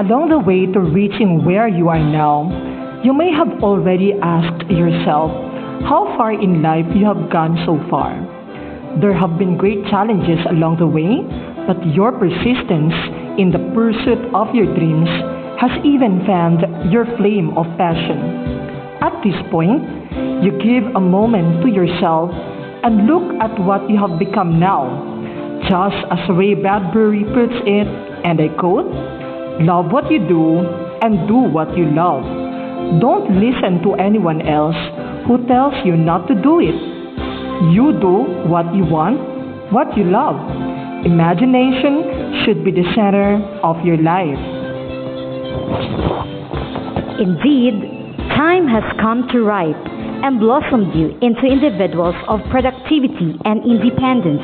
Along the way to reaching where you are now, you may have already asked yourself how far in life you have gone so far. There have been great challenges along the way, but your persistence in the pursuit of your dreams has even fanned your flame of passion. At this point, you give a moment to yourself and look at what you have become now. Just as Ray Bradbury puts it, and I quote, "Love what you do and do what you love. Don't listen to anyone else who tells you not to do it. You do what you want, what you love. Imagination should be the center of your life." Indeed, time has come to ripe and blossomed you into individuals of productivity and independence.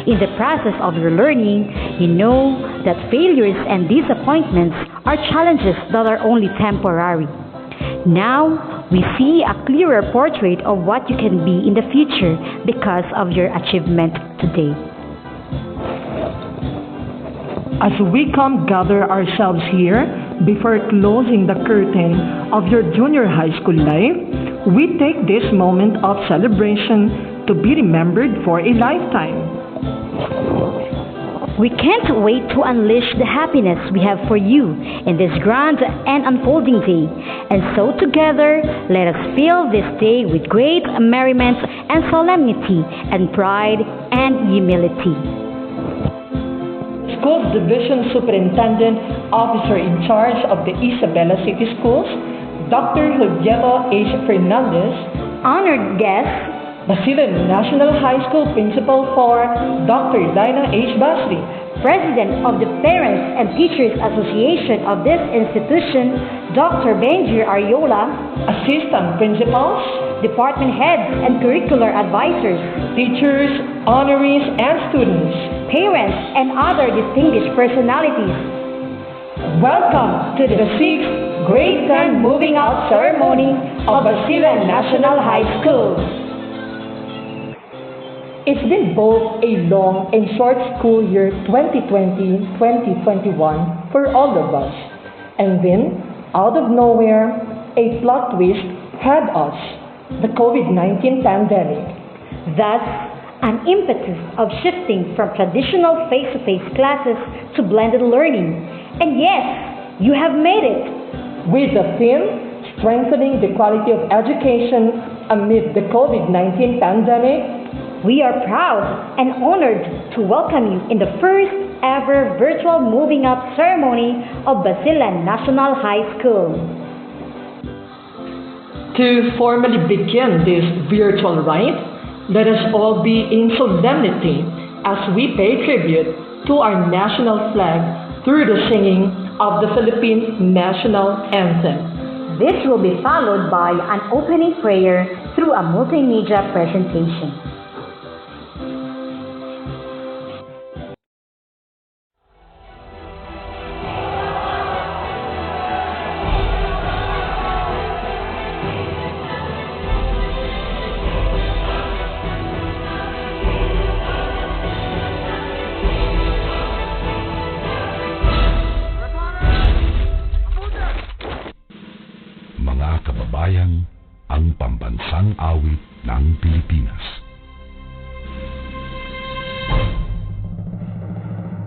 In the process of your learning, you know that failures and disappointments are challenges that are only temporary. Now, we see a clearer portrait of what you can be in the future because of your achievement today. As we come gather ourselves here before closing the curtain of your junior high school life, we take this moment of celebration to be remembered for a lifetime. We can't wait to unleash the happiness we have for you in this grand and unfolding day. And so together, let us fill this day with great merriment and solemnity and pride and humility. School Division Superintendent Officer in charge of the Isabela City Schools, Dr. Julieto H. Fernandez, Honored guests, Basilan National High School Principal for Dr. Dina H. Basri, President of the Parents and Teachers Association of this institution, Dr. Benjir Ariola, Assistant Principals, Department Heads and Curricular Advisors, Teachers, Honorees, and Students, Parents, and other distinguished personalities. Welcome to the 6th Grade 10 Moving Out Ceremony of Basilan National High School. It's been both a long and short school year 2020-2021 for all of us. And then, out of nowhere, a plot twist had us, the COVID-19 pandemic. Thus, an impetus of shifting from traditional face-to-face classes to blended learning. And yes, you have made it. With the theme, strengthening the quality of education amid the COVID-19 pandemic, we are proud and honored to welcome you in the first ever virtual moving up ceremony of Basilan National High School. To formally begin this virtual rite, let us all be in solemnity as we pay tribute to our national flag through the singing of the Philippine National Anthem. This will be followed by an opening prayer through a multimedia presentation. Kababayan, ang pambansang awit ng Pilipinas.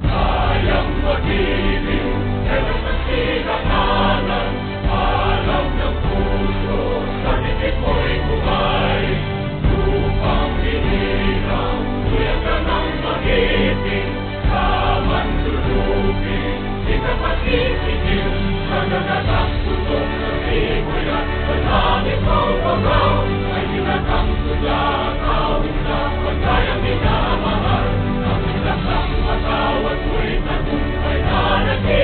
Sayang mag-ibig, kailan ang sinakanan, alam ng puso, sa dikit mo'y buhay. Lupang hinirang, tuyag ka ng mag-ibig, kaman lulupin, di ka pasisigil, sa nagatak puso ng iboy at panangin mo pagaw, ay sinatang tula, kawin na pagkayang minamahal, ang isang patawad mo'y tagumpay na naging.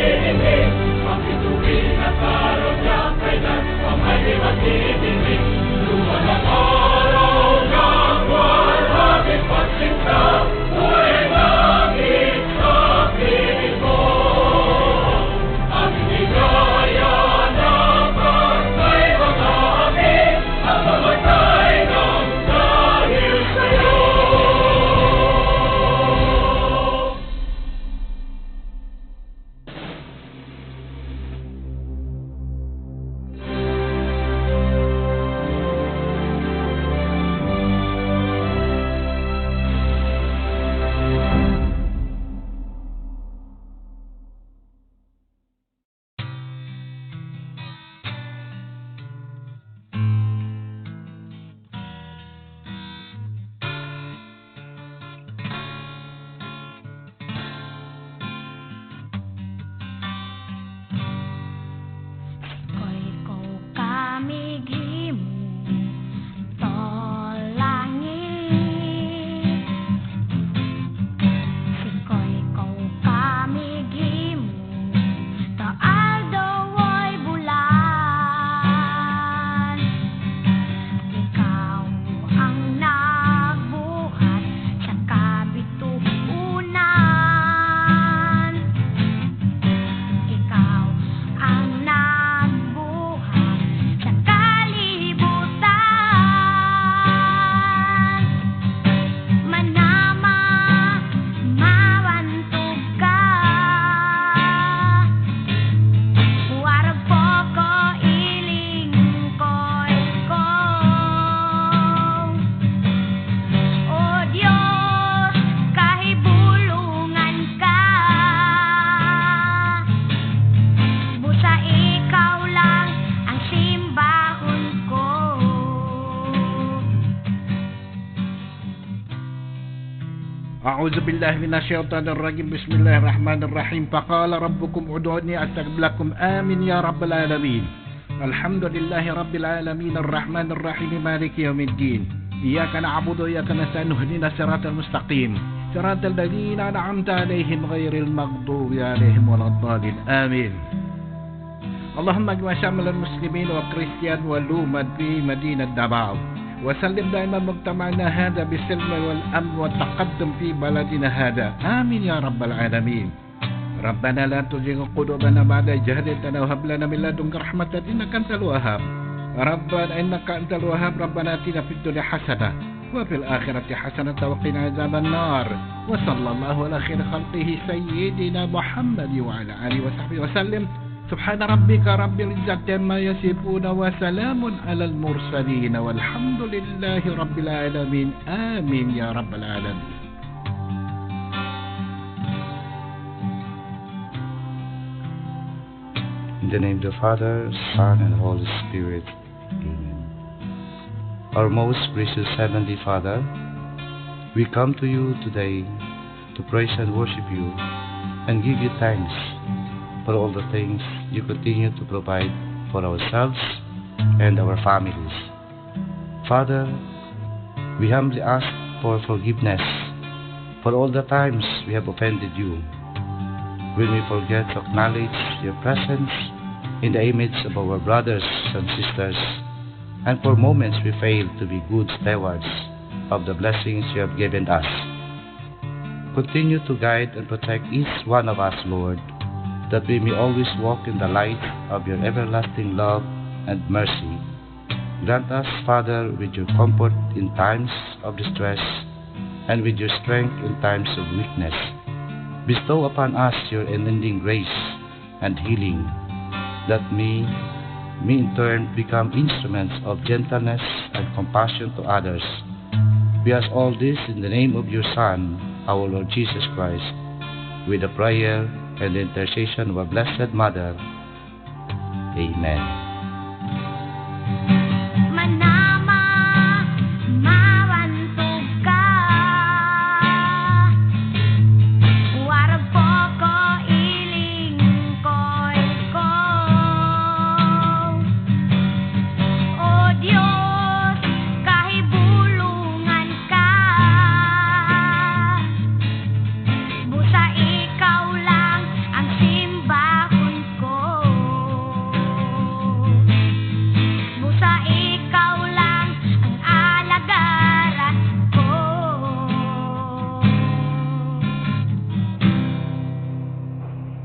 أعوذ بالله من الشيطان الرجيم بسم الله الرحمن الرحيم فقال ربكم ادعوني أستجب لكم آمين يا رب العالمين الحمد لله رب العالمين الرحمن الرحيم مالك يوم الدين إياك نعبد وإياك نستعين اهدنا الصراط المستقيم صراط الذين أنعمت عليهم غير المغضوب عليهم ولا الضالين آمين اللهم اجمع شمل المسلمين والكريستيان واللومد في مدينة دباو وسلم دائما مجتمعنا هذا بالسلم والأمن والتقدم في بلدنا هذا آمين يا رب العالمين ربنا لا تزغ قلوبنا بعد إذ هديتنا وهب لنا من لدنك رحمة إنك أنت الوهاب ربنا إنك أنت الوهاب ربنا آتنا في الدنيا حسنة وفي الآخرة حسنة وقنا عذاب النار وصلى الله على خير خلقه سيدنا محمد وعلى آله وصحبه وسلم سبحان ربك رب العزة عما يصفون وسلام على المرسلين والحمد لله رب العالمين آمين يا رب العالمين. In the name of the Father, Son, and Holy Spirit. Amen. Our most gracious Heavenly Father, we come to you today to praise and worship you and give you thanks for all the things you continue to provide for ourselves and our families. Father, we humbly ask for forgiveness for all the times we have offended you, when we forget to acknowledge your presence in the image of our brothers and sisters, and for moments we fail to be good stewards of the blessings you have given us. Continue to guide and protect each one of us, Lord, that we may always walk in the light of your everlasting love and mercy. Grant us, Father, with your comfort in times of distress and with your strength in times of weakness. Bestow upon us your unending grace and healing, that we may in turn become instruments of gentleness and compassion to others. We ask all this in the name of your Son, our Lord Jesus Christ, with the prayer and the intercession of our Blessed Mother. Amen.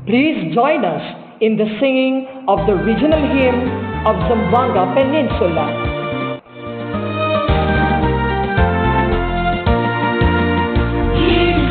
Please join us in the singing of the regional hymn of Zamboanga Peninsula. In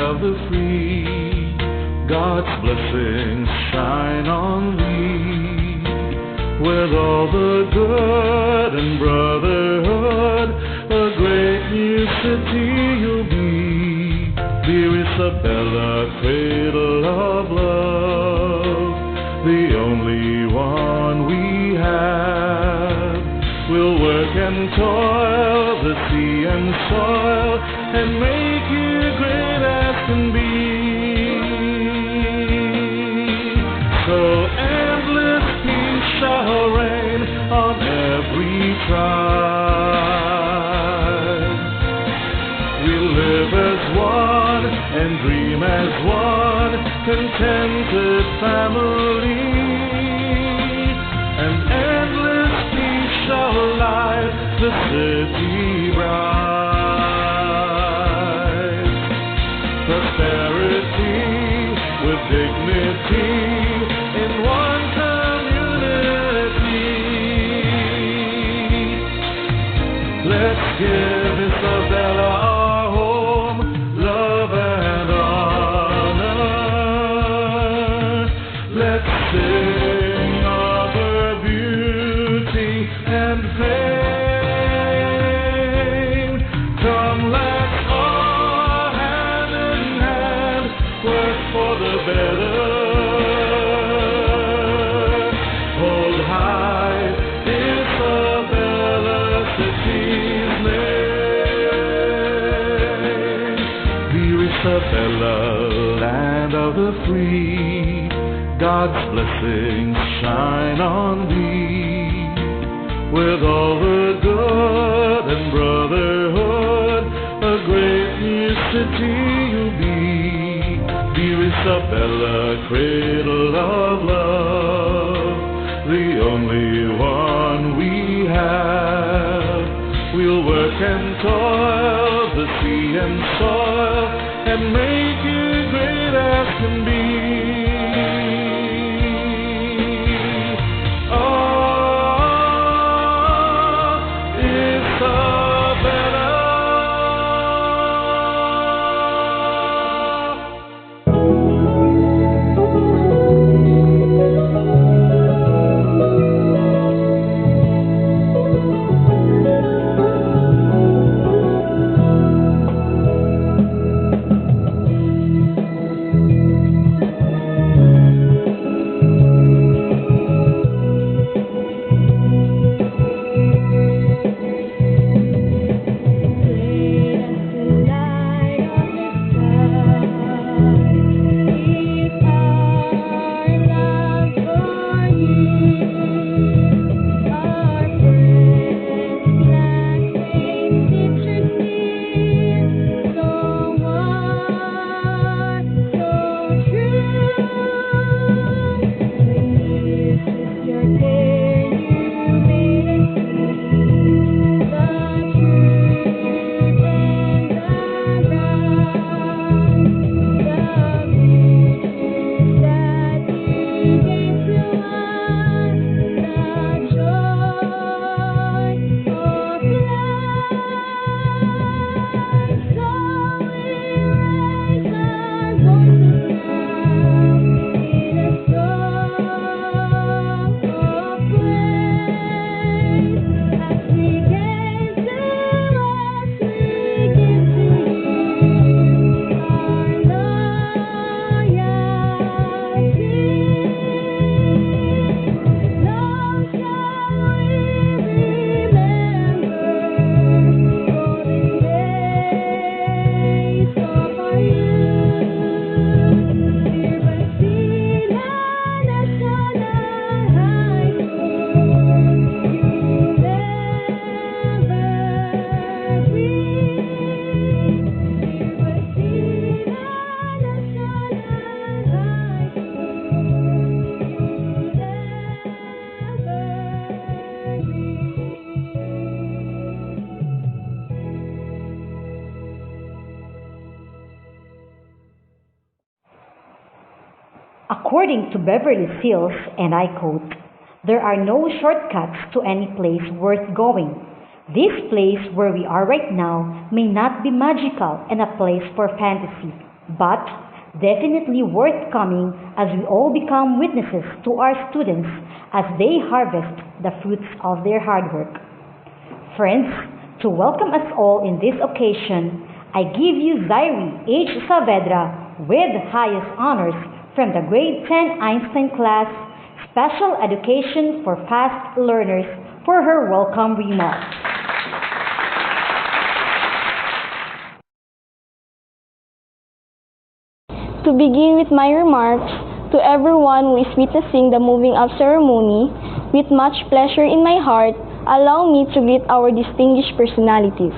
of the free. God's blessings shine on thee. With all the good and brotherhood, a great new city you'll be. Dear Isabella, cradle of love, the only one we have. We'll work and toil the sea and soil and make you great as can be. So endless peace shall reign on every tribe. We'll live as one and dream as one, contented family. And endless peace shall light the city bright. Prosperity with dignity in one community. Let's give Isabella our home, love and honor. Let's sing of her beauty and fame. Come, let's all hand in hand work for the better. Hold high Isabella, city's name. Dear Isabella, land of the free, God's blessings shine on thee. With all the good and brotherhood, a great new city you'll be. Dear Isabella, cradle of love, the only one we have. We'll work and toil the sea and soil and make you great as can be. According to Beverly Hills, and I quote, "There are no shortcuts to any place worth going. This place where we are right now may not be magical and a place for fantasy, but definitely worth coming as we all become witnesses to our students as they harvest the fruits of their hard work. Friends, to welcome us all in this occasion, I give you Zairi H. Saavedra with highest honors from the Grade 10 Einstein class, Special Education for Fast Learners, for her welcome remarks. To begin with my remarks, to everyone who is witnessing the moving up ceremony, with much pleasure in my heart, allow me to greet our distinguished personalities.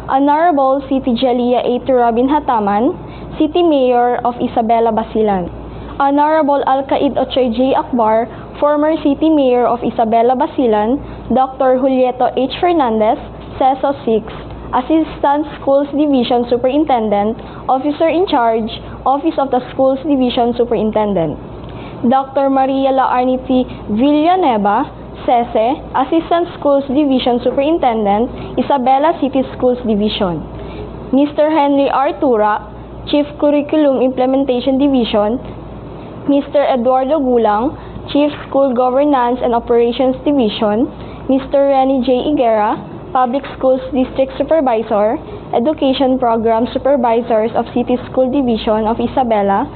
Honorable City Jalea A. Turabin Hataman, City Mayor of Isabela Basilan. Honorable Alcaid Ochoy J. Akbar, former City Mayor of Isabela Basilan. Dr. Julieto H. Fernandez, CESO 6, Assistant Schools Division Superintendent, Officer in Charge, Office of the Schools Division Superintendent. Dr. Maria La Arniti Villanueva, SESE, Assistant Schools Division Superintendent, Isabela City Schools Division. Mr. Henry R. Tura, Chief Curriculum Implementation Division. Mr. Eduardo Gulang, Chief School Governance and Operations Division. Mr. Renny J. Higuera, Public Schools District Supervisor, Education Program Supervisors of City School Division of Isabela.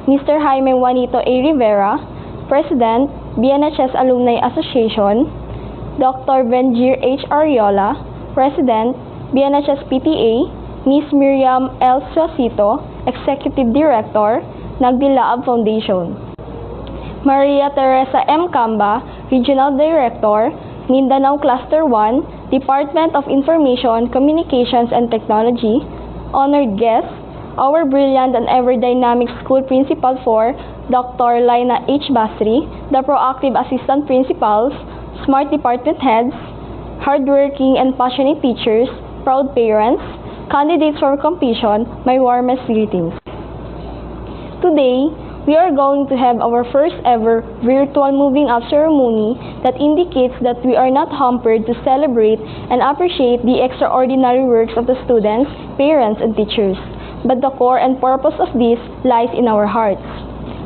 Mr. Jaime Juanito A. Rivera, President, BNHS Alumni Association. Dr. Benjir H. Ariola, President, BNHS PTA. Ms. Miriam L. Suacito, Executive Director, Nagdilaab Foundation. Maria Teresa M. Camba, Regional Director, Mindanao Cluster 1, Department of Information, Communications and Technology. Honored guests, our brilliant and ever-dynamic School Principal 4, Dr. Laina H. Basri, the proactive Assistant Principals, Smart Department Heads, hardworking and passionate teachers, proud parents, candidates for completion, my warmest greetings. Today, we are going to have our first ever virtual moving up ceremony that indicates that we are not hampered to celebrate and appreciate the extraordinary works of the students, parents, and teachers. But the core and purpose of this lies in our hearts.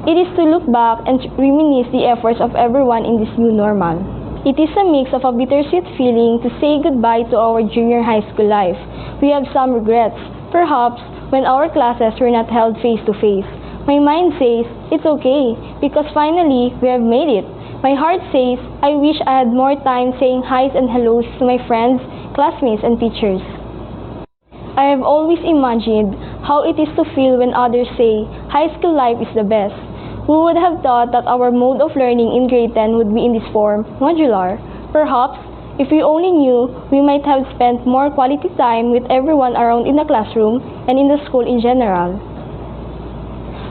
It is to look back and reminisce the efforts of everyone in this new normal. It is a mix of a bittersweet feeling to say goodbye to our junior high school life. We have some regrets, perhaps when our classes were not held face-to-face. My mind says, it's okay, because finally, we have made it. My heart says, I wish I had more time saying hi's and hellos to my friends, classmates, and teachers. I have always imagined how it is to feel when others say, high school life is the best. Who would have thought that our mode of learning in grade 10 would be in this form, modular? Perhaps, if we only knew, we might have spent more quality time with everyone around in the classroom and in the school in general.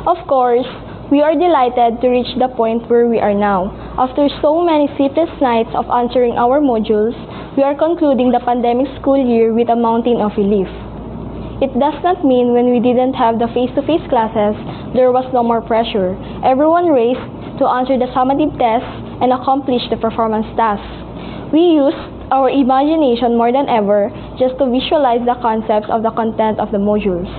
Of course, we are delighted to reach the point where we are now. After so many sleepless nights of answering our modules, we are concluding the pandemic school year with a mountain of relief. It does not mean when we didn't have the face-to-face classes, there was no more pressure. Everyone raced to answer the summative tests and accomplish the performance tasks. We used our imagination more than ever just to visualize the concepts of the content of the modules.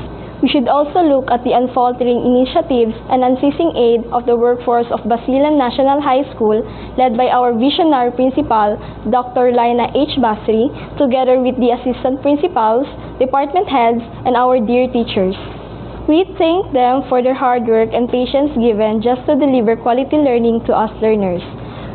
We should also look at the unfaltering initiatives and unceasing aid of the workforce of Basilan National High School, led by our visionary principal, Dr. Laina H. Basri, together with the assistant principals, department heads, and our dear teachers. We thank them for their hard work and patience given just to deliver quality learning to us learners.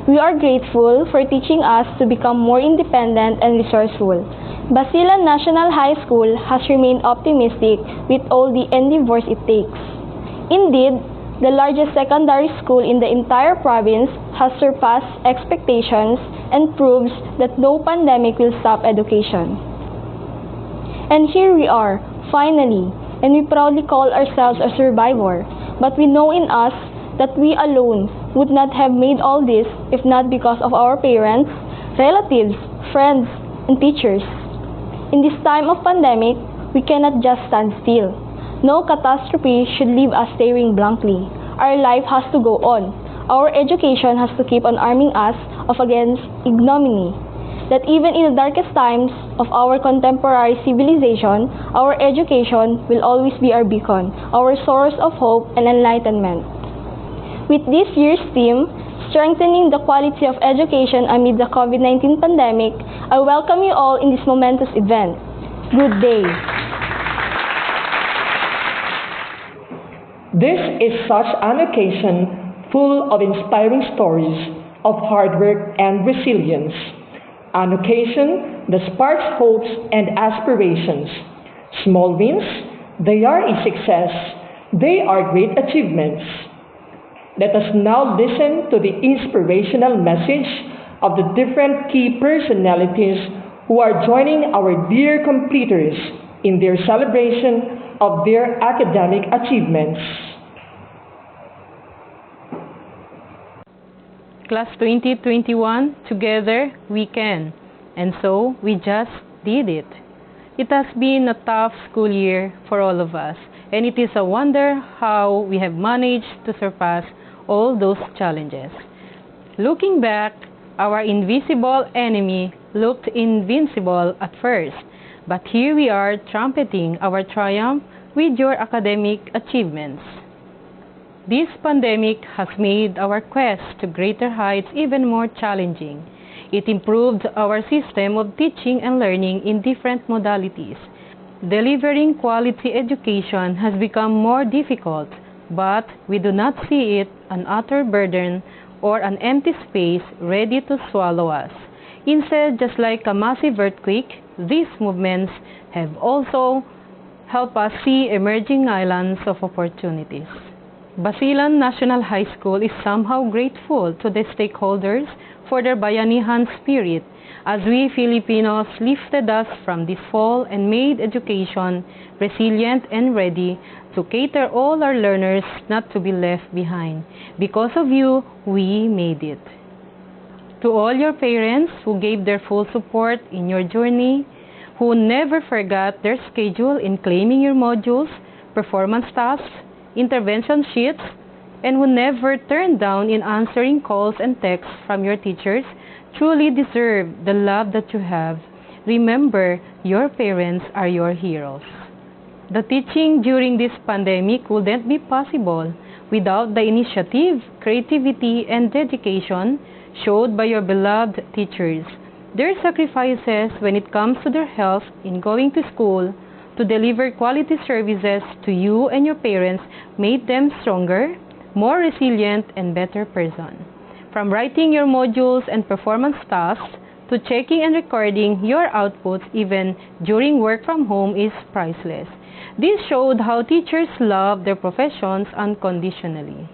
We are grateful for teaching us to become more independent and resourceful. Basilan National High School has remained optimistic with all the endeavors it takes. Indeed, the largest secondary school in the entire province has surpassed expectations and proves that no pandemic will stop education. And here we are, finally, and we proudly call ourselves a survivor, but we know in us that we alone would not have made all this if not because of our parents, relatives, friends, and teachers. In this time of pandemic, we cannot just stand still. No catastrophe should leave us staring blankly. Our life has to go on. Our education has to keep on arming us against ignominy. that even in the darkest times of our contemporary civilization, our education will always be our beacon, our source of hope and enlightenment. With this year's theme, Strengthening the Quality of Education Amid the COVID-19 Pandemic, I welcome you all in this momentous event. Good day. This is such an occasion full of inspiring stories of hard work and resilience. An occasion that sparks hopes and aspirations. Small wins, they are a success. They are great achievements. Let us now listen to the inspirational message of the different key personalities who are joining our dear completers in their celebration of their academic achievements. Class 2021, together we can. And so we just did it. It has been a tough school year for all of us, and it is a wonder how we have managed to surpass all those challenges. Looking back, our invisible enemy looked invincible at first, but here we are trumpeting our triumph with your academic achievements. This pandemic has made our quest to greater heights even more challenging. It improved our system of teaching and learning in different modalities. Delivering quality education has become more difficult, but we do not see it an utter burden or an empty space ready to swallow us. Instead, just like a massive earthquake, these movements have also helped us see emerging islands of opportunities. Basilan National High School is somehow grateful to the stakeholders for their bayanihan spirit as we Filipinos lifted us from this fall and made education resilient and ready to cater all our learners not to be left behind. Because of you, we made it. To all your parents who gave their full support in your journey, who never forgot their schedule in claiming your modules, performance tasks, intervention sheets, and who never turned down in answering calls and texts from your teachers, truly deserve the love that you have. Remember, your parents are your heroes. The teaching during this pandemic wouldn't be possible without the initiative, creativity, and dedication showed by your beloved teachers. Their sacrifices when it comes to their health in going to school to deliver quality services to you and your parents made them stronger, more resilient, and better person. From writing your modules and performance tasks to checking and recording your outputs even during work from home is priceless. This showed how teachers love their professions unconditionally.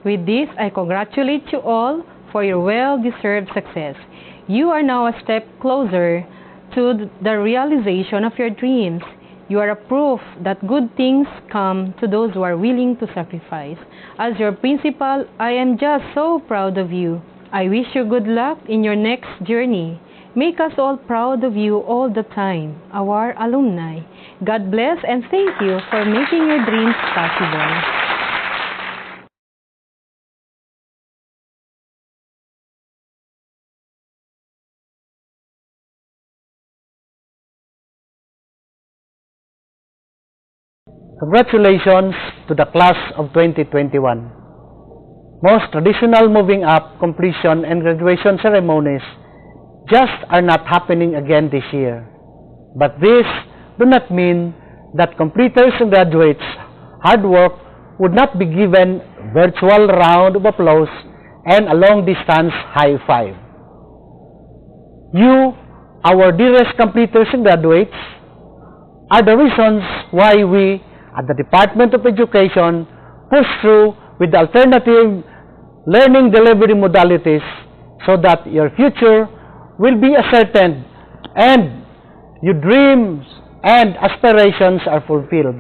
With this, I congratulate you all for your well-deserved success. You are now a step closer to the realization of your dreams. You are a proof that good things come to those who are willing to sacrifice. As your principal, I am just so proud of you. I wish you good luck in your next journey. Make us all proud of you all the time, our alumni. God bless and thank you for making your dreams possible. Congratulations to the class of 2021. Most traditional moving up, completion, and graduation ceremonies just are not happening again this year. But this do not mean that completers and graduates' hard work would not be given virtual round of applause and a long-distance high five. You, our dearest completers and graduates, are the reasons why we at the Department of Education push through with the alternative learning delivery modalities so that your future will be ascertained and your dreams and aspirations are fulfilled.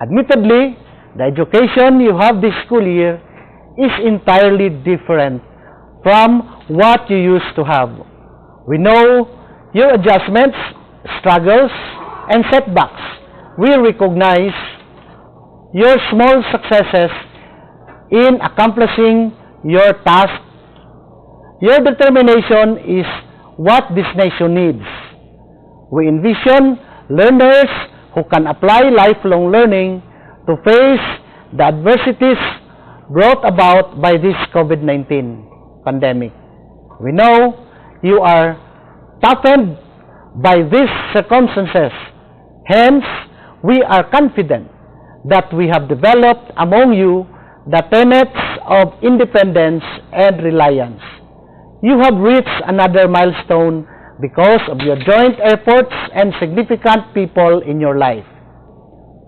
Admittedly, the education you have this school year is entirely different from what you used to have. We know your adjustments, struggles, and setbacks. We recognize your small successes in accomplishing your task. Your determination is what this nation needs. We envision learners who can apply lifelong learning to face the adversities brought about by this COVID-19 pandemic. We know you are toughened by these circumstances. Hence, we are confident that we have developed among you the tenets of independence and reliance. You have reached another milestone because of your joint efforts and significant people in your life.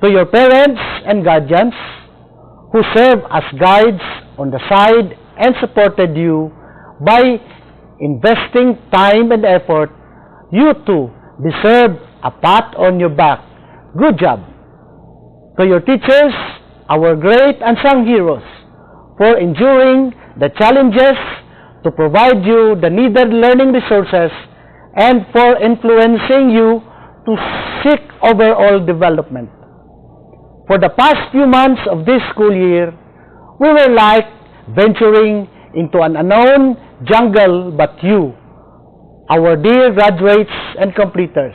To your parents and guardians who serve as guides on the side and supported you by investing time and effort, you too deserve a pat on your back. Good job. To your teachers, our great unsung heroes, for enduring the challenges to provide you the needed learning resources and for influencing you to seek overall development. For the past few months of this school year, we were like venturing into an unknown jungle, but you, our dear graduates and completers,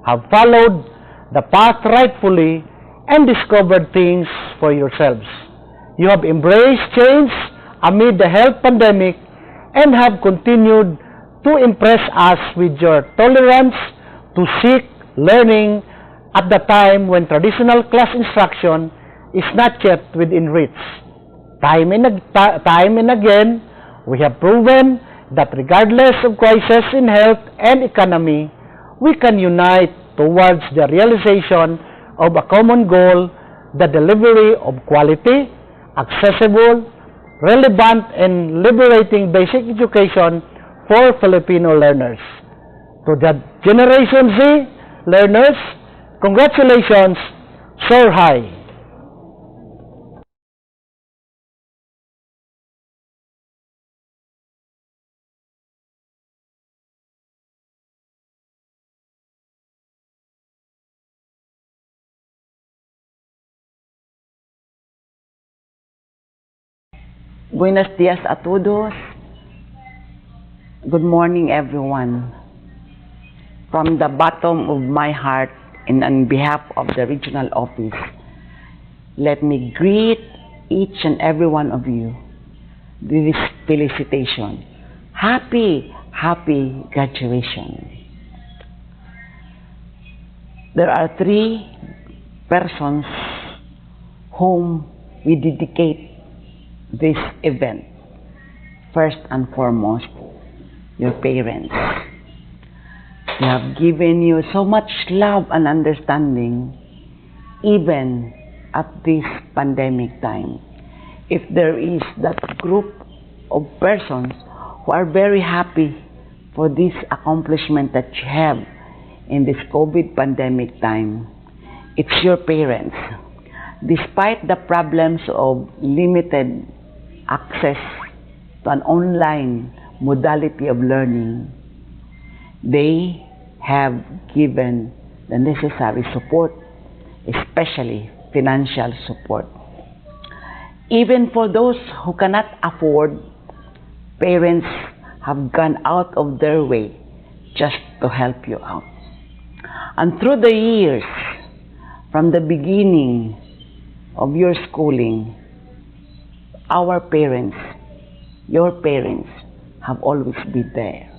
have followed the path rightfully and discovered things for yourselves. You have embraced change amid the health pandemic and have continued to impress us with your tolerance to seek learning at the time when traditional class instruction is not yet within reach. Time and again, we have proven that regardless of crisis in health and economy, we can unite towards the realization of a common goal, the delivery of quality, accessible, relevant, and liberating basic education for Filipino learners. To the Generation Z learners, congratulations, soar high. Buenos dias a todos. Good morning, everyone. From the bottom of my heart and on behalf of the regional office, let me greet each and every one of you with this felicitation. Happy graduation. There are 3 persons whom we dedicate this event. First and foremost, your parents. They have given you so much love and understanding even at this pandemic time. If there is that group of persons who are very happy for this accomplishment that you have in this COVID pandemic time, it's your parents. Despite the problems of limited access to an online modality of learning, they have given the necessary support, especially financial support. Even for those who cannot afford, parents have gone out of their way just to help you out. And through the years, from the beginning of your schooling, our parents, your parents, have always been there.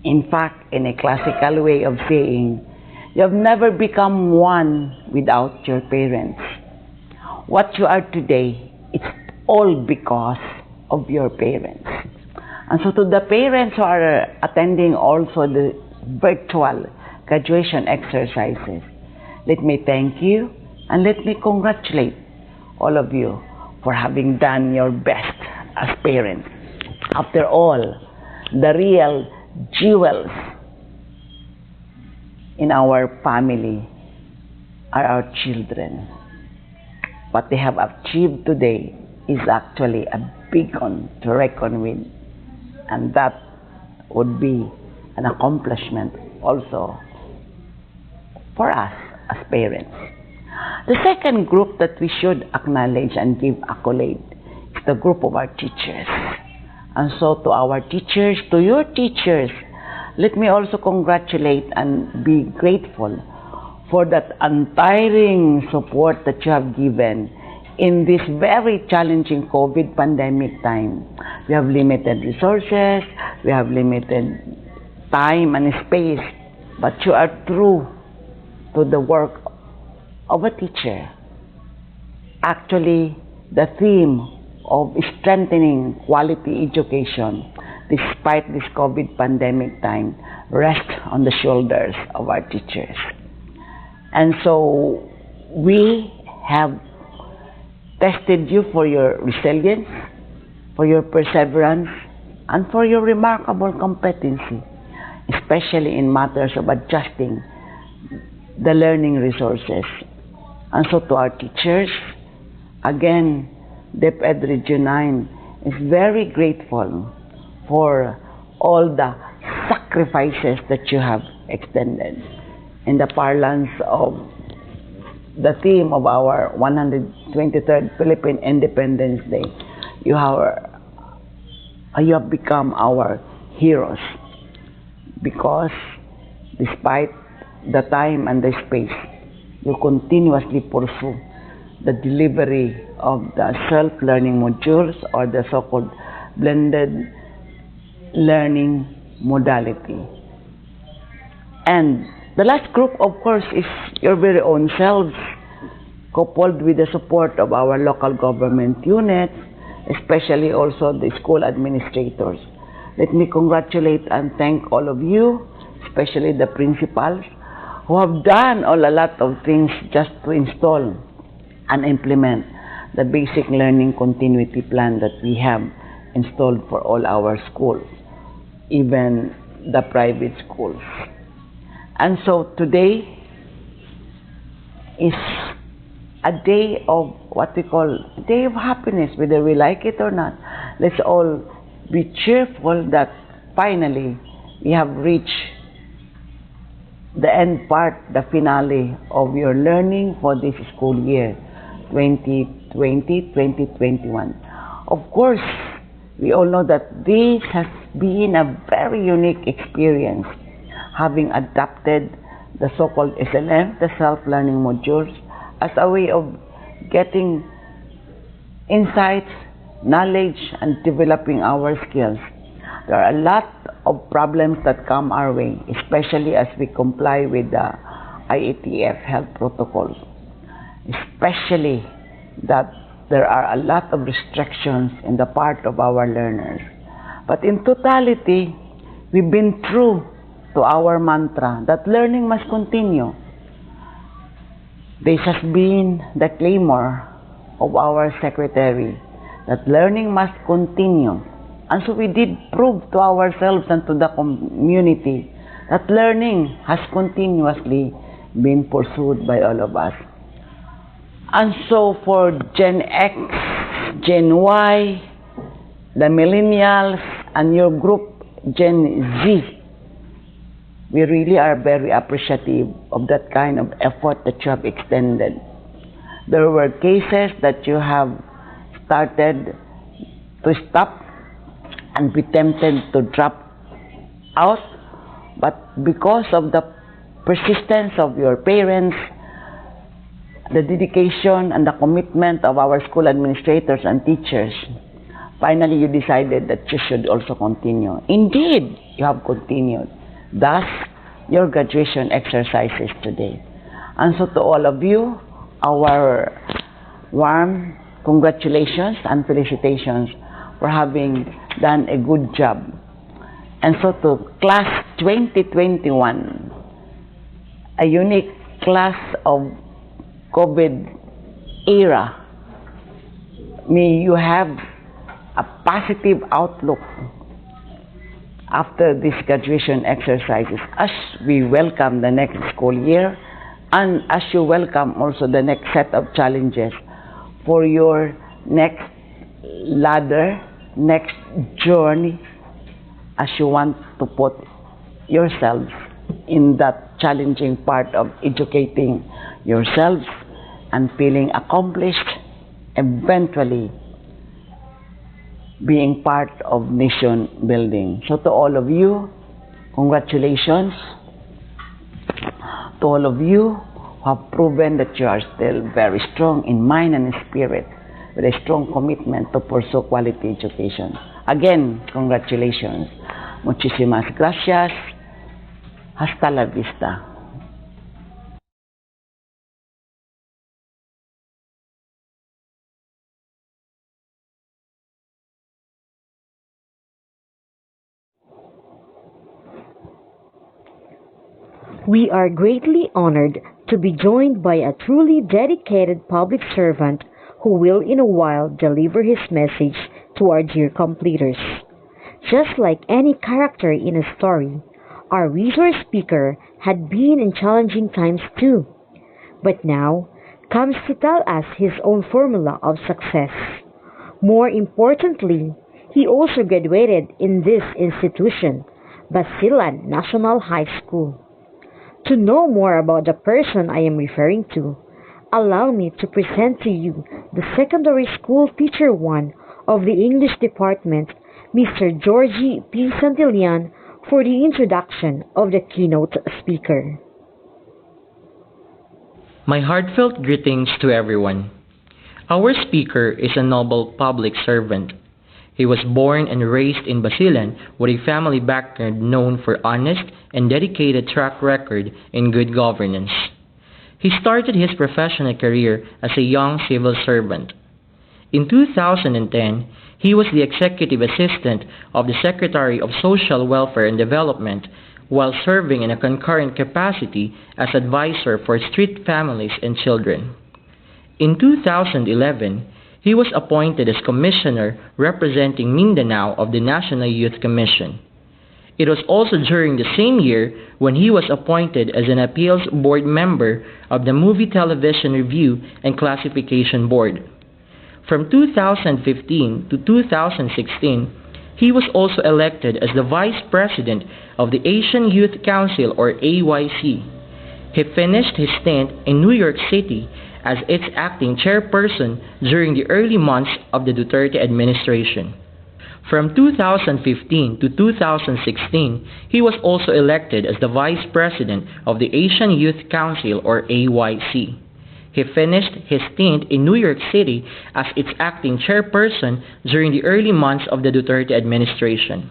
In fact, in a classical way of saying, you have never become one without your parents. What you are today, it's all because of your parents. And so to the parents who are attending also the virtual graduation exercises, let me thank you and let me congratulate all of you for having done your best as parents. After all, the real jewels in our family are our children. What they have achieved today is actually a big one to reckon with, and that would be an accomplishment also for us as parents. The second group that we should acknowledge and give accolade is the group of our teachers. And so to our teachers, to your teachers, let me also congratulate and be grateful for that untiring support that you have given in this very challenging COVID pandemic time. We have limited resources, we have limited time and space, but you are true to the work of a teacher. Actually, the theme of strengthening quality education despite this COVID pandemic time rests on the shoulders of our teachers. And so we have tested you for your resilience, for your perseverance, and for your remarkable competency, especially in matters of adjusting the learning resources. And so to our teachers, again, DepEd Region 9 is very grateful for all the sacrifices that you have extended. In the parlance of the theme of our 123rd Philippine Independence Day, you have become our heroes, because despite the time and the space, you continuously pursue the delivery of the self-learning modules, or the so-called blended learning modality. And the last group, of course, is your very own selves, coupled with the support of our local government units, especially also the school administrators. Let me congratulate and thank all of you, especially the principals, who have done a lot of things just to install and implement the basic learning continuity plan that we have installed for all our schools, even the private schools. And so today is a day of what we call day of happiness, whether we like it or not. Let's all be cheerful that finally we have reached the end part, the finale of your learning for this school year 2020-2021. Of course, we all know that this has been a very unique experience, having adapted the so-called SLM, the self-learning modules, as a way of getting insights, knowledge, and developing our skills. There are a lot of problems that come our way, especially as we comply with the IATF health protocols, especially that there are a lot of restrictions in the part of our learners. But in totality, we've been true to our mantra that learning must continue. This has been the clamor of our secretary, that learning must continue. And so we did prove to ourselves and to the community that learning has continuously been pursued by all of us. And so for Gen X, Gen Y, the millennials, and your group, Gen Z, we really are very appreciative of that kind of effort that you have extended. There were cases that you have started to stop and be tempted to drop out, but because of the persistence of your parents, the dedication and the commitment of our school administrators and teachers, finally you decided that you should also continue. Indeed, you have continued. Thus, your graduation exercises today. And so to all of you, our warm congratulations and felicitations for having done a good job. And so to class 2021, a unique class of COVID era, may you have a positive outlook after these graduation exercises, as we welcome the next school year, and as you welcome also the next set of challenges for your next ladder, next journey, as you want to put yourselves in that challenging part of educating yourselves and feeling accomplished, eventually being part of nation building. So to all of you, Congratulations to all of you who have proven that you are still very strong in mind and in spirit with a strong commitment to pursue quality education. Again, congratulations. Muchísimas gracias. Hasta la vista. We are greatly honored to be joined by a truly dedicated public servant who will in a while deliver his message to our dear completers. Just like any character in a story, our resource speaker had been in challenging times too, but now comes to tell us his own formula of success. More importantly, he also graduated in this institution, Basilan National High School. To know more about the person I am referring to, allow me to present to you the Secondary School Teacher 1 of the English Department, Mr. Georgie P. Santillan, for the introduction of the keynote speaker. My heartfelt greetings to everyone. Our speaker is a noble public servant. He was born and raised in Basilan with a family background known for honest and dedicated track record in good governance. He started his professional career as a young civil servant. In 2010, he was the executive assistant of the Secretary of Social Welfare and Development while serving in a concurrent capacity as advisor for street families and children. In 2011, he was appointed as commissioner representing Mindanao of the National Youth Commission. It was also during the same year when he was appointed as an appeals board member of the Movie Television Review and Classification Board. From 2015 to 2016, he was also elected as the vice president of the Asian Youth Council or AYC. He finished his stint in New York City as its acting chairperson during the early months of the Duterte administration. From 2015 to 2016, he was also elected as the vice president of the Asian Youth Council or AYC. He finished his stint in New York City as its acting chairperson during the early months of the Duterte administration.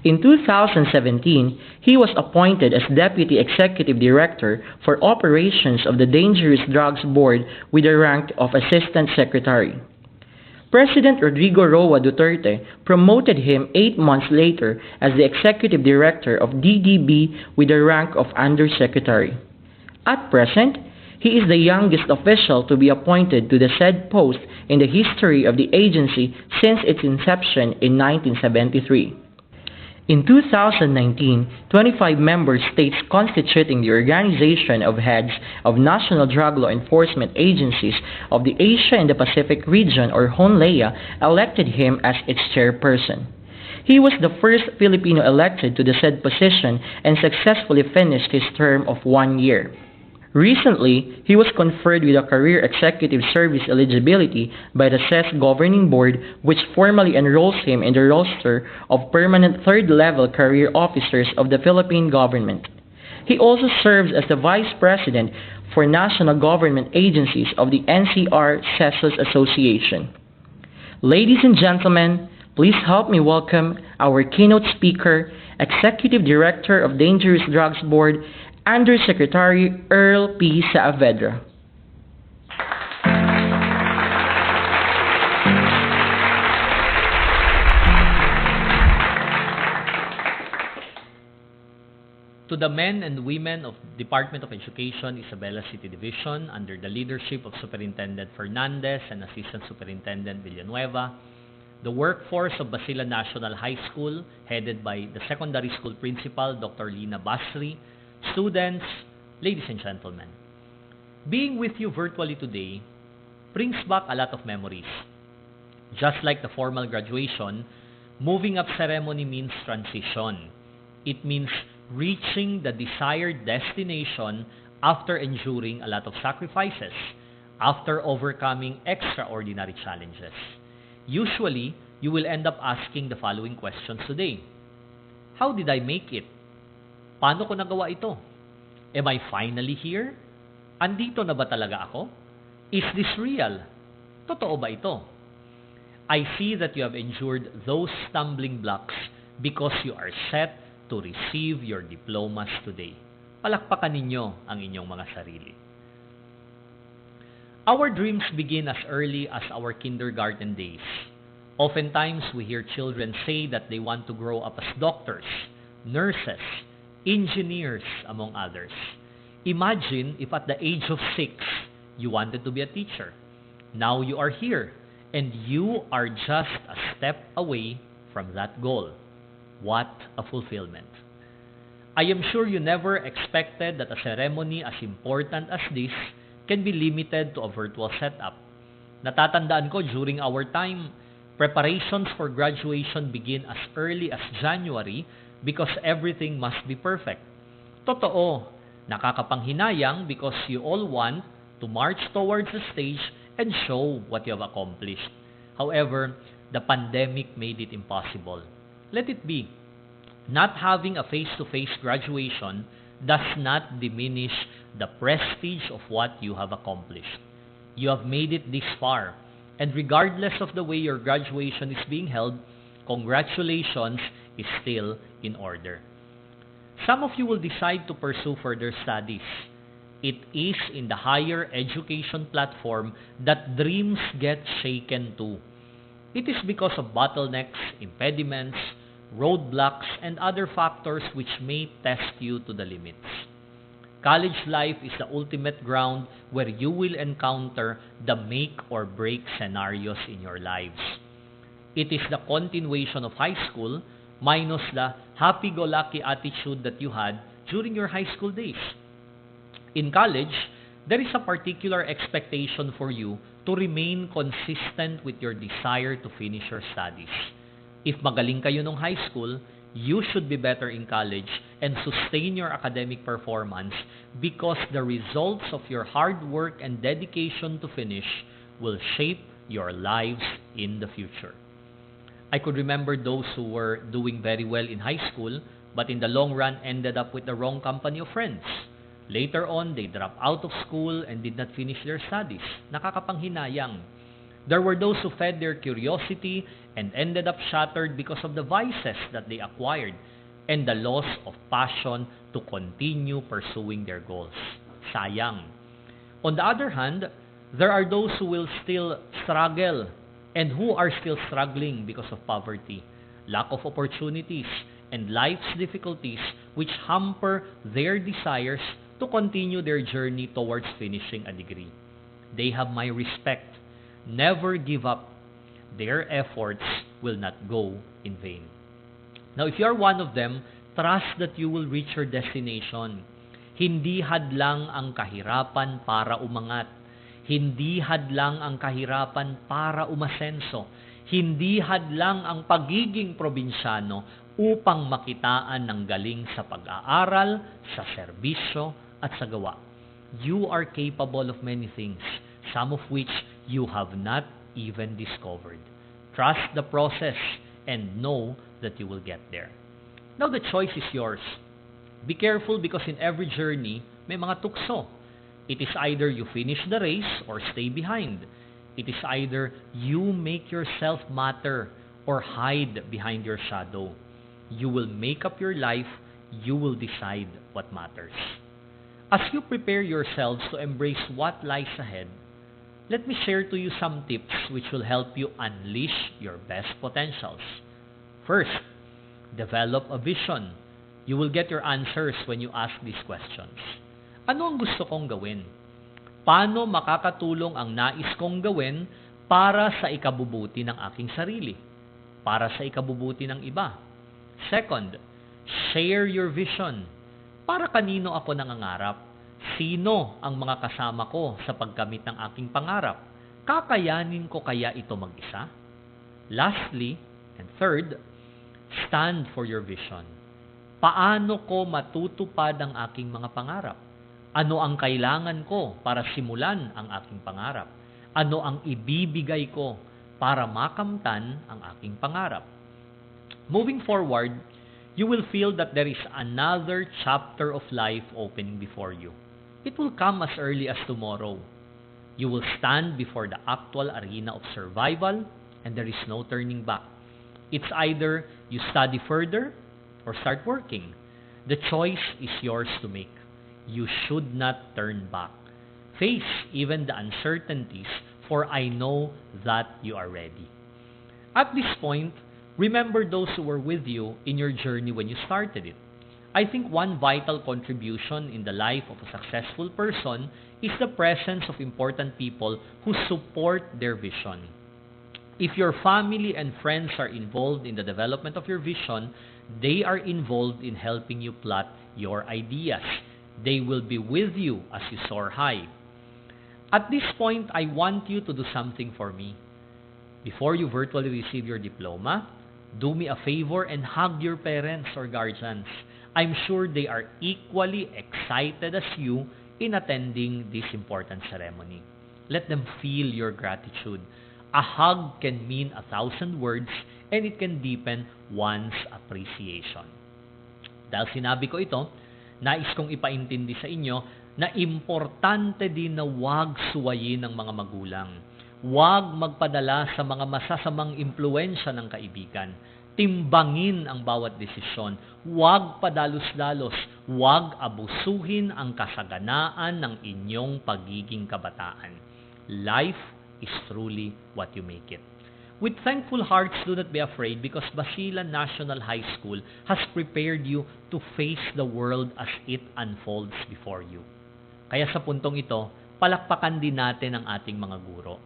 In 2017, he was appointed as Deputy Executive Director for Operations of the Dangerous Drugs Board with the rank of Assistant Secretary. President Rodrigo Roa Duterte promoted him 8 months later as the Executive Director of DDB with the rank of Undersecretary. At present, he is the youngest official to be appointed to the said post in the history of the agency since its inception in 1973. In 2019, 25 member states constituting the Organization of Heads of National Drug Law Enforcement Agencies of the Asia and the Pacific region or HONLEA elected him as its chairperson. He was the first Filipino elected to the said position and successfully finished his term of 1 year. Recently, he was conferred with a Career Executive Service eligibility by the CES Governing Board, which formally enrolls him in the roster of permanent third-level career officers of the Philippine government. He also serves as the Vice President for National Government Agencies of the NCR CESOS Association. Ladies and gentlemen, please help me welcome our keynote speaker, Executive Director of Dangerous Drugs Board, Undersecretary Earl P. Saavedra. To the men and women of Department of Education, Isabela City Division, under the leadership of Superintendent Fernandez and Assistant Superintendent Villanueva, the workforce of Basilan National High School, headed by the Secondary School Principal, Dr. Lina Basri, students, ladies and gentlemen, being with you virtually today brings back a lot of memories. Just like the formal graduation, moving up ceremony means transition. It means reaching the desired destination after enduring a lot of sacrifices, after overcoming extraordinary challenges. Usually, you will end up asking the following questions today. How did I make it? Paano ko nagawa ito? Am I finally here? Andito na ba talaga ako? Is this real? Totoo ba ito? I see that you have endured those stumbling blocks because you are set to receive your diplomas today. Palakpakan ninyo ang inyong mga sarili. Our dreams begin as early as our kindergarten days. Oftentimes, we hear children say that they want to grow up as doctors, nurses, engineers, among others. Imagine if at the age of 6, you wanted to be a teacher. Now you are here, and you are just a step away from that goal. What a fulfillment. I am sure you never expected that a ceremony as important as this can be limited to a virtual setup. Natatandaan ko during our time, preparations for graduation begin as early as January because everything must be perfect. Totoo, nakakapanghinayang because you all want to march towards the stage and show what you have accomplished. However, the pandemic made it impossible. Let it be. Not having a face-to-face graduation does not diminish the prestige of what you have accomplished. You have made it this far, and regardless of the way your graduation is being held, congratulations is still in order. Some of you will decide to pursue further studies. It is in the higher education platform that dreams get shaken too. It is because of bottlenecks, impediments, roadblocks, and other factors which may test you to the limits. College life is the ultimate ground where you will encounter the make or break scenarios in your lives. It is the continuation of high school minus the happy-go-lucky attitude that you had during your high school days. In college, there is a particular expectation for you to remain consistent with your desire to finish your studies. If magaling kayo nung high school, you should be better in college and sustain your academic performance because the results of your hard work and dedication to finish will shape your lives in the future. I could remember those who were doing very well in high school but in the long run ended up with the wrong company of friends. Later on, they dropped out of school and did not finish their studies. Nakakapanghinayang. There were those who fed their curiosity and ended up shattered because of the vices that they acquired and the loss of passion to continue pursuing their goals. Sayang. On the other hand, there are those who will still struggle and who are still struggling because of poverty, lack of opportunities, and life's difficulties which hamper their desires to continue their journey towards finishing a degree. They have my respect. Never give up. Their efforts will not go in vain. Now, if you are one of them, trust that you will reach your destination. Hindi hadlang ang kahirapan para umangat. Hindi hadlang ang kahirapan para umasenso. Hindi hadlang ang pagiging probinsyano upang makitaan ng galing sa pag-aaral, sa serbisyo, at sa gawa. You are capable of many things, some of which you have not even discovered. Trust the process and know that you will get there. Now the choice is yours. Be careful because in every journey, may mga tukso. It is either you finish the race or stay behind. It is either you make yourself matter or hide behind your shadow. You will make up your life. You will decide what matters. As you prepare yourselves to embrace what lies ahead, let me share to you some tips which will help you unleash your best potentials. First, develop a vision. You will get your answers when you ask these questions. Ano ang gusto kong gawin? Paano makakatulong ang nais kong gawin para sa ikabubuti ng aking sarili? Para sa ikabubuti ng iba? Second, share your vision. Para kanino ako nangangarap? Sino ang mga kasama ko sa pagkamit ng aking pangarap? Kakayanin ko kaya ito mag-isa? Lastly, and third, stand for your vision. Paano ko matutupad ang aking mga pangarap? Ano ang kailangan ko para simulan ang aking pangarap? Ano ang ibibigay ko para makamtan ang aking pangarap? Moving forward, you will feel that there is another chapter of life opening before you. It will come as early as tomorrow. You will stand before the actual arena of survival, and there is no turning back. It's either you study further or start working. The choice is yours to make. You should not turn back. Face even the uncertainties, for I know that you are ready. At this point, remember those who were with you in your journey when you started it. I think one vital contribution in the life of a successful person is the presence of important people who support their vision. If your family and friends are involved in the development of your vision, they are involved in helping you plot your ideas. They will be with you as you soar high. At this point, I want you to do something for me. Before you virtually receive your diploma, do me a favor and hug your parents or guardians. I'm sure they are equally excited as you in attending this important ceremony. Let them feel your gratitude. A hug can mean 1,000 words and it can deepen one's appreciation. Dahil sinabi ko ito, nais kong ipaintindi sa inyo na importante din na huwag suwayin ng mga magulang. Huwag magpadala sa mga masasamang impluensya ng kaibigan. Timbangin ang bawat desisyon. Huwag padalos-dalos. Huwag abusuhin ang kasaganaan ng inyong pagiging kabataan. Life is truly what you make it. With thankful hearts, do not be afraid because Basilan National High School has prepared you to face the world as it unfolds before you. Kaya sa puntong ito, palakpakan din natin ang ating mga guro.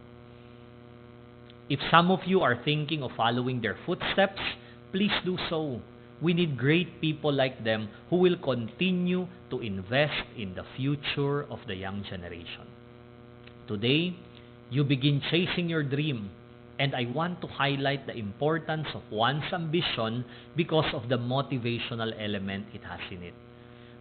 If some of you are thinking of following their footsteps, please do so. We need great people like them who will continue to invest in the future of the young generation. Today, you begin chasing your dream, and I want to highlight the importance of one's ambition because of the motivational element it has in it.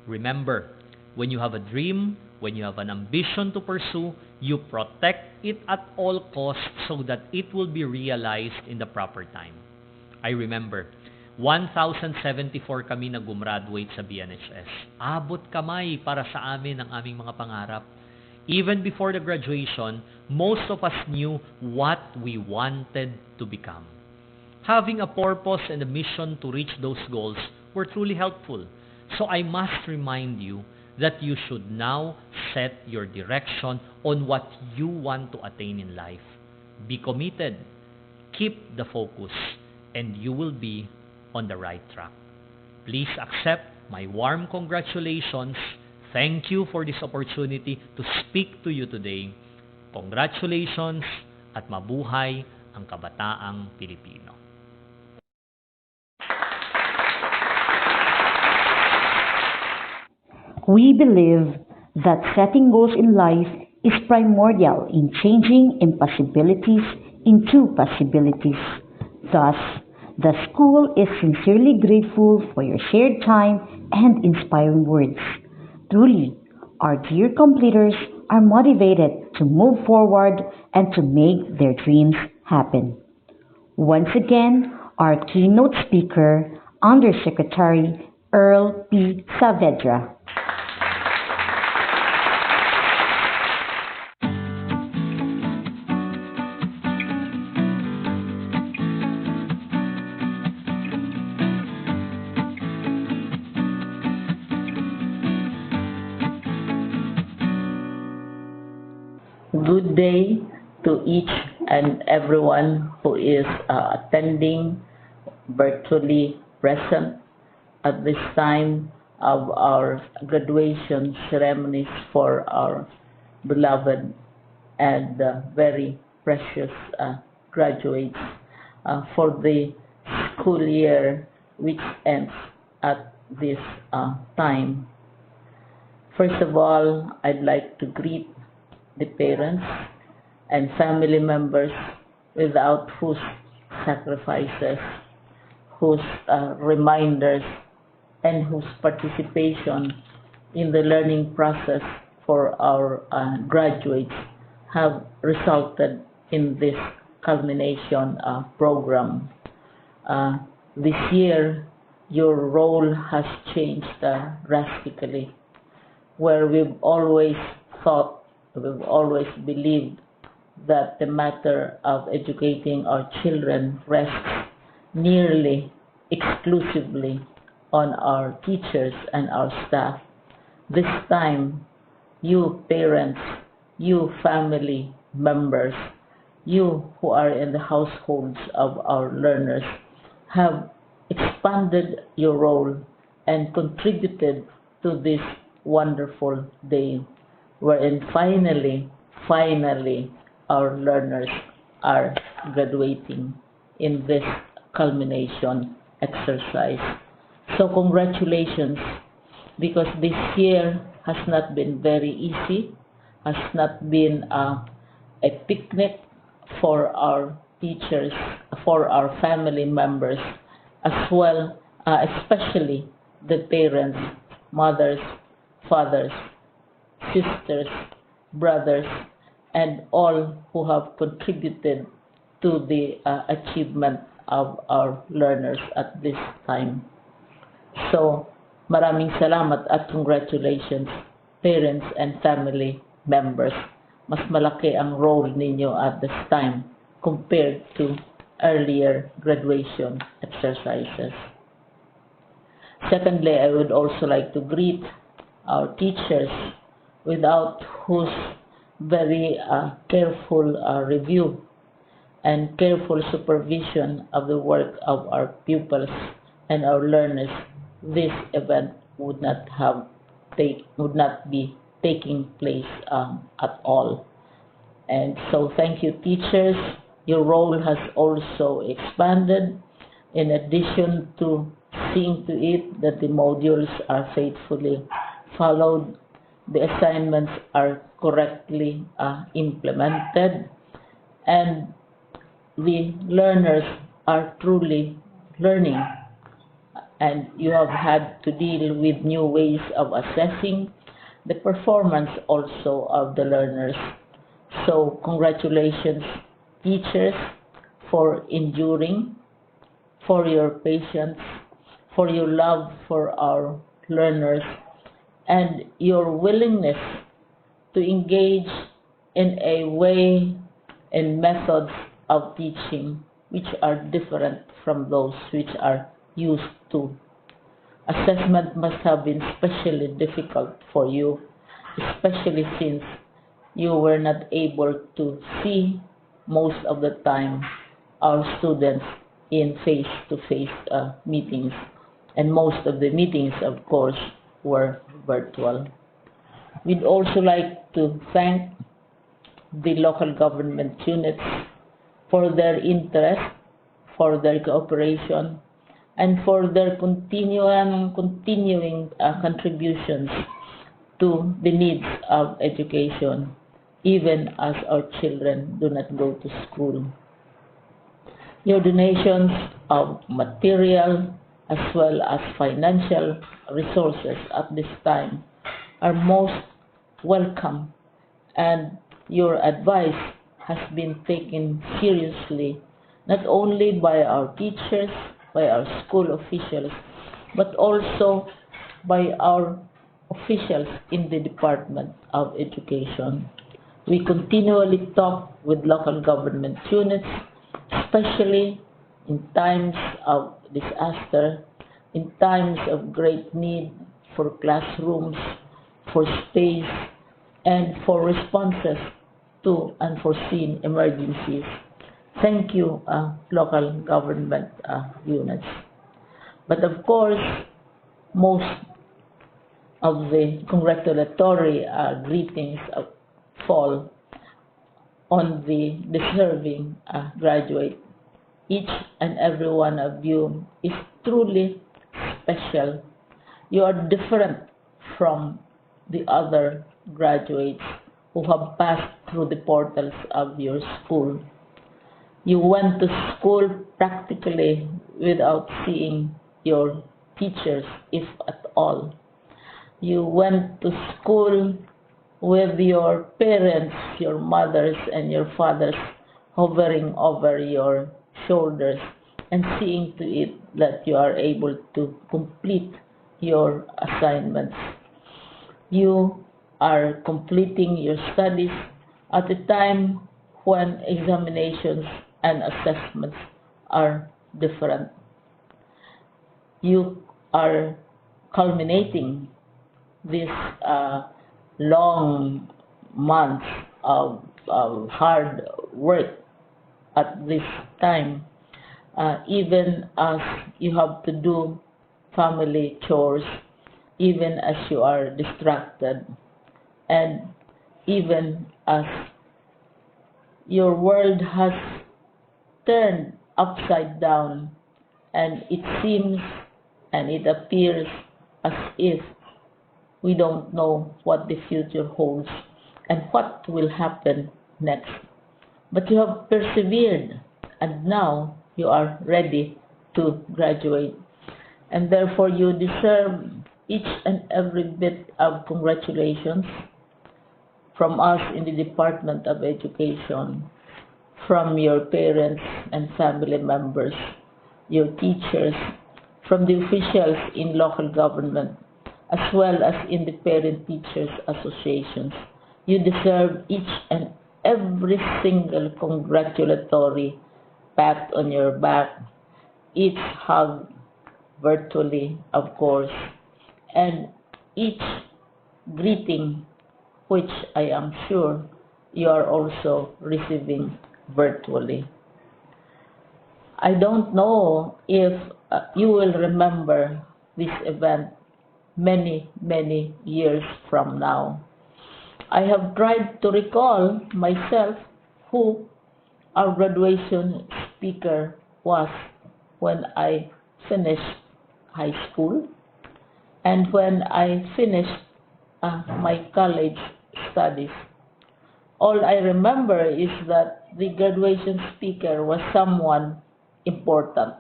Remember, when you have a dream, when you have an ambition to pursue, you protect it at all costs so that it will be realized in the proper time. I remember, 1,074 kami na gumraduate sa BNHS. Abot kamay para sa amin ang aming mga pangarap. Even before the graduation, most of us knew what we wanted to become. Having a purpose and a mission to reach those goals were truly helpful. So I must remind you that you should now set your direction on what you want to attain in life. Be committed, keep the focus, and you will be on the right track. Please accept my warm congratulations. Thank you for this opportunity to speak to you today. Congratulations at mabuhay ang kabataang Pilipino. We believe that setting goals in life is primordial in changing impossibilities into possibilities. Thus, the school is sincerely grateful for your shared time and inspiring words. Truly, our dear completers are motivated to move forward and to make their dreams happen. Once again, our keynote speaker, Undersecretary Earl P. Saavedra. Good day to each and everyone who is attending virtually present at this time of our graduation ceremonies for our beloved and very precious graduates for the school year which ends at this time. First of all, I'd like to greet the parents and family members without whose sacrifices, whose reminders, and whose participation in the learning process for our graduates have resulted in this culmination program. This year, your role has changed drastically, where we've always believed that the matter of educating our children rests nearly exclusively on our teachers and our staff. This time, you parents, you family members, you who are in the households of our learners have expanded your role and contributed to this wonderful day wherein finally, our learners are graduating in this culmination exercise. So congratulations, because this year has not been very easy, has not been a picnic for our teachers, for our family members, as well, especially the parents, mothers, fathers, sisters, brothers, and all who have contributed to the achievement of our learners at this time. So, maraming salamat at congratulations, parents and family members. Mas malaki ang role ninyo at this time compared to earlier graduation exercises. Secondly, I would also like to greet our teachers, without whose very careful review and careful supervision of the work of our pupils and our learners, this event would not be taking place at all. And so thank you, teachers. Your role has also expanded, in addition to seeing to it that the modules are faithfully followed, the assignments are correctly implemented, and the learners are truly learning. And you have had to deal with new ways of assessing the performance also of the learners. So congratulations, teachers, for enduring, for your patience, for your love for our learners, and your willingness to engage in a way and methods of teaching which are different from those which are used to. Assessment must have been especially difficult for you, especially since you were not able to see most of the time our students in face-to-face meetings, and most of the meetings, of course, were virtual. We'd also like to thank the local government units for their interest, for their cooperation, and for their continuing contributions to the needs of education, even as our children do not go to school. Your donations of material as well as financial resources at this time are most welcome, and your advice has been taken seriously not only by our teachers, by our school officials, but also by our officials in the Department of Education. We continually talk with local government units, especially in times of disaster, in times of great need for classrooms, for space, and for responses to unforeseen emergencies. Thank you, local government units. But of course, most of the congratulatory greetings fall on the deserving graduate. Each and every one of you is truly special. You are different from the other graduates who have passed through the portals of your school. You went to school practically without seeing your teachers, if at all. You went to school with your parents, your mothers and your fathers hovering over your shoulders and seeing to it that you are able to complete your assignments. You are completing your studies at a time when examinations and assessments are different. You are culminating this long months of hard work at this time, even as you have to do family chores, even as you are distracted, and even as your world has turned upside down, and it seems and it appears as if we don't know what the future holds and what will happen next. But you have persevered, and now you are ready to graduate. And therefore, you deserve each and every bit of congratulations from us in the Department of Education, from your parents and family members, your teachers, from the officials in local government, as well as in the parent teachers associations. You deserve each and every single congratulatory pat on your back, each hug virtually, of course, and each greeting, which I am sure you are also receiving virtually. I don't know if you will remember this event many, many years from now. I have tried to recall myself who our graduation speaker was when I finished high school and when I finished my college studies. All I remember is that the graduation speaker was someone important,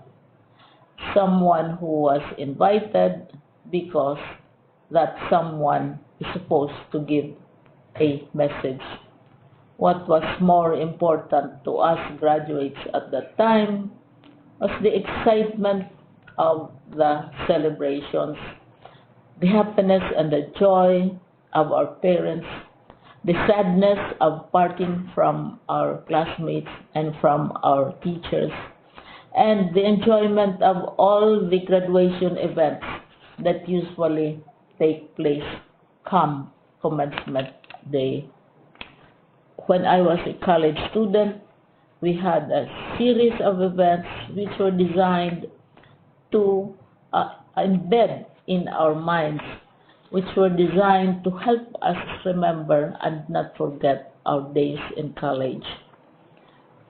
someone who was invited because that someone is supposed to give a message. What was more important to us graduates at that time was the excitement of the celebrations, the happiness and the joy of our parents, the sadness of parting from our classmates and from our teachers, and the enjoyment of all the graduation events that usually take place come commencement day. When I was a college student, we had a series of events which were designed to embed in our minds, which were designed to help us remember and not forget our days in college.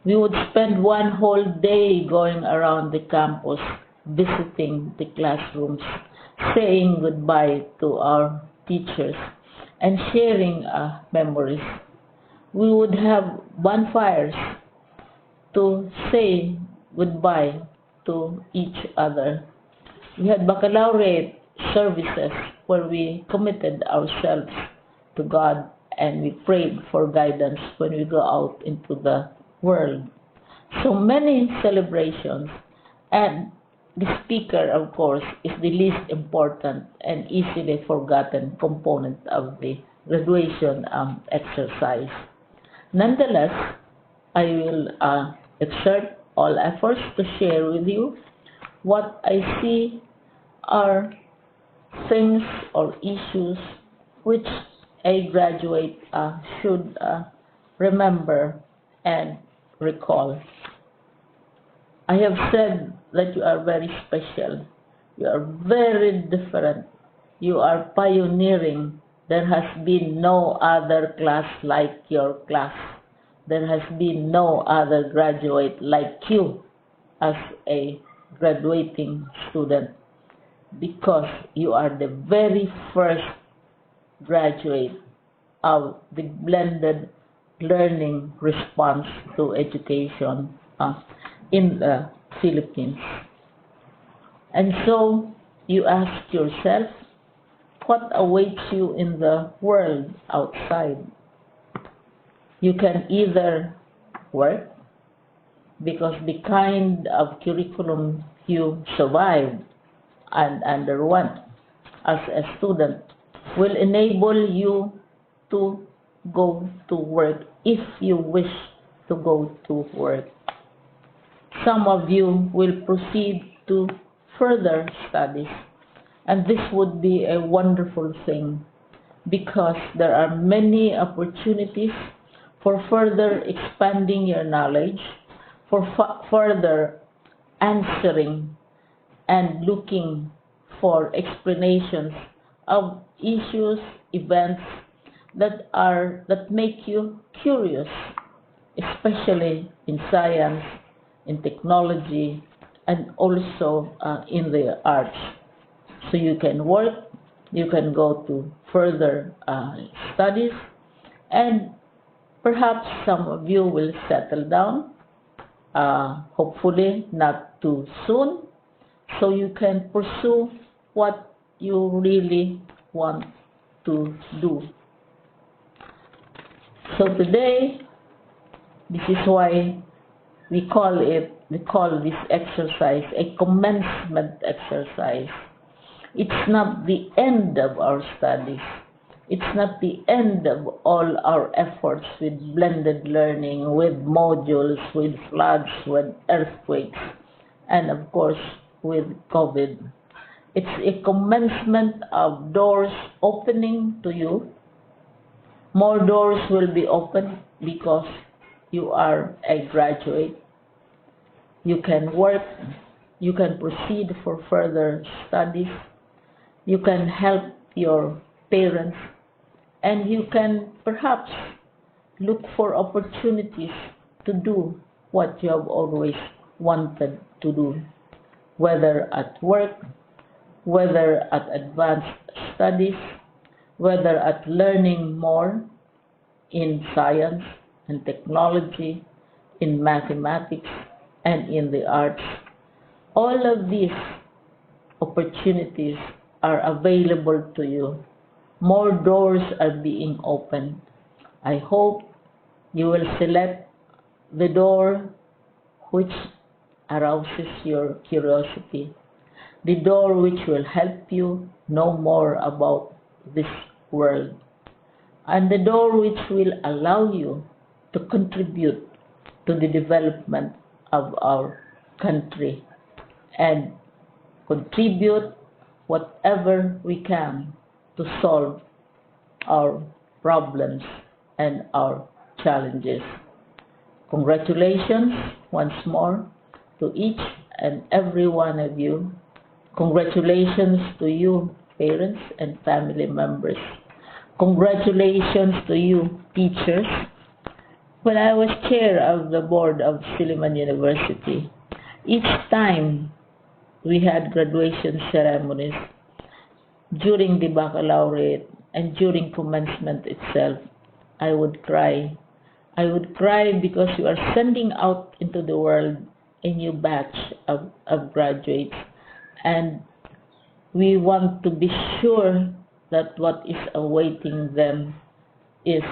We would spend one whole day going around the campus, visiting the classrooms, saying goodbye to our teachers, and sharing memories. We would have bonfires to say goodbye to each other. We had baccalaureate services where we committed ourselves to God and we prayed for guidance when we go out into the world. So many celebrations, and the speaker, of course, is the least important and easily forgotten component of the graduation exercise. Nonetheless, I will exert all efforts to share with you what I see are things or issues which a graduate should remember and recall. I have said that you are very special. You are very different. You are pioneering. There has been no other class like your class. There has been no other graduate like you as a graduating student, because you are the very first graduate of the blended learning response to education in the Philippines. And so you ask yourself, what awaits you in the world outside? You can either work, because the kind of curriculum you survived and underwent as a student will enable you to go to work if you wish to go to work. Some of you will proceed to further studies, and this would be a wonderful thing because there are many opportunities for further expanding your knowledge, for further answering and looking for explanations of issues, events that make you curious, especially in science, in technology, and also in the arts. So you can work, you can go to further studies, and perhaps some of you will settle down, hopefully not too soon, so you can pursue what you really want to do. So today, this is why we call this exercise a commencement exercise. It's not the end of our studies. It's not the end of all our efforts with blended learning, with modules, with floods, with earthquakes, and of course with COVID. It's a commencement of doors opening to you. More doors will be opened because you are a graduate. You can work, you can proceed for further studies, you can help your parents, and you can perhaps look for opportunities to do what you have always wanted to do, whether at work, whether at advanced studies, whether at learning more in science and technology, in mathematics, and in the arts. All of these opportunities are available to you. More doors are being opened. I hope you will select the door which arouses your curiosity, the door which will help you know more about this world, and the door which will allow you to contribute to the development of our country and contribute whatever we can to solve our problems and our challenges. Congratulations once more to each and every one of you. Congratulations to you, parents and family members. Congratulations to you, teachers. When I was chair of the board of Basilan University, each time we had graduation ceremonies, during the baccalaureate and during commencement itself, I would cry. I would cry because you are sending out into the world a new batch of graduates, and we want to be sure that what is awaiting them is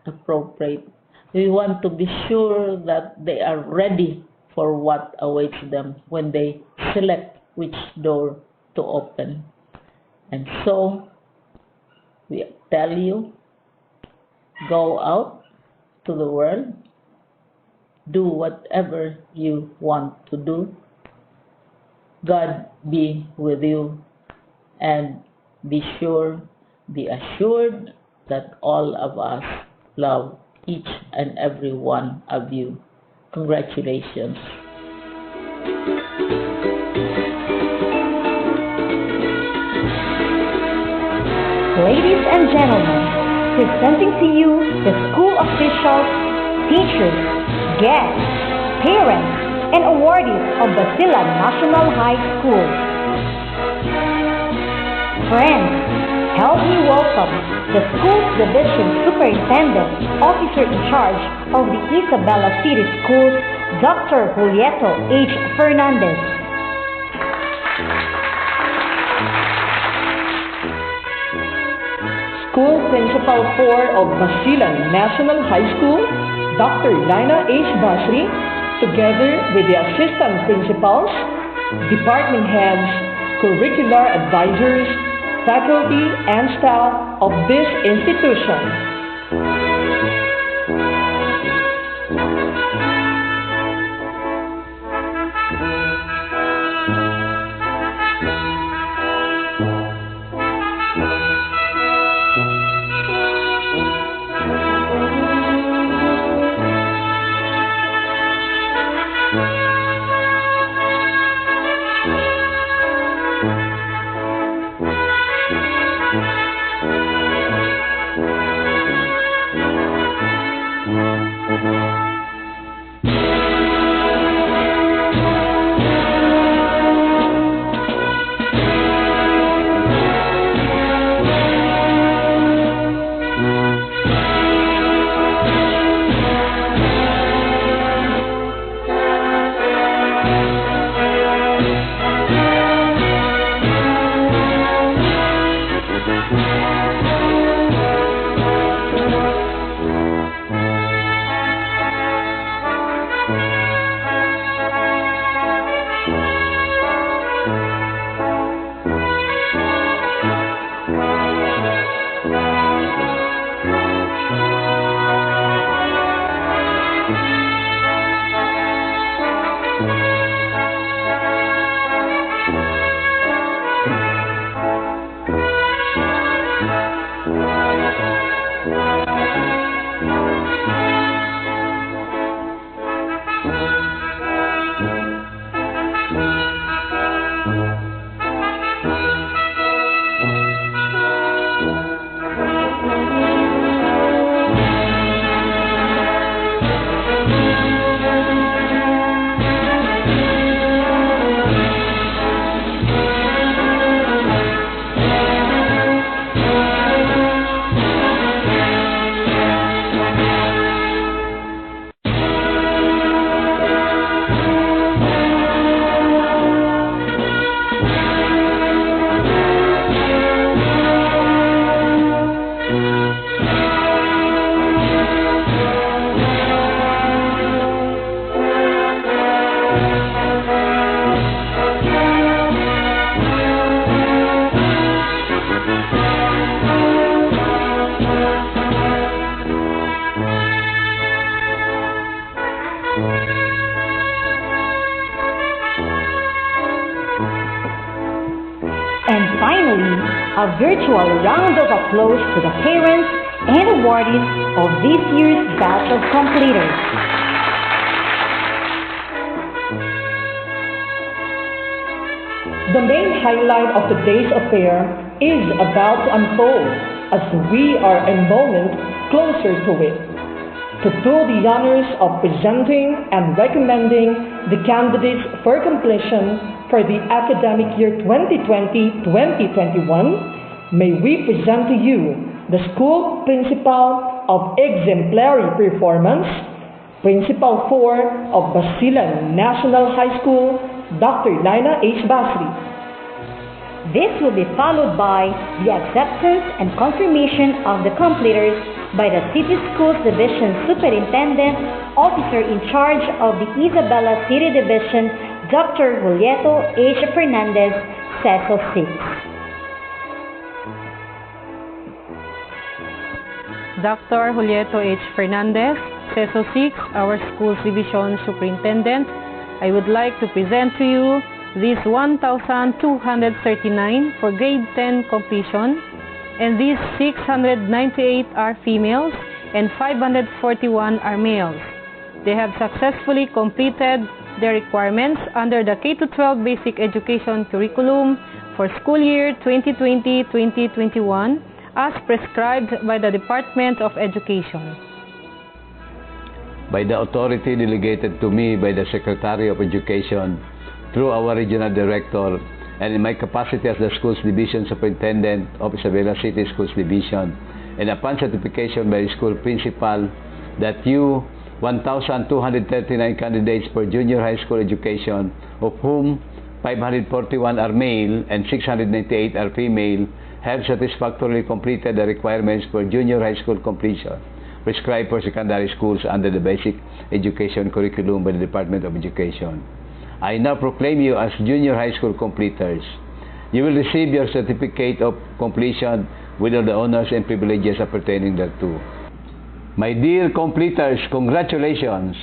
appropriate. We want to be sure that they are ready for what awaits them when they select which door to open. And so, we tell you, go out to the world, do whatever you want to do. God be with you, and be assured that all of us love each and every one of you. Congratulations. Ladies and gentlemen, presenting to you the school officials, teachers, guests, parents, and awardees of Basilan National High School. Friends, help me welcome the school's division superintendent, officer in charge of the Isabela City Schools, Dr. Julieto H. Fernandez. School Principal 4 of Basilan National High School, Dr. Lina H. Basri, together with the assistant principals, department heads, curricular advisors, faculty, and staff of this institution. And finally, a virtual round of applause to the parents and awardees of this year's batch of completers. The main highlight of today's affair is about to unfold as we are a moment closer to it. To do the honors of presenting and recommending the candidates for completion for the academic year 2020-2021, may we present to you the school principal of exemplary performance, Principal 4 of Basilan National High School, Dr. Lina H. Basri. This will be followed by the acceptance and confirmation of the completers by the City Schools Division Superintendent, Officer in charge of the Isabela City Division, Dr. Julieto H. Fernandez, CESO 6. Dr. Julieto H. Fernandez, CESO 6, our Schools Division Superintendent, I would like to present to you these 1,239 for grade 10 completion, and these 698 are females and 541 are males. They have successfully completed their requirements under the K-12 Basic Education Curriculum for school year 2020-2021 as prescribed by the Department of Education. By the authority delegated to me by the Secretary of Education through our Regional Director, and in my capacity as the Schools Division Superintendent of Isabela City Schools Division, and upon certification by the school principal that you 1,239 candidates for junior high school education, of whom 541 are male and 698 are female, have satisfactorily completed the requirements for junior high school completion. prescribed for secondary schools under the basic education curriculum by the Department of Education. I now proclaim you as junior high school completers. You will receive your certificate of completion with all the honors and privileges appertaining thereto. My dear completers, congratulations!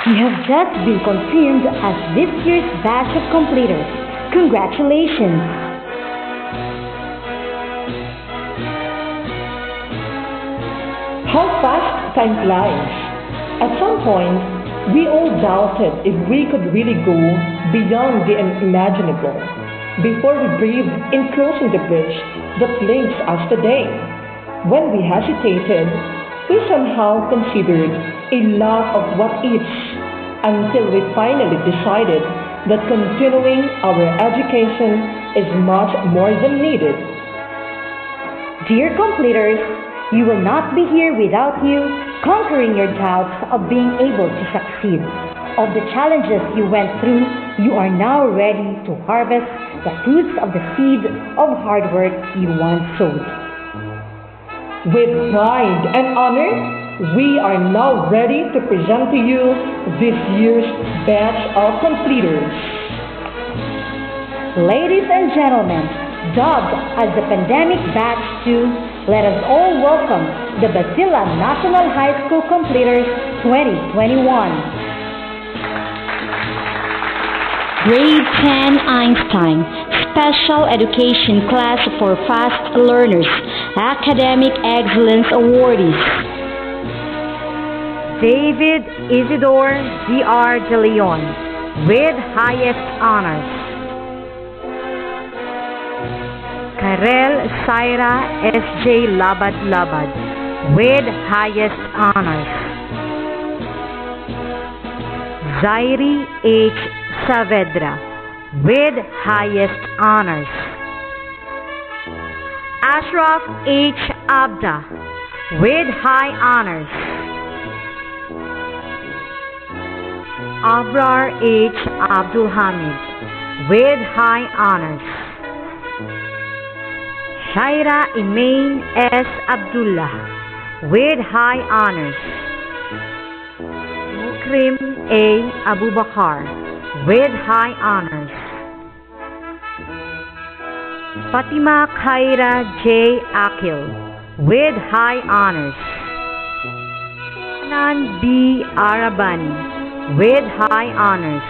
You have just been confirmed as this year's batch of completers. Congratulations! How fast time flies. At some point, we all doubted if we could really go beyond the unimaginable before we breathed in crossing the bridge that links us today. When we hesitated, we somehow considered a lot of what-ifs until we finally decided that continuing our education is much more than needed. Dear completers, you will not be here without you conquering your doubts of being able to succeed. Of the challenges you went through, you are now ready to harvest the fruits of the seed of hard work you once sowed. With pride and honor, we are now ready to present to you this year's batch of completers. Ladies and gentlemen, dubbed as the Pandemic Batch 2, let us all welcome the Basilan National High School Completers 2021. Grade 10 Einstein, Special Education Class for Fast Learners, Academic Excellence Awardees. David Isidore D.R. De Leon, with highest honors. Karel Saira S.J. Labad Labad, with highest honors. Zairi H. Saavedra, with highest honors. Ashraf H. Abda, with high honors. Abrar H. Abdul Hamid, with high honors. Shaira Imain S. Abdullah, with high honors. Mukrim A. Abubakar, with high honors. Fatima Khaira J. Akil, with high honors. Nan B. Arabani, with high honors.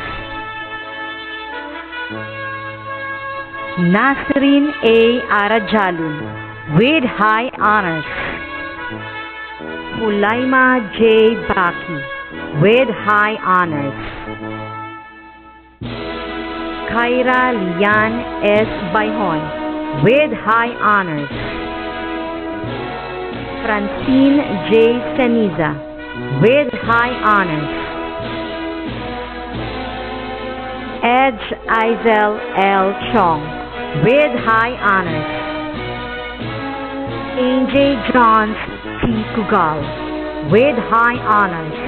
Nasrin A. Arajalun, with high honors. Mulaima J. Baki, with high honors. Khaira Lian S. Bayhon, with high honors. Francine J. Seniza, with high honors. Edge Izel L. Chong, with high honors. A.J. Johns T. Kugal, with high honors.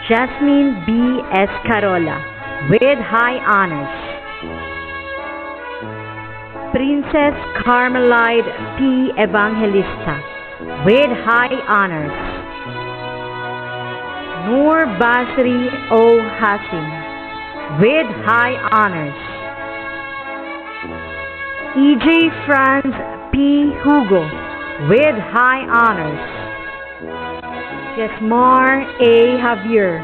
Jasmine B. Escarola, with high honors. Princess Carmelite P. Evangelista, with high honors. Noor Basri O. Hasim, with high honors. E.J. Franz P. Hugo, with high honors. Jesmar A. Javier,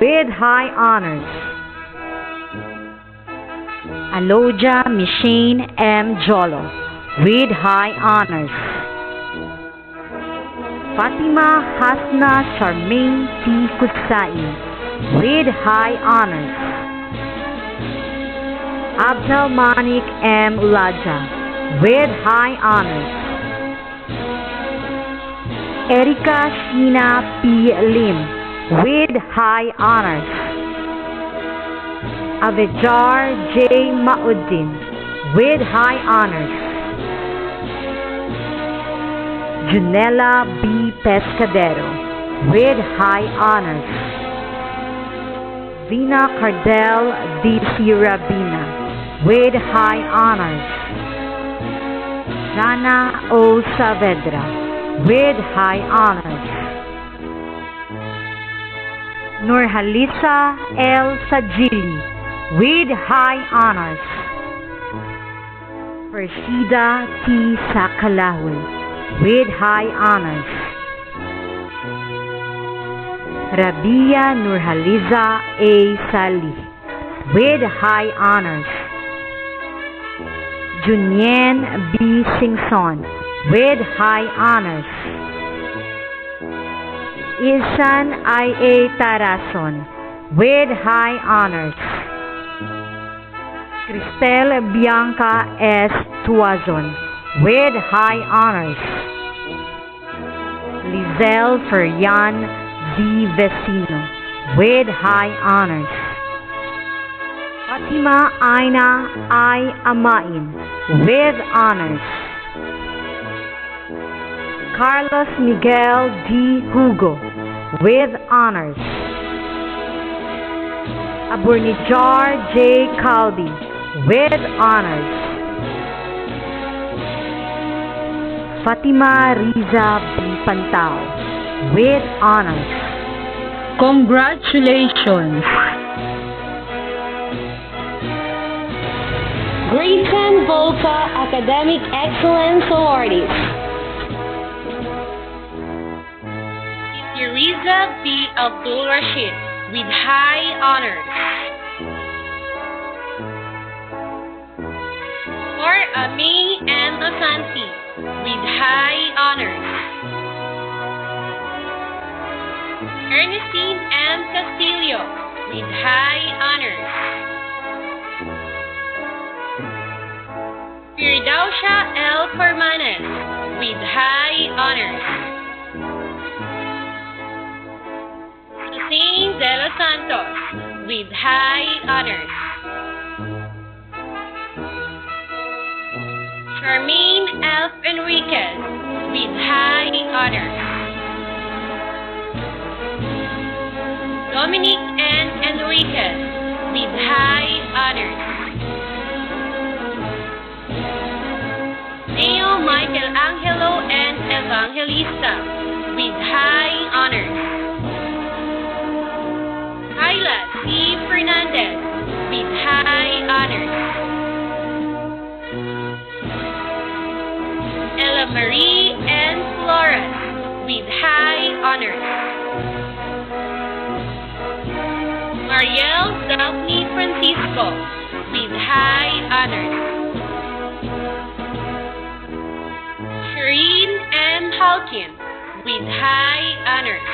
with high honors. Aloja Mishane M. Jolo, with high honors. Fatima Hasna Charmaine T. Kutsai, with high honors. Abdul Manik M. Laja, with high honors. Erika Sheena P. Lim, with high honors. Avejar J. Mauddin, with high honors. Junella B. Pescadero, with high honors. Vina Cardell D. C. Rabina, with high honors. Jana O. Saavedra with high honors. Nurhalisa L. Sajili with high honors. Persida T. Sakalahul with high honors. Rabia Nurhaliza A. Salih with high honors. Junyen B. Singson with high honors. Ilsan I.A. Tarason with high honors. Cristel Bianca S. Tuazon with high honors. Lizelle Ferian V. Vecino with high honors. Fatima Aina I. Amain with honors. Carlos Miguel D. Hugo with honors. Aburnijar J. Calvi with honors. Fatima Riza B. Pantao with honors. Congratulations! Grade 10 Volca Academic Excellence Awardees. Yuriza B. Abdul Rashid with high honors. For Ami and Losanti with high honors. Ernestine M. Castillo with high honors. Firdausha L. Cormanes with high honors. Hussein De Los Santos with high honors. Charmaine F. Enriquez with high honors. Dominic N. Enriquez with high honors. Neo Michael Angelo N. Evangelista with high honors. Ayla C. Fernandez with high honors. Ella Marie N. Flores with high honors. Mariel Daphne Francisco with high honors. Shireen M. Halkin with high honors.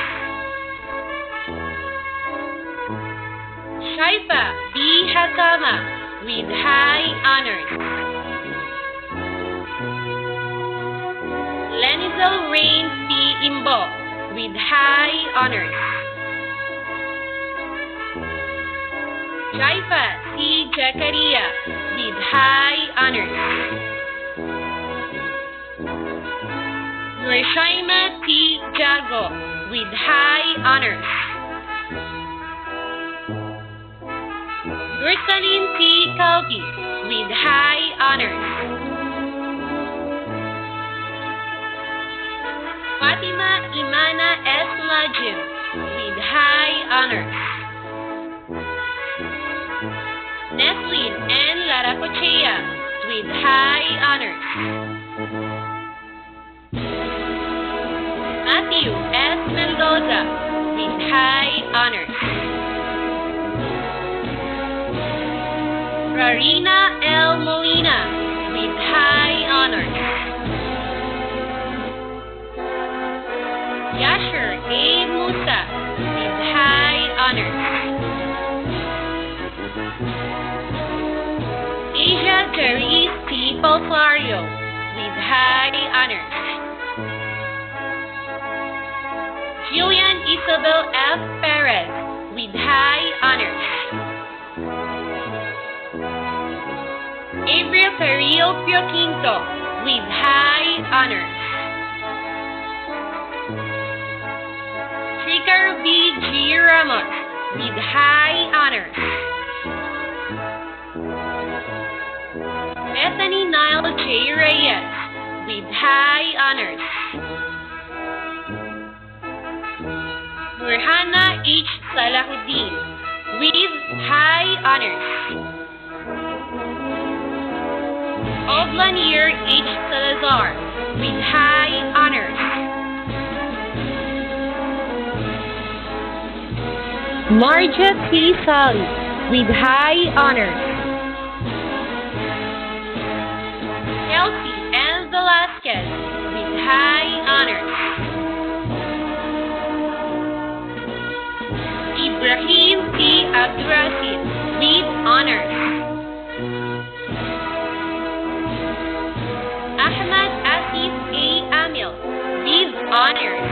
Shaifa B. Hakama with high honors. Lenizel Rain P. Imbo with high honors. Shaifa C. Jakaria with high honors. Nurshaima T. Jago with high honors. Ursaline T. Calvi with high honors. Fatima Imana S. Lajim with high honors. Neslin N. Laracochea with high honors. Matthew S. Mendoza with high honors. Rarina L. Molina with high honors. Yasher A. Musa with high honors. Asia Jerice T. Polflario with high honors. Jillian Isabel F. Perez with high honors. Gabriel Carrillo Pioquinto with high honors. Trigger B. G. Ramos with high honors. Bethany Nile J. Reyes with high honors. Nurhana H. Salahuddin with high honors. Oblanier H. Salazar with high honors. Marja T. Sally with high honors. Elsie N. Velasquez with high honors. Ibrahim T. Abdurasid with honors. Ahmad Asif A. Amil with honors.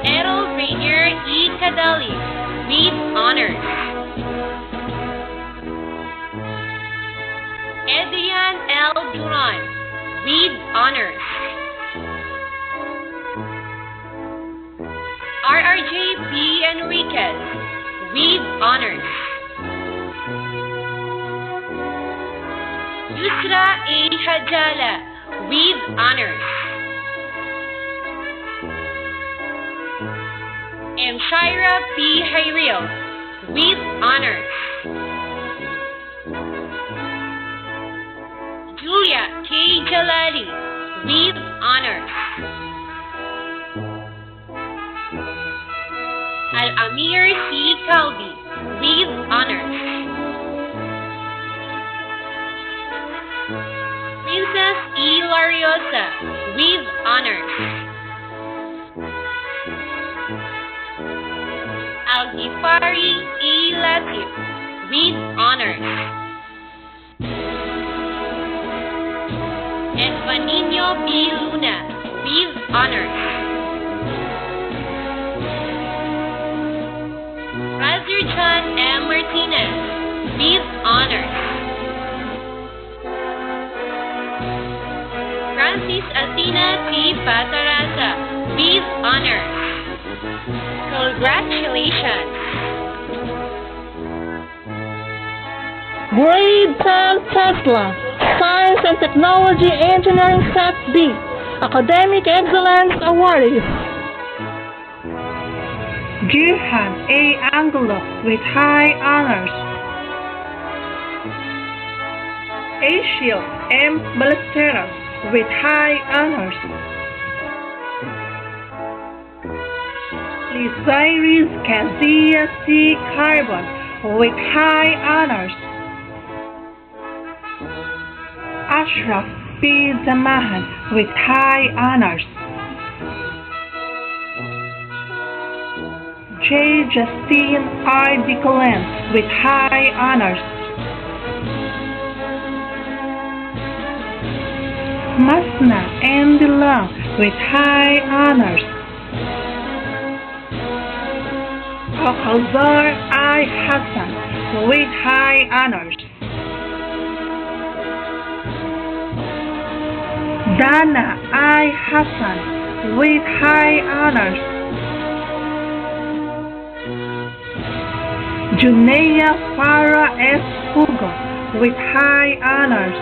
Errol Rainier E. Kadali with honors. Adrian L. Duran with honors. RRJ B. Enriquez with honors. Yusra A. Hajala with honors. And Shaira P. Hayril with honors. Julia K. Jalali with honors. Al-Amir C. Kalbi with honors. Princess E. Lariosa with honors. Al-Ghifari A. Latif with honors. And Vanino B. Luna with honors. Razirjan M. Martinez with honors. Francis Athena T. Patarasa with honors. Congratulations! Grade 10 Tesla, Science and Technology Engineering Set B, Academic Excellence Awardees. Girhan A. Angulo with high honors. Ashil M. Ballesteros with high honors. Lizairis Kazia C. Carbon with high honors. Ashraf B. Zamahan with high honors. J. Justine R. Decolen with high honors. Masna N. DeLong with high honors. Alcazar I. Hassan with high honors. Dana I. Hassan with high honors. Juneya Farah S. Hugo with high honors.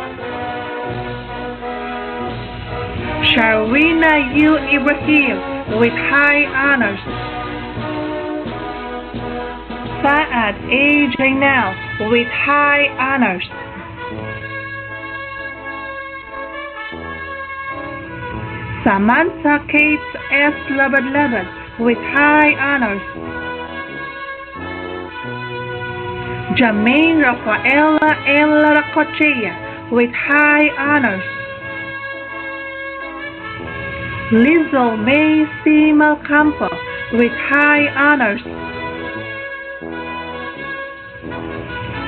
Sharwina U. Ibrahim with high honors. Saad A. Jainal with high honors. Samantha Kate S. Labad with high honors. Jermaine Rafaela N. Laracochea with high honors. Lizel May C. Malcampo with high honors.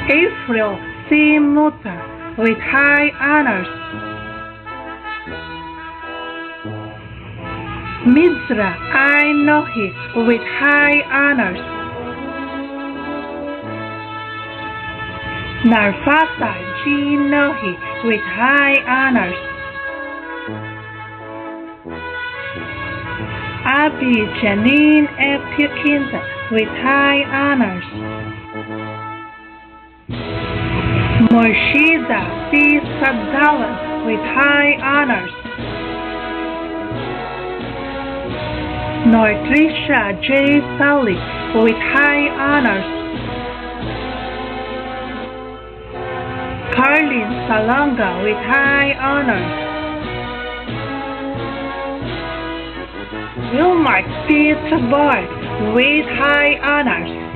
April C. Muta with high honors. Mizra I. Nohi with high honors. Narfata G. Nohi with high honors. Abi Janine F. Quinta with high honors. Murshida C. Sagdalan with high honors. Nortrisha J. Sally with high honors. Carlin Salonga with high honors. Wilmark P. Tabor with high honors.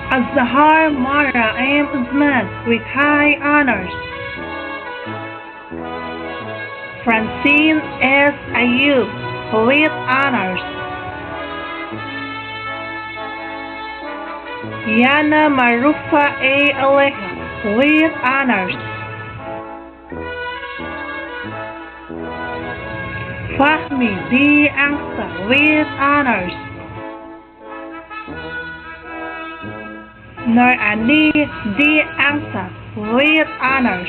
Azahar Mara M. Usman with high honors. Francine S. Ayub with honors. Yana Marufa A. Alejo with honors. Fahmi D. Angsa with honors. Norani D. Angsa with honors.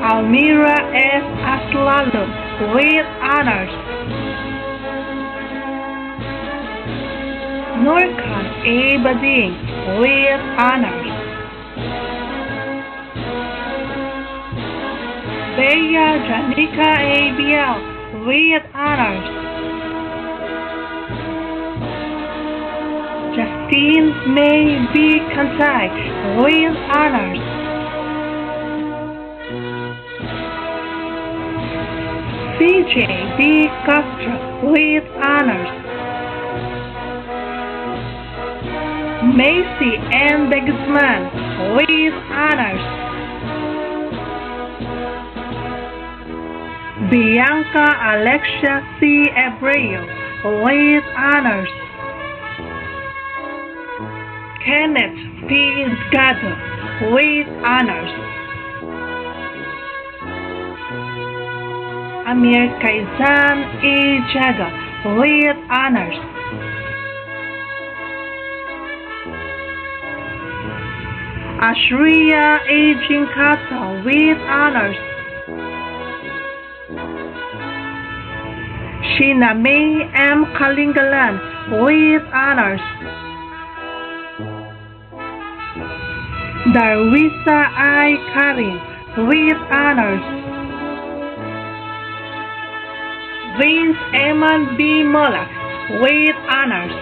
Almira S. Aslalum with honors. Norkan A. Bading with honors. Bea Janika A. Biel with honors. Justine May B. Kansai with honors. CJ B. Castro with honors. Macy N. De Guzman with honors. Bianca Alexia C. Abreu with honors. Kenneth P. Gatto with honors. Amir Kaizan A. Jaga with honors. Ashriya A. Jinkata with honors. Sheena May M. Kalingalan with honors. Darwisa I. Karim with honors. Vince Eman B. Mollax with honors.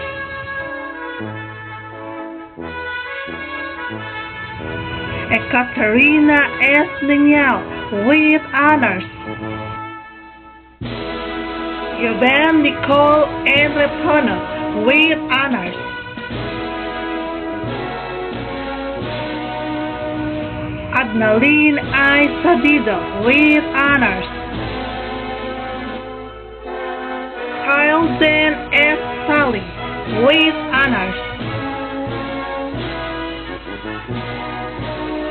Ekaterina S. Lignal with honors. Yoben Nicole N. Repono with honors. Adnaline I. Sadido with honors. Kyle Dan S. Sally with honors.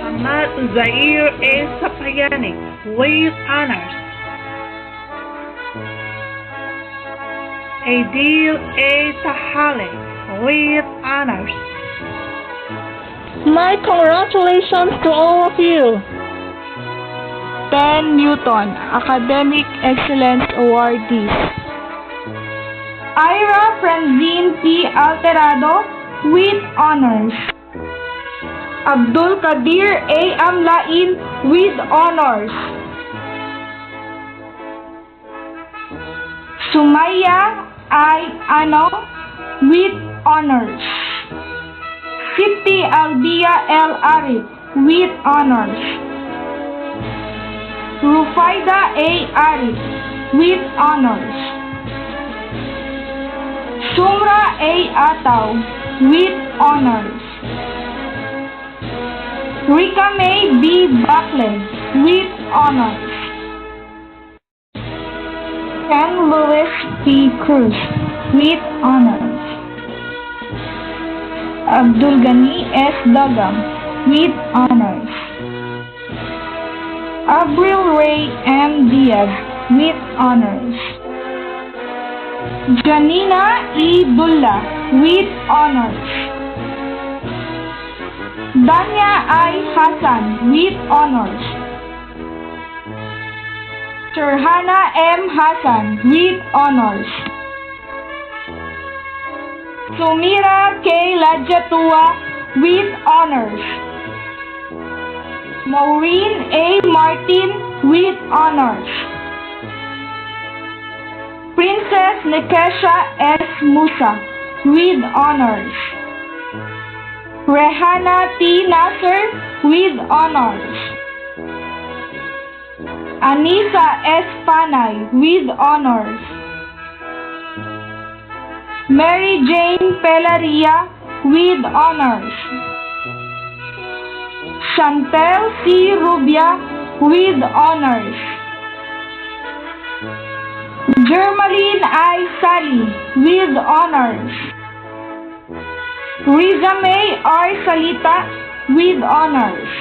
Ahmad Zair A. Sapayani with honors. Adil A. Tahale with honors. My congratulations to all of you. Ben Newton, Academic Excellence Awardees. Ira Franzine P. Alterado with honors. Abdul Kadir A. Amlain with honors. Sumaya I. Ano with honors. Siti Albia L. Arif with honors. Rufaida A. Arif with honors. Sumra A. Ataw with honors. Rika May B. Backley with honors. Ken Lewis P. Cruz with honors. Abdul Ghani S. Dagam with honors. Abril Ray M. Diaz with honors. Janina E. Dulla with honors. Danya I. Hassan with honors. Sirhana M. Hassan with honors. Sumira K. Ladjatua with honors. Maureen A. Martin with honors. Princess Nikesha S. Musa with honors. Rehana T. Nasser with honors. Anisa S. Panay with honors. Mary Jane Pelaria with honors. Chantel C. Rubia with honors. Germaline I. Sally with honors. Riza May R. Salita with honors.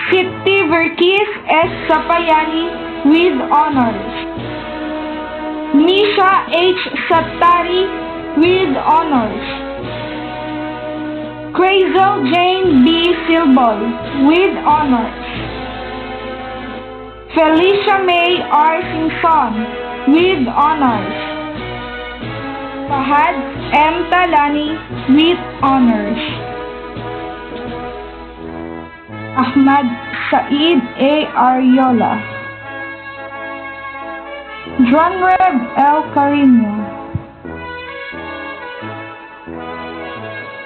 Sipti Verkis S. Sapayani with honors. Nisha H. Sattari with honors. Crazel Jane B. Silbol with honors. Felicia May R. Simpson with honors. Fahad M. Talani with honors. Ahmad Said A. Ariola. Dranreb L. Carino.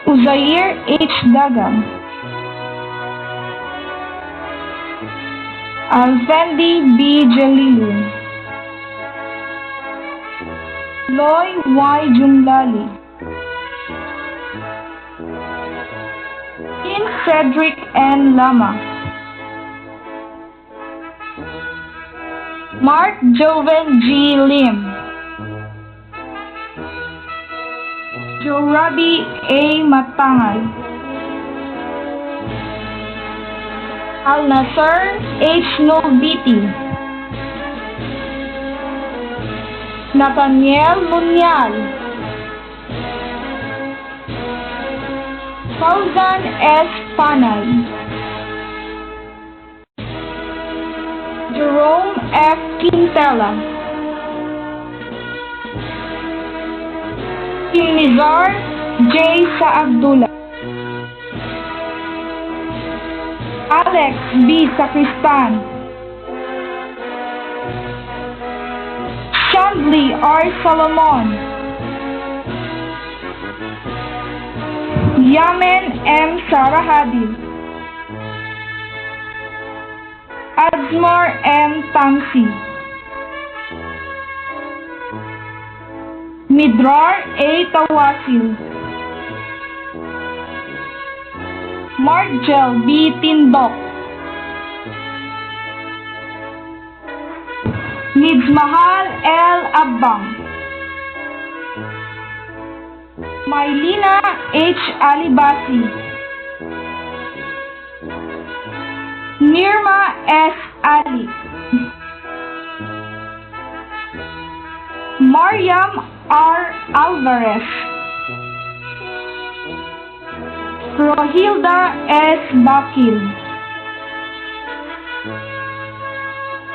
Uzair H. Dagam. Alfendi B. Jalilu. Loy Y. Jumlali. In Cedric N. Lama. Mark Joven G. Lim. Jorabi A. Matangay. Al Nasser H. Noviti. Nathaniel Munyal. Fauzan S. Panay. Jerome F. Quintela. Nizar J. Saabdullah. Alex B. Sacristan. Chandley R. Solomon. Yamen M. Sarahadi. Azmar M. Tamsi. Midrar A. Tawasil. Margel B. Tindok. Nijmahal L. Abbang. Maylina H. Alibasi. Nirma S. Ali. Mariam R. Alvarez. Rohilda S. Bakil.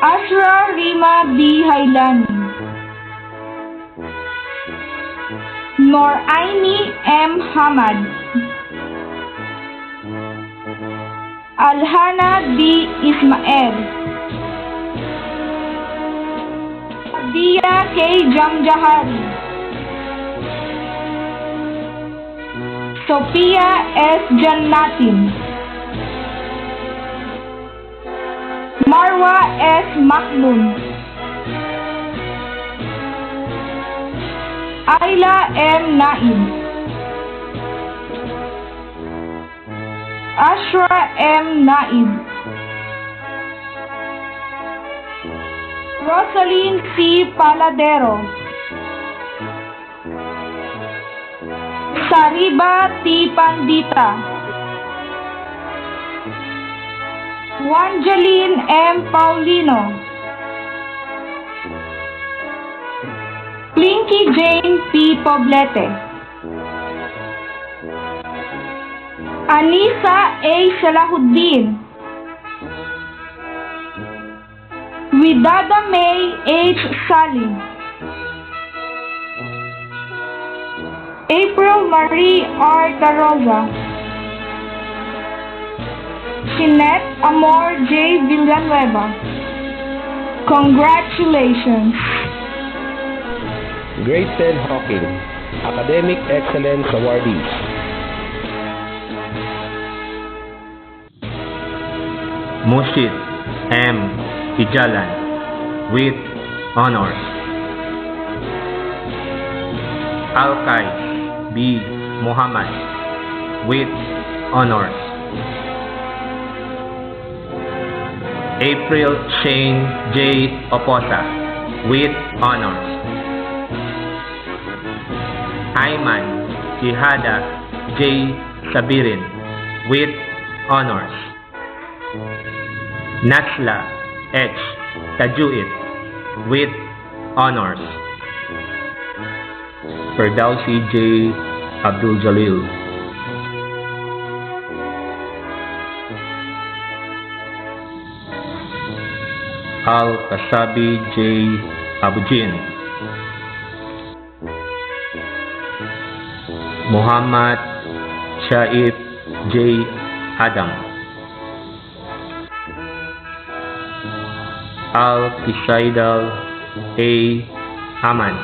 Ashra Rima B. Hailani. Noraini M. Hamad. Alhana B. Ismael. Adia K. Jamjahari. Sophia S. Jannatin. Marwa S. Maklum. Ayla M. Naim. Ashra M. Naib. Rosaline C. Paladero. Sariba T. Pandita. Wangeline M. Paulino. Plinky Jane P. Poblete. Anisa A. Salahuddin. Widada May H. Salim. April Marie R. Da Rosa, Jeanette Amor J. Villanueva. Congratulations! Grade 10 Hawking, Academic Excellence Awardees. Mushid M. Hijalan with honors. Alkay B. Muhammad with honors. April Shane J. Oposa with honors. Ayman Jihada J. Sabirin with honors. Nasla H. Tajuit with honors. Ferdowsi J. Abdul Jalil. Al-Kasabi J. Abujin. Muhammad Shaib J. Adam. Al-Kisaidal A. Haman.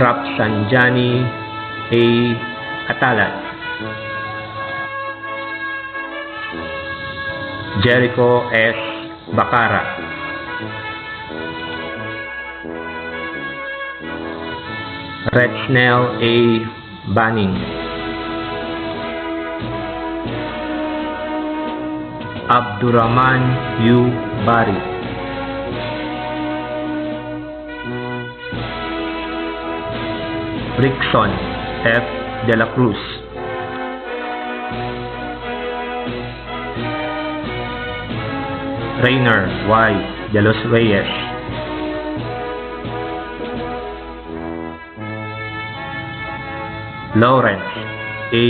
Rapsanjani A. Atalat. Jericho S. Bakara. Red Snell A. Banning. Abdurrahman U. Bari. Rickson F. De La Cruz. Rainer Y. De Los Reyes. Lawrence A.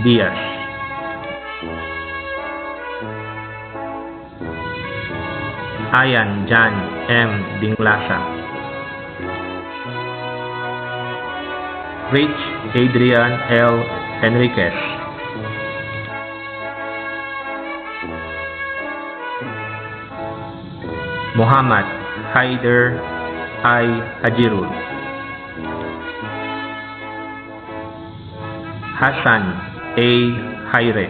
Diaz. Ayan Jan M. Dinglasa. Rich Adrian L. Enriquez. Muhammad Haider I. Hajirul. Hassan A. Haire.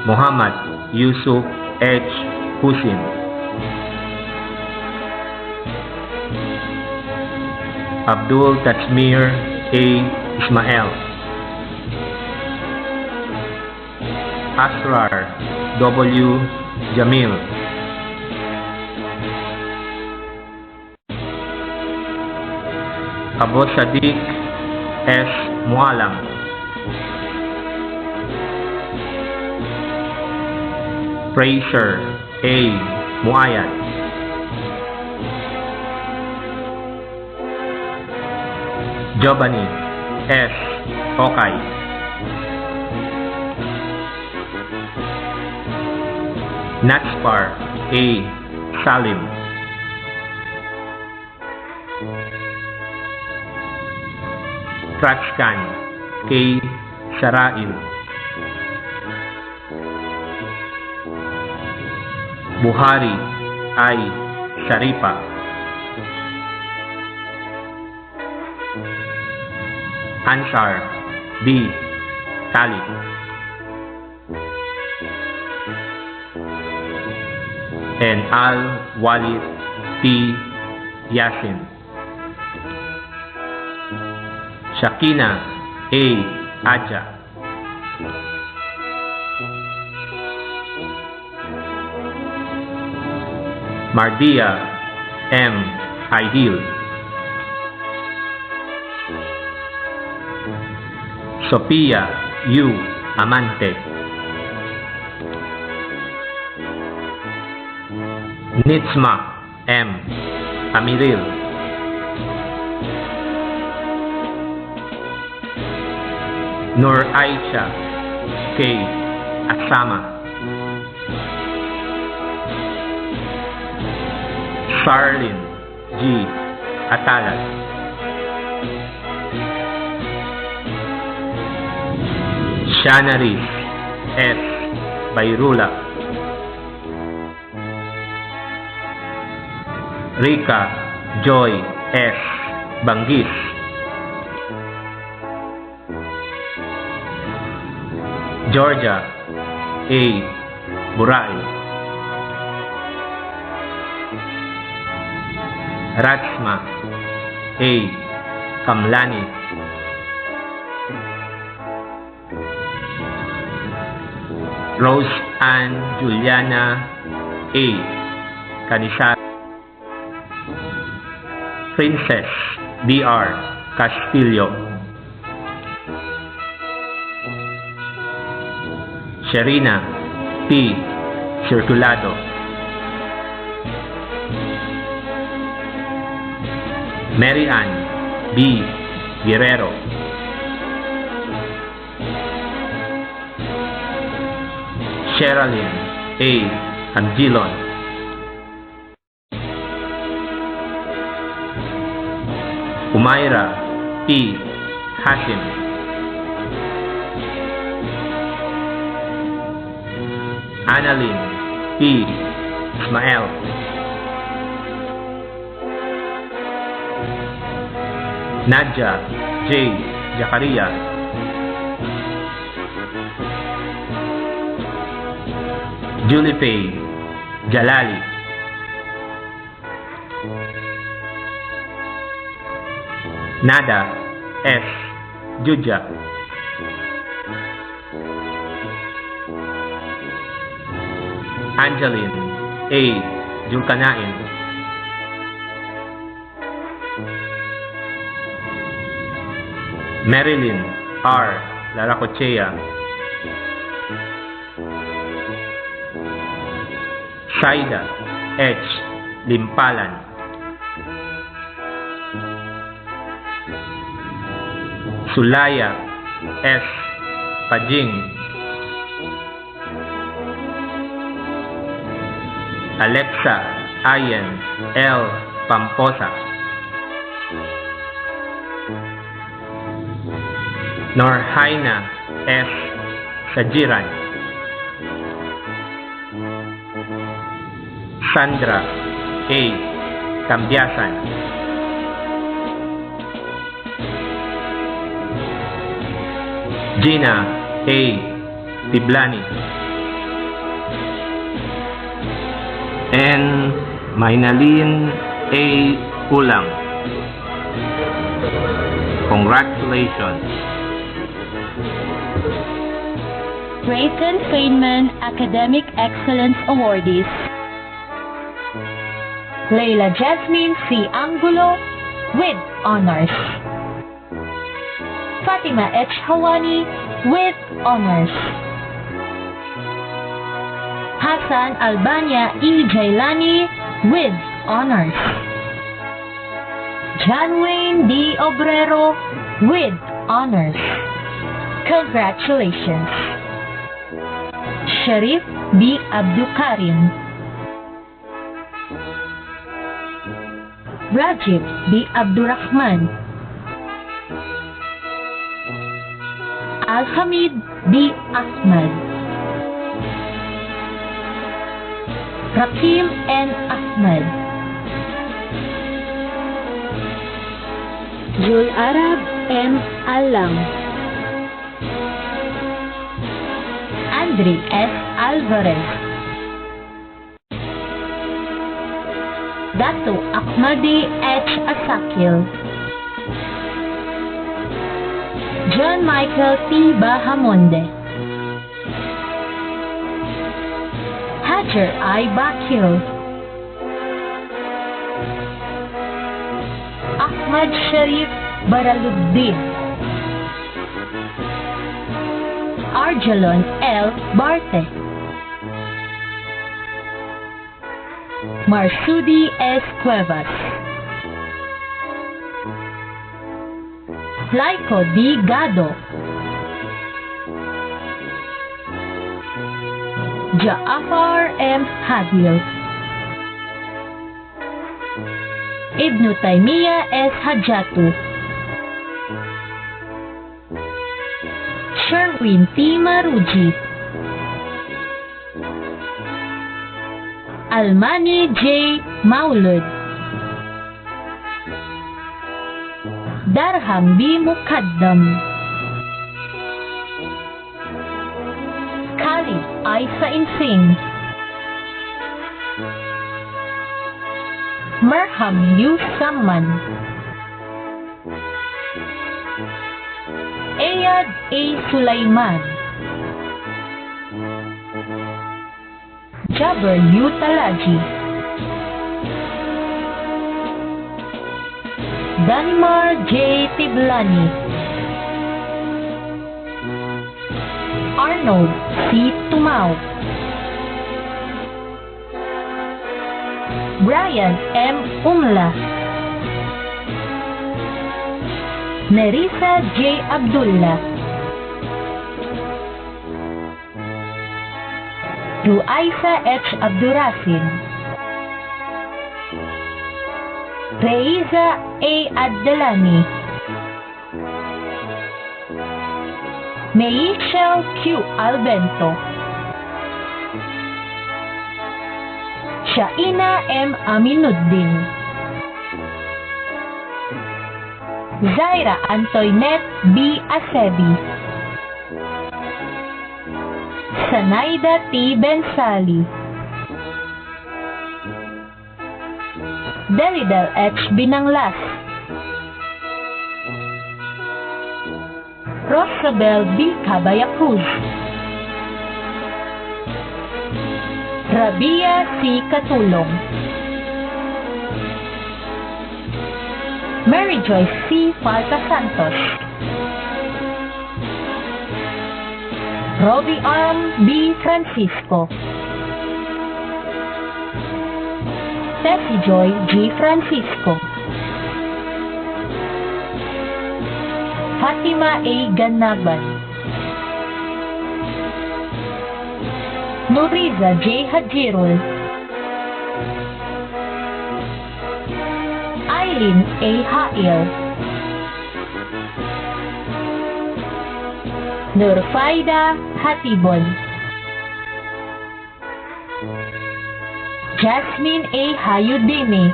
Muhammad Yusuf H. Husin. Abdul Tajmir A. Ismail. Asrar W. Jamil. Abu Sadiq S. Mualam. Fraser A. Muayad. Giovanni S. Okay. Natspar A. Salim. Tratskan K. Sharail. Buhari I. Sharipa. Ansar B. Talib. And Al-Walid P. Yasin. Shakina A. Aja. Mardia M. Aidil. Sophia U. Amante. Nitsma M. Amiril. Nur Aisha K. Asama. Sarlin G. Atalas, Shanaris S. Bayrula, Rika Joy S. Banggis, Georgia A. Buray, Ratsma A. Kamlani, Rose Ann Juliana A. Canisar, Princess D.R. Castillo, Sherina P. Circulado, Mary Ann B. Guerrero, Sherilyn A. Angilon, Umaira P. Hasim, Annalyn P. Ismael, Nadja J. Jakaria, Julie Pay Jalali, Nada S. Juja, Angeline A. Julkanain, Marilyn R. Laracochea, Saida H. Limpalan, Sulaya S. Pajing, Alexa Ayen L. Pamposa, Norhaina S. Sajiran, Sandra A. Cambiasan, Gina A. Tiblani, and Mainalin A. Ulang. Congratulations! Grayson Feynman Academic Excellence Awardees: Leila Jasmine C. Angulo with honors, Fatima H. Hawani with honors, Hassan Albania E. Jailani with honors, John Wayne D. Obrero with honors. Congratulations. Sharif B. Abdukarim, Rajib B. Abdurrahman, Al-Hamid B. Ahmad, Rakim N. Ahmad, Jul Arab M. Alam, Andre S. Alvarez, Dato Ahmadi H. Asakil, John Michael T. Bahamonde, Hajar I. Bakil, Ahmad Sharif Baraluddin, Arjalon L. Barte, Marsudi S. Cuevas, Laiko D. Gado, Jaafar M. Hadil, Ibnu Taymiyyah S. Hajatu, Sherwin T. Maruji, Almani J. Maulud, Darham B. Mukaddam, Khalid Aisa Insing, Merham Yu Samman, Ayad A. Sulaiman, Jabber Yu Talaji, Danmar J. Tiblani, Arnold C. Tumao, Brian M. Umla, Nerissa J. Abdullah, Ruaisa H. Abdurasin, Reiza A. Addelani, Meishel Q. Albento, Shaina M. Aminuddin, Zaira Antoinette B. Acebi, Sanaida T. Bensali, Delidel H. Binanglas, Rosabel B. Cabayacruz, Rabia C. Katulong, Mary Joyce C. Falta Santos, Robbie Arm B. Francisco, Tessie Joy G. Francisco, Fatima A. Ganaban, Nuriza J. Hajirul, Eileen A. Hail, Nurfaida Hatibon, Jasmine A. Hayudini,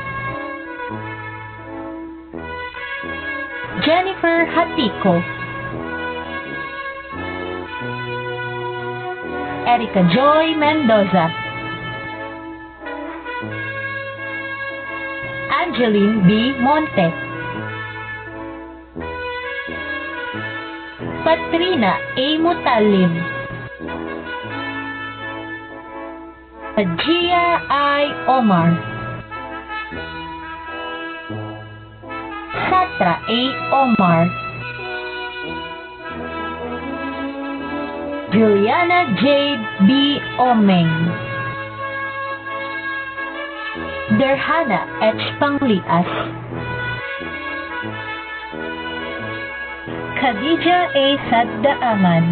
Jennifer Hatiko, Erica Joy Mendoza, Angeline B. Monte, Patrina A. Mutalim, Ajia I. Omar, Satra A. Omar, Juliana J. B. Omeng, Derhana H. Panglias, Khadija A. Saddaaman,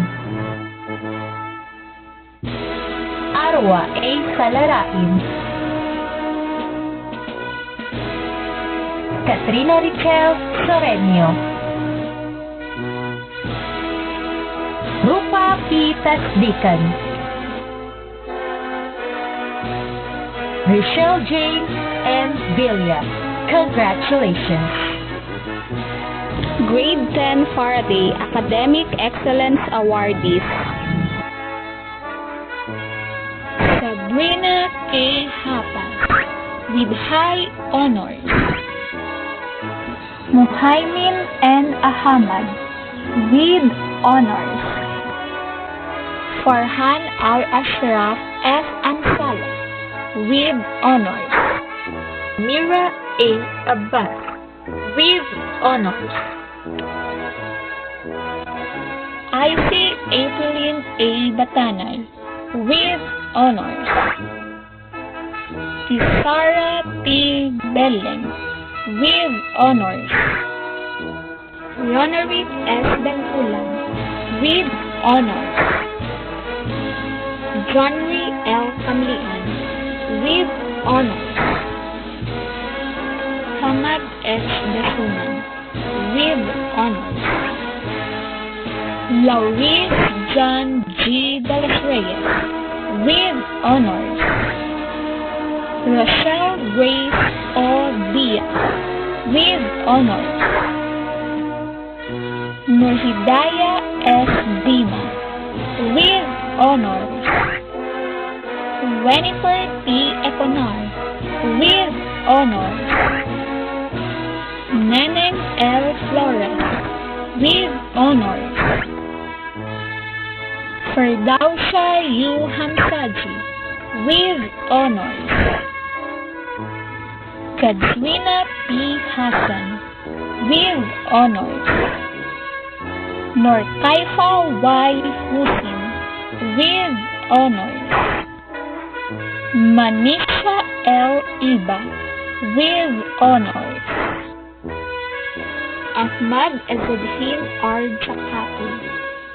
Arwa A. Salarain, Katrina Richel Sorenio, Rupa P. Tasdikan, Rochelle Jane M. Villa. Congratulations! Grade 10 Faraday Academic Excellence Awardees: Sabrina K. Hapa with high honors. Muhaimin N. Ahmad with honors. Farhan Al-Ashraf F. Ansala with honors. Mira A. Abbas with honors. Icy Evelyn A. Batanay with honors. Tisara T. Belen with honors. Roneric S. Benkulan with honors. Johnny L. Kamlian with honors. Muhammad S. Dasuman with honors. Laurice John G. De los Reyes with honors. Rochelle Grace O. Diaz with honors. Nurhidaya S. Dima with honors. Winifred P. Econar with honors. Neneng L. Flores with honors. Firdausa U. Hamsaji with honors. Kadzwina P. Hassan with honors. Norkaifa Y. Husin with honors. Manisha L. Iba with honors. Ahmad Azadhin R. Jakatu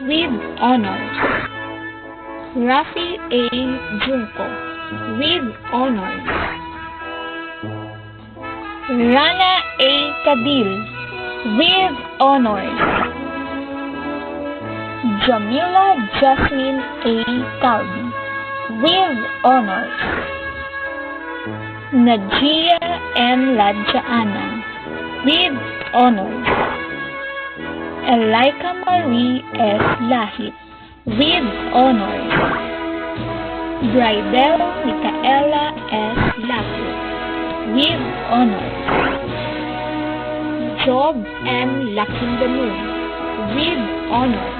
with honors. Rafi A. Junko with honors. Rana A. Kadil with honors. Jamila Jasmine A. Calvi with honors. Najia M. Ladjaana with honors. Elika Marie S. Lahit with honors. Bridel Micaela S. Lahit with honors. Job M. Lakindamur with honors.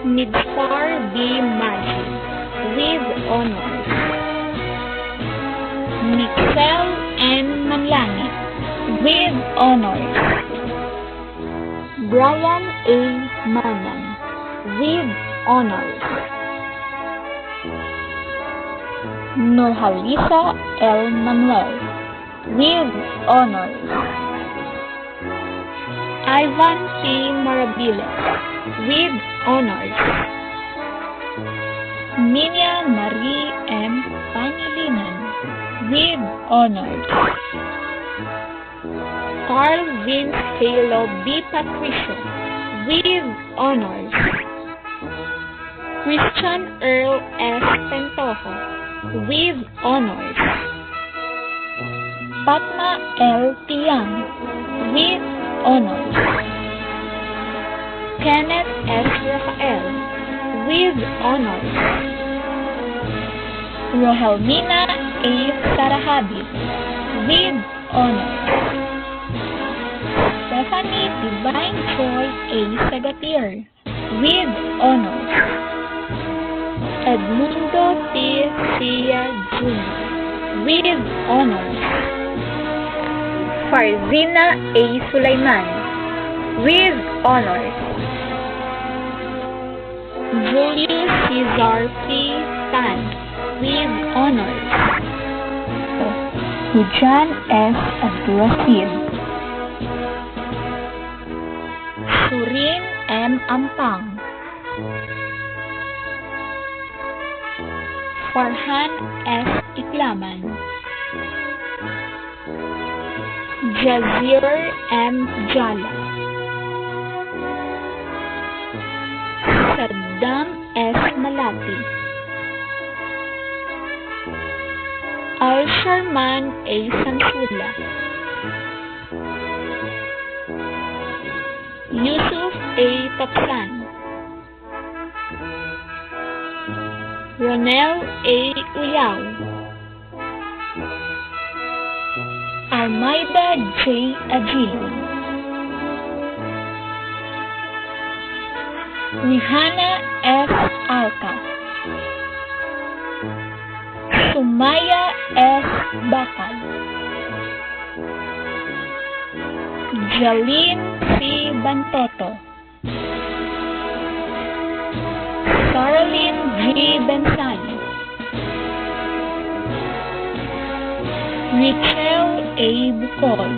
Midfar B. Majid with honors. Mixel N. Manlangit with honors. Brian A. Manan with honors. Nurhalisa L. Manuel with honors. Ivan P. Marabiles with honors. Ninia Marie M. Pangilinan with honors. Carl Vince Halo B. Patricio with honors. Christian Earl S. Pentojo with honors. Fatma L. Tiang with honors. Kenneth S. Rafael with honors. Rohelmina A. Sarahabi with honors. Stephanie Divine Joy A. Sagatier with honors. Edmundo T. Sia Jr. with honors. Farzina A. Sulaiman with honors. Julius Cesar P. Tan with honors. Hujan S. Abdurrahid. Surin M. Ampang. Farhan S. Iklaman. Jazir M. Jala. Saddam S. Malati. Al-Sharman A. Samsula. Yusuf A. Tapsan. Ronel A. Uyaw. Almeida J. Agilo. Rihanna S. Alka. Sumaya S. Bakal. Jaline C. Bantoto. Caroline G. Bensani. Michelle A. Bucol.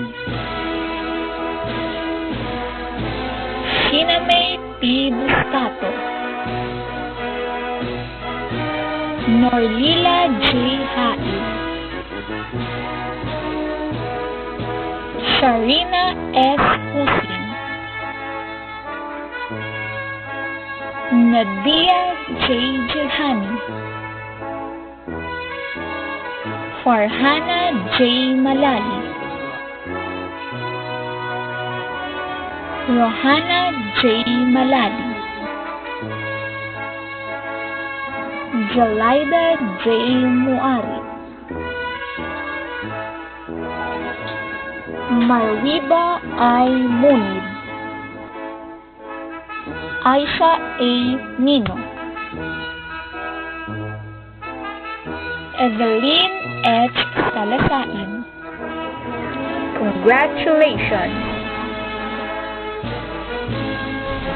Shinamay P. Buscato. Norlila J. Haid. Sharina S. Hussein, Nadia J. Jilhani, Farhana J. Malali, Rohana J. Malali, Jalaida J. Muari, Marwiba I. Munib, Aisha A. Nino, Evelyn H. Salasain. Congratulations!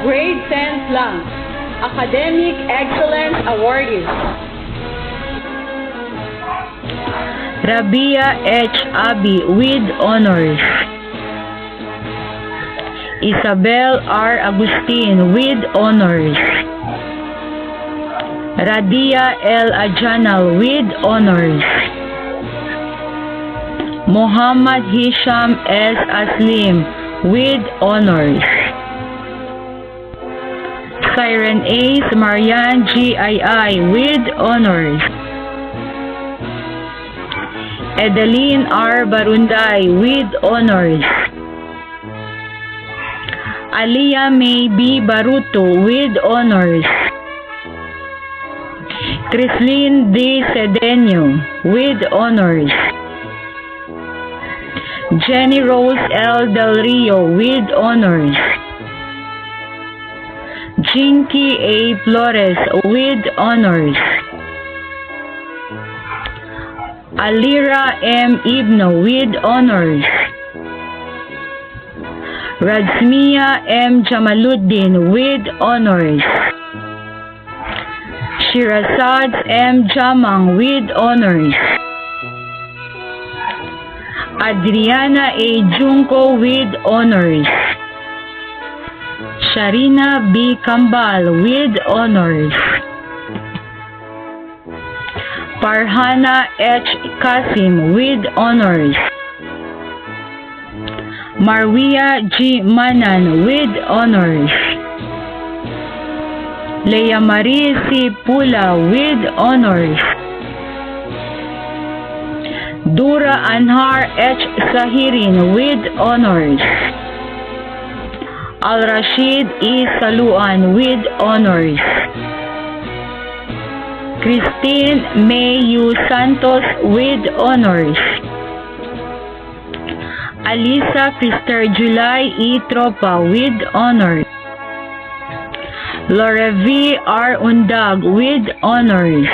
Grade 10 Lang, Academic Excellence Awardees. Rabia H. Abi with honors. Isabel R. Agustin with honors. Radia L. Ajanal with honors. Muhammad Hisham S. Aslim with honors. Siren Ace Marian GII with honors. Edeline R. Barunday with honors. Aliyah May B. Baruto with honors. Crislin D. Cedeño with honors. Jenny Rose L. Del Rio with honors. Jinky A. Flores with honors. Alira M. Ibno with honors. Radzmia M. Jamaluddin with honors. Shirazad M. Jamang with honors. Adriana A. Junco with honors. Sharina B. Kambal with honors. Farhana H. Kasim with honors. Marwia G. Manan with honors. Leia Marie C. Pula with honors. Dura Anhar H. Sahirin with honors. Al-Rashid E. Saluan with honors. Christine May U. Santos with honors. Alisa Krister July E. Tropa with honors. Lorevi R. Undag with honors.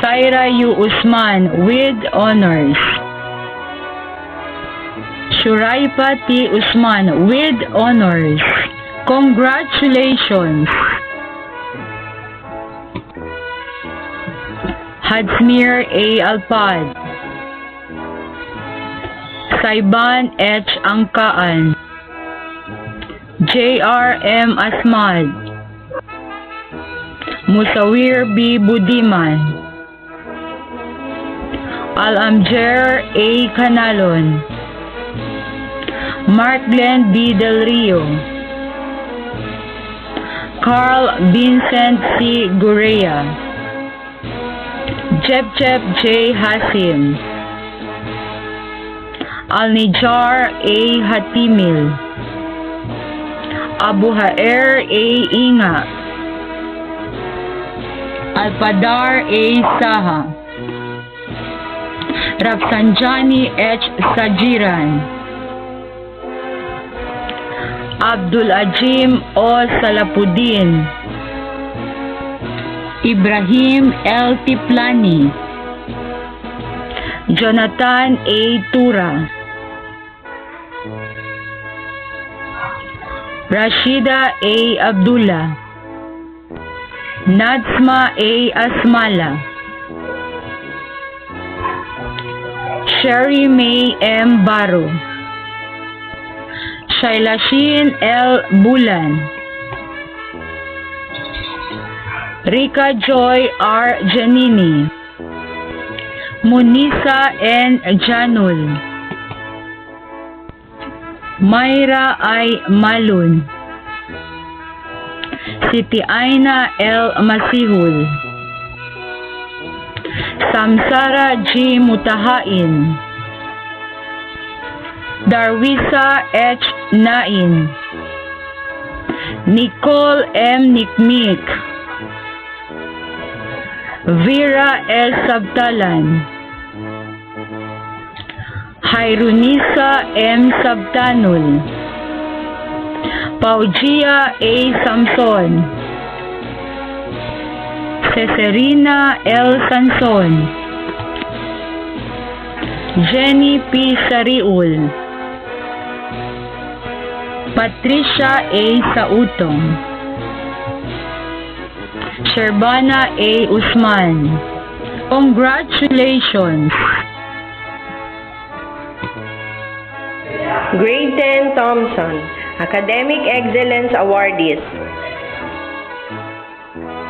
Saira U. Usman with honors. Shuraipa T. Usman with honors. Congratulations! Hadsmir A. Alpad. Saiban H. Angkaan. J.R. M. Asmad. Musawir B. Budiman. Al-Amjer A. Canalon. Mark Glenn D. Del Rio. Carl Vincent C. Gurea. Jeb J. Hasim. Al-Nijar A. Hatimil. Abu Haer A. Inga. Alpadar A. Saha. Rafsanjani H. Sajiran. Abdul Ajim O. Salapudin. Ibrahim L. Tiplani. Jonathan A. Tura. Rashida A. Abdullah. Nadsma A. Asmala. Sherry May M. Baro. Shailashin L. Bulan. Rika Joy R. Janini. Munisa N. Janul. Myra I. Malun, Siti Aina L. Masihul, Samsara G. Mutahain, Darwisa H. Nain, Nicole M. Nikmik, Vera S. Sabtalan, Hairunisa M. Sabtanul, Paugia A. Samson, Ceserina L. Sanson, Jenny P. Sariul, Patricia A. Sautong, Sherbana A. Usman. Congratulations! Grade 10 Thompson, Academic Excellence Awardees.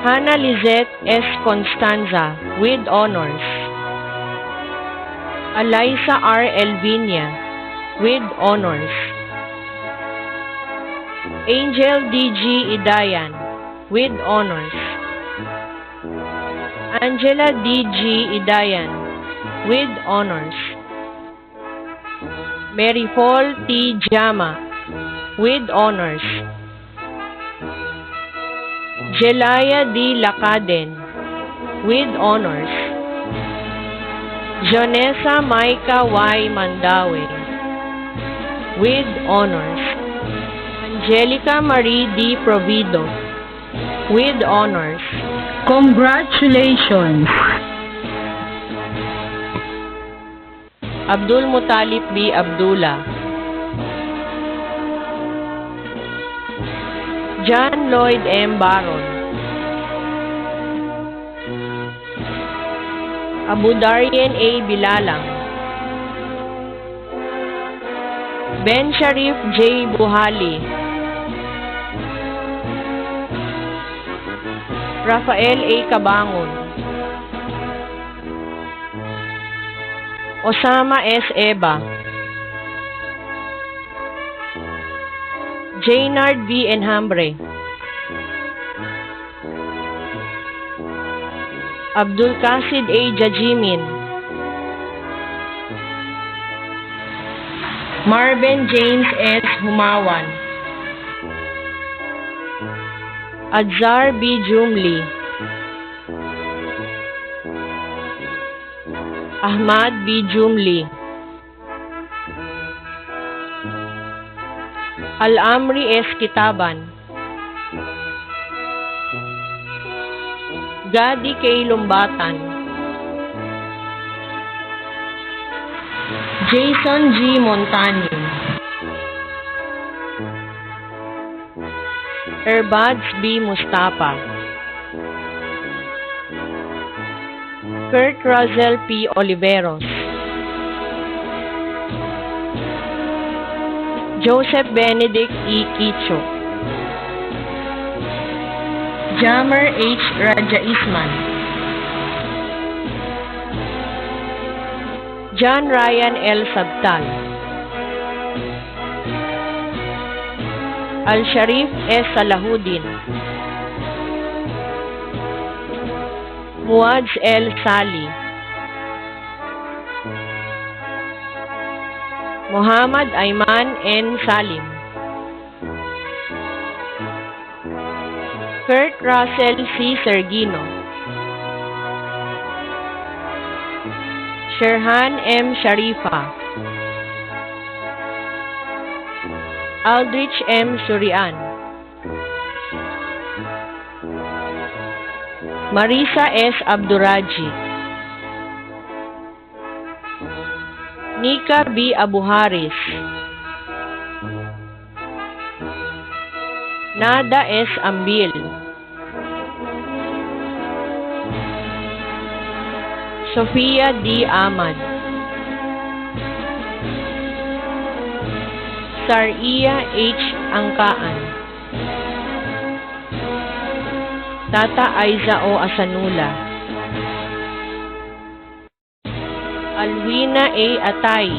Hannah Lizette S. Constanza with honors. Alyssa R. Elvinia with honors. Angel D.G. Idayan with honors. Angela D.G. Idayan with honors. Mary Paul T. Jama with honors. Jelaya D. Lacaden with honors. Jonessa Maika Y. Mandawe with honors. Angelica Marie D. Provido with honors. Congratulations! Abdul Mutalip B. Abdullah, John Lloyd M. Baron, Abu Darien A. Bilalang, Ben Sharif J. Buhali, Rafael A. Cabangon, Osama S. Eba, Jaynard V. Enhambre, Abdul Qasid A. Jajimin, Marvin James S. Humawan, Adzar B. Jumli, Ahmad B. Jumli, Al-Amri S. Kitaban, Gadi K. Lumbatan, Jason G. Montani, Erbads B. Mustafa, Kurt Russell P. Oliveros, Joseph Benedict E. Kicho, Jammer H. Rajaisman, John Ryan L. Sabtal, Al-Sharif S. Salahuddin, Muaz L. Sali, Muhammad Ayman N. Salim, Kurt Russell C. Sergino, Sherhan M. Sharifa, Aldrich M. Surian, Marisa S. Abduraji, Nika B. Abuharis, Nada S. Ambil, Sofia D. Ahmad, Saria H. Angkaan, Tata Aiza O. Asanula, Alwina A. Atay,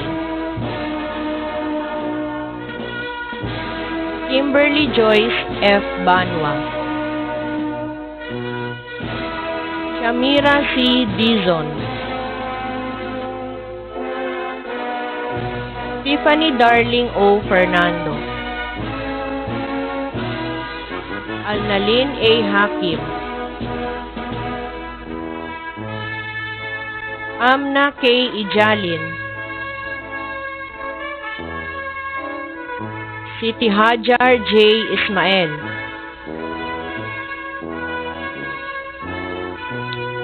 Kimberly Joyce F. Banwa, Shamira C. Dizon, Tiffany Darling O. Fernando, Alnalin A. Hakim, Amna K. Ijalin, Siti Hajar J. Ismael,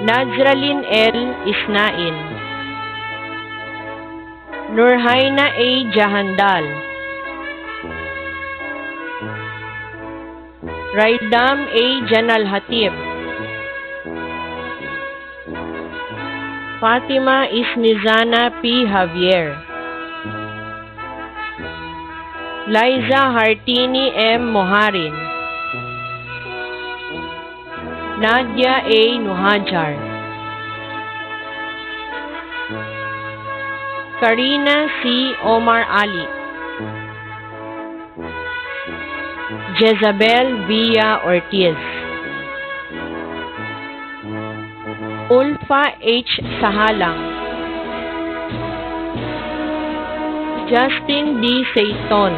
Nazralin L. Isnain, Nurhaina A. Jahandal, Raidam A. Janal Hatib, Fatima Isnizana P. Javier, Liza Hartini M. Moharin, Nadia A. Nuhajar, Karina C. Omar Ali, Jezabel Villa Ortiz, Ulfa H. Sahalang, Justin D. Seiton,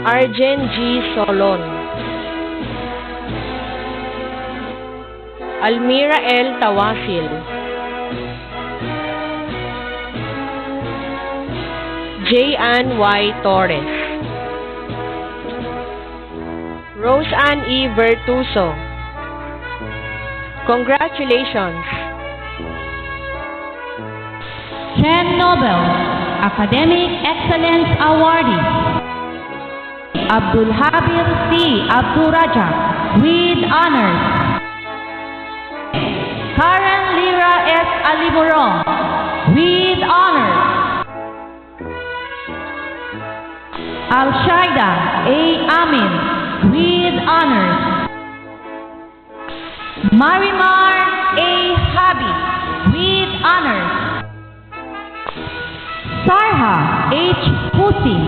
Arjen G. Solon, Almira L. Tawasil, J. Ann Y. Torres, Rose Ann E. Vertuso. Congratulations! Ken Nobel Academic Excellence Awardee Abdul Habib C. Abdul Raja with honors. Karen Lira S. Aliburong with honors. Al-Shaida A. Amin with honors. Marimar A. Habi with honors. Sarha H. Pusi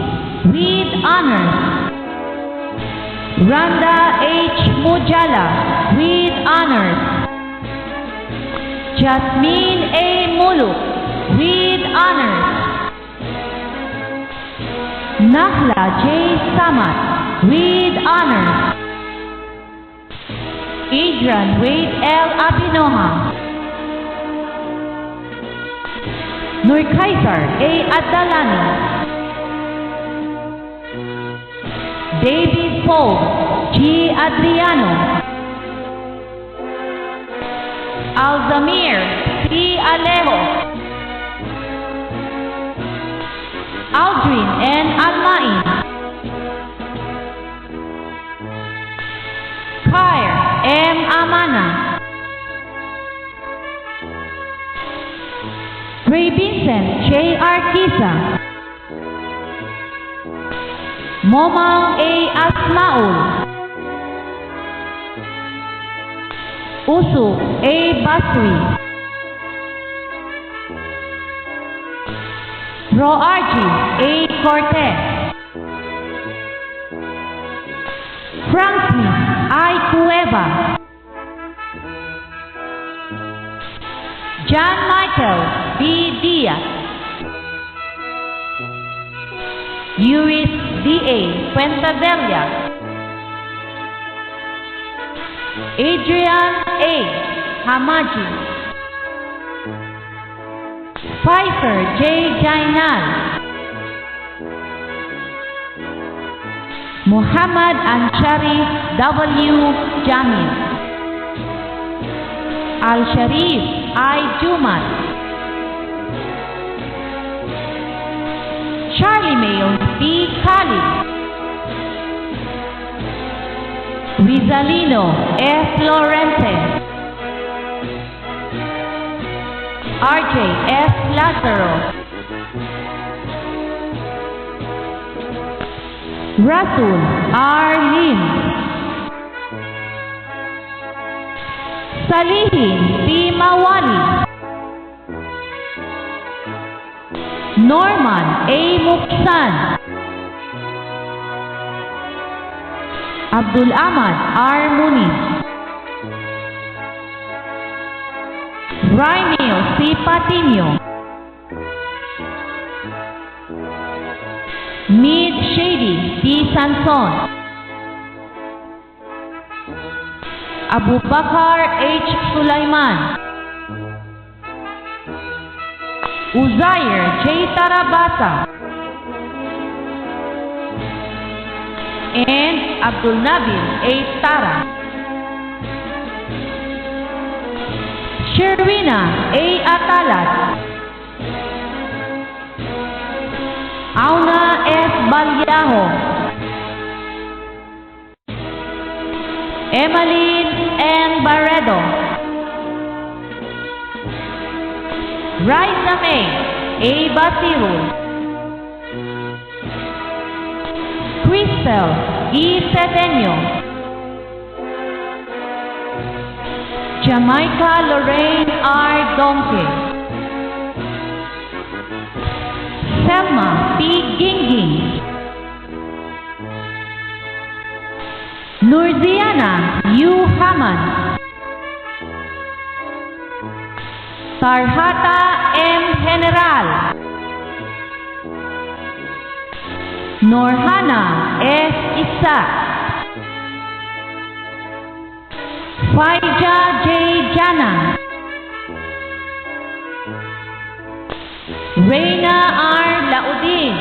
with honors. Randa H. Mujala with honors. Jasmine A. Muluk with honors. Nahla J. Samat with honors. Adrian Wade L. Abinoha. Nur Kaisar A. Adalani. David Paul G. Adriano. Alzamir P. Alejo. Aldrin N. Almain. Kair M. Amana. Ray Vincent J. Arquisa. Momang A. Asmaul. Usu A. Basri. Roarji A. Cortez. Frank Smith I. Cueva. John Michael B. Diaz. Uris D.A. Puentavilla. Adrian A. Hamaji. Pfizer J. Jainal. Muhammad Ansari W. Jamil. Al-Sharif I. Jumat. Charlie Mayo P. Khalid. Rizalino F. Lorente. RJ F. Lazaro. Rasul R. Lim. Salihin P. Mawali. Norman A. Muksan, Abdul Ahmad R. Muniz, Raimil C. Patino, Mid Shady C. Sanson, Abu Bakar H. Sulaiman, Uzair J. Tarabasa, and Abdul Nabil A. Tara. Sherwina A. Atalat, Auna S. Balyaho, Emmeline N. Barredo, Raisa May A. Basiru, Crystal E. Cedeño, Jamaica Lorraine R. Donke, Selma P. Gingging, Nurziana U. Haman, Tarhata M. General, Norhana S. Isak, Faija J. Jana, Reina R. Laudin,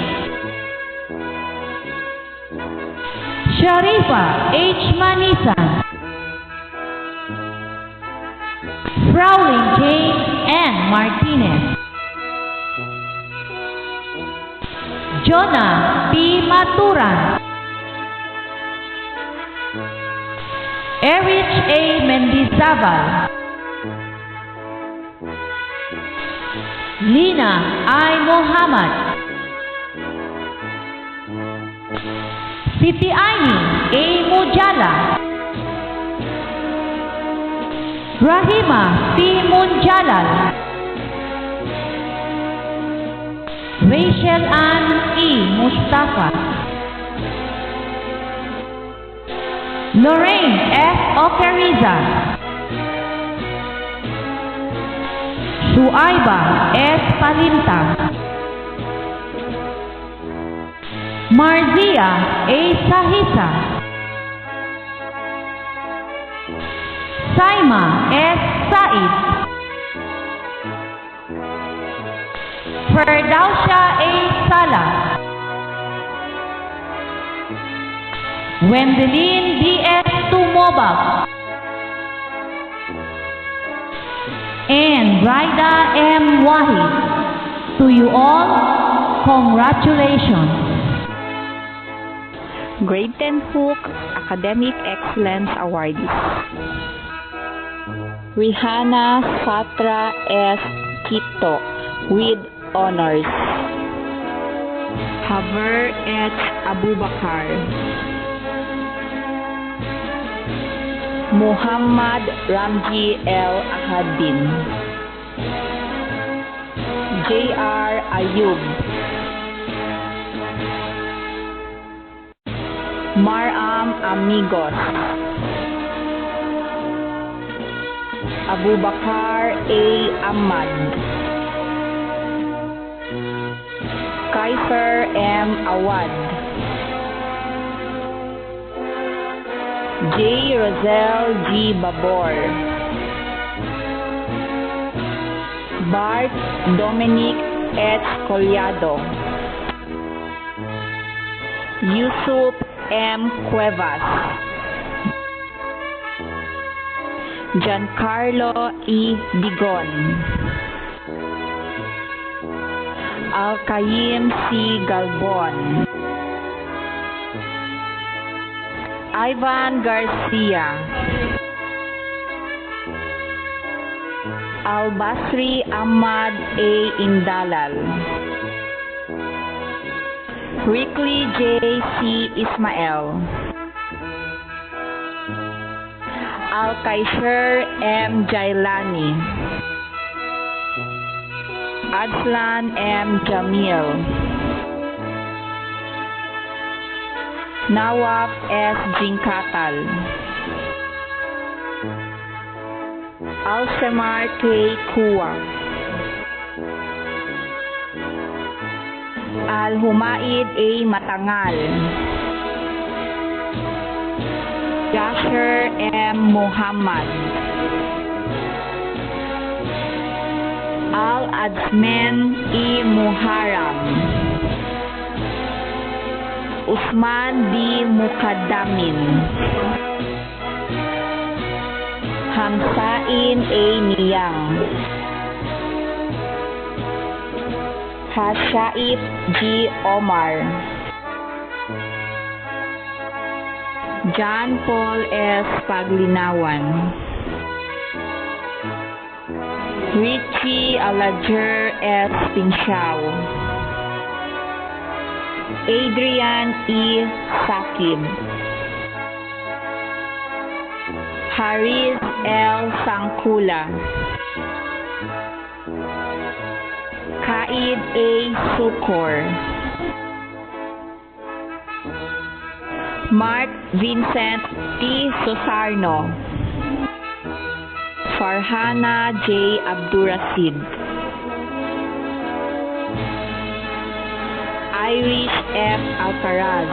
Sharifa H. Manisan, Fraulein Jane N. Martinez, Jonah P. Maturan, Erich A. Mendizabal, Lina I. Muhammad, Siti Aini A. Mujala, Rahima P. Munjalal, Rachel Ann E. Mustafa, Lorraine F. Ocariza, Suaiba S. Palinta, Marzia A. Sahisa, Saima S. Said, Ferdausha A. Sala, Wendelin D.S. Tumobag, and Raida M. Wahid. To you all, congratulations! Grade 10 Hook Academic Excellence Awardees. Rihanna Satra S. Quito with honors. Haver H. Abubakar, Muhammad Ramji L. Ahadin, J.R. Ayub, Maram Amigos, Abubakar A. Ahmad, Kaiser M. Awad, J. Rosel G. Babor, Bart Dominic H. Collado, Yusuf M. Cuevas, Giancarlo E. Digon, Alcaim C. Galbon, Ivan Garcia, Al-Basri Ahmad A. Indalal, Rickley J. C. Ismael, Al-Kaisher M. Jailani, Basilan M. Jamil, Nawaf S. Jingkatal, Alcemar K. Kuwa, Al-Humaid A. Matangal, Yasser M. Muhammad, Al-Adzmen E. Muharram, Usman B. Mukaddamin, Hamsain A. Niyang, Hashaif G. Omar, John Paul S. Paglinawan, Richie Alajer S. Pinchao, Adrian E. Sakib, Haris L. Sangkula, Kaid A. Sukor, Mark Vincent T. Susarno, Farhana J. Abdurasid, Irish F. Alcaraz,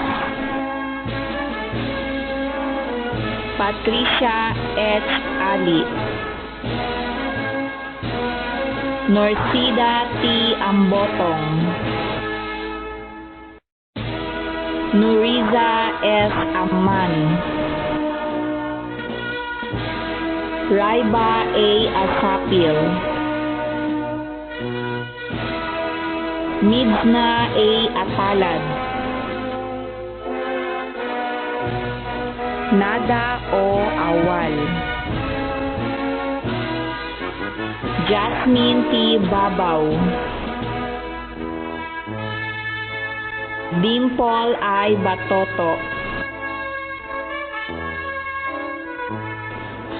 Patricia H. Ali, Norsida T. Ambotong, Nuriza S. Amman, Raiba A. Asapil, Midna A. Atalad, Nada O. Awal, Jasmine T. Babaw, Dimple I. Batoto,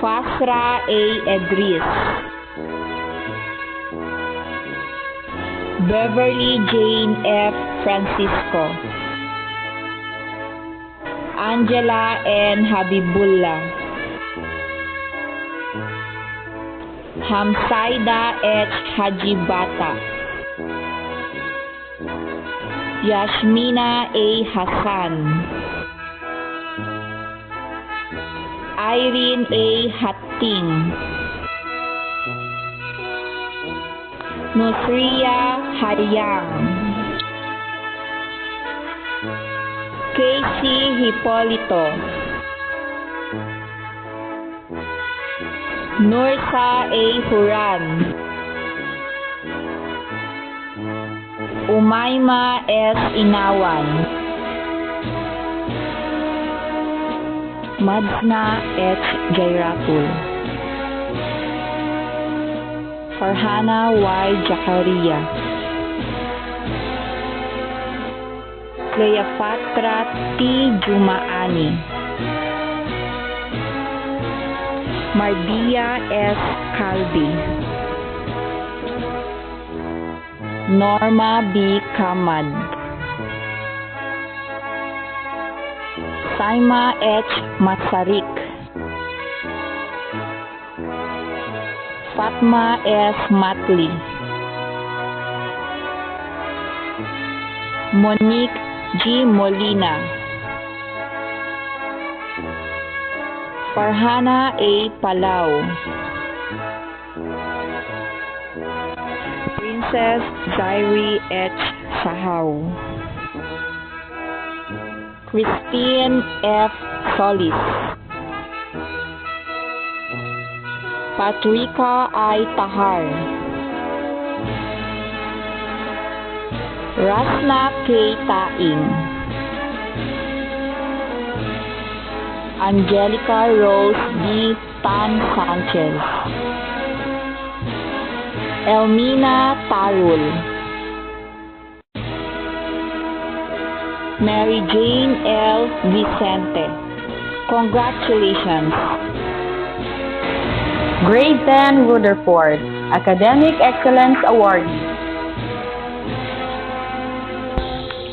Fasra A. Edris, Beverly Jane F. Francisco, Angela N. Habibullah, Hamsaida H. Hajibata, Yasmina A. Hassan, Irene A. Hatting, Nusria Haryang, Casey Hipolito, Nursa A. Huran, Umayma S. Inawan, Madsna H. Jairatul, Farhana Y. Jakaria, Cleopatra T. Jumaani, Marbia S. Calvi, Norma B. Kamad, Saima H. Masarik, Fatma S. Matli, Monique G. Molina, Farhana A. Palau, Princess Zairi H. Sahaw, Christine F. Solis, Patrika I. Tahar, Rasna K. Taing, Angelica Rose D. Tan Sanchez, Elmina Tarul, Mary Jane L. Vicente. Congratulations! Grade 10 Rutherford, Academic Excellence Awardee,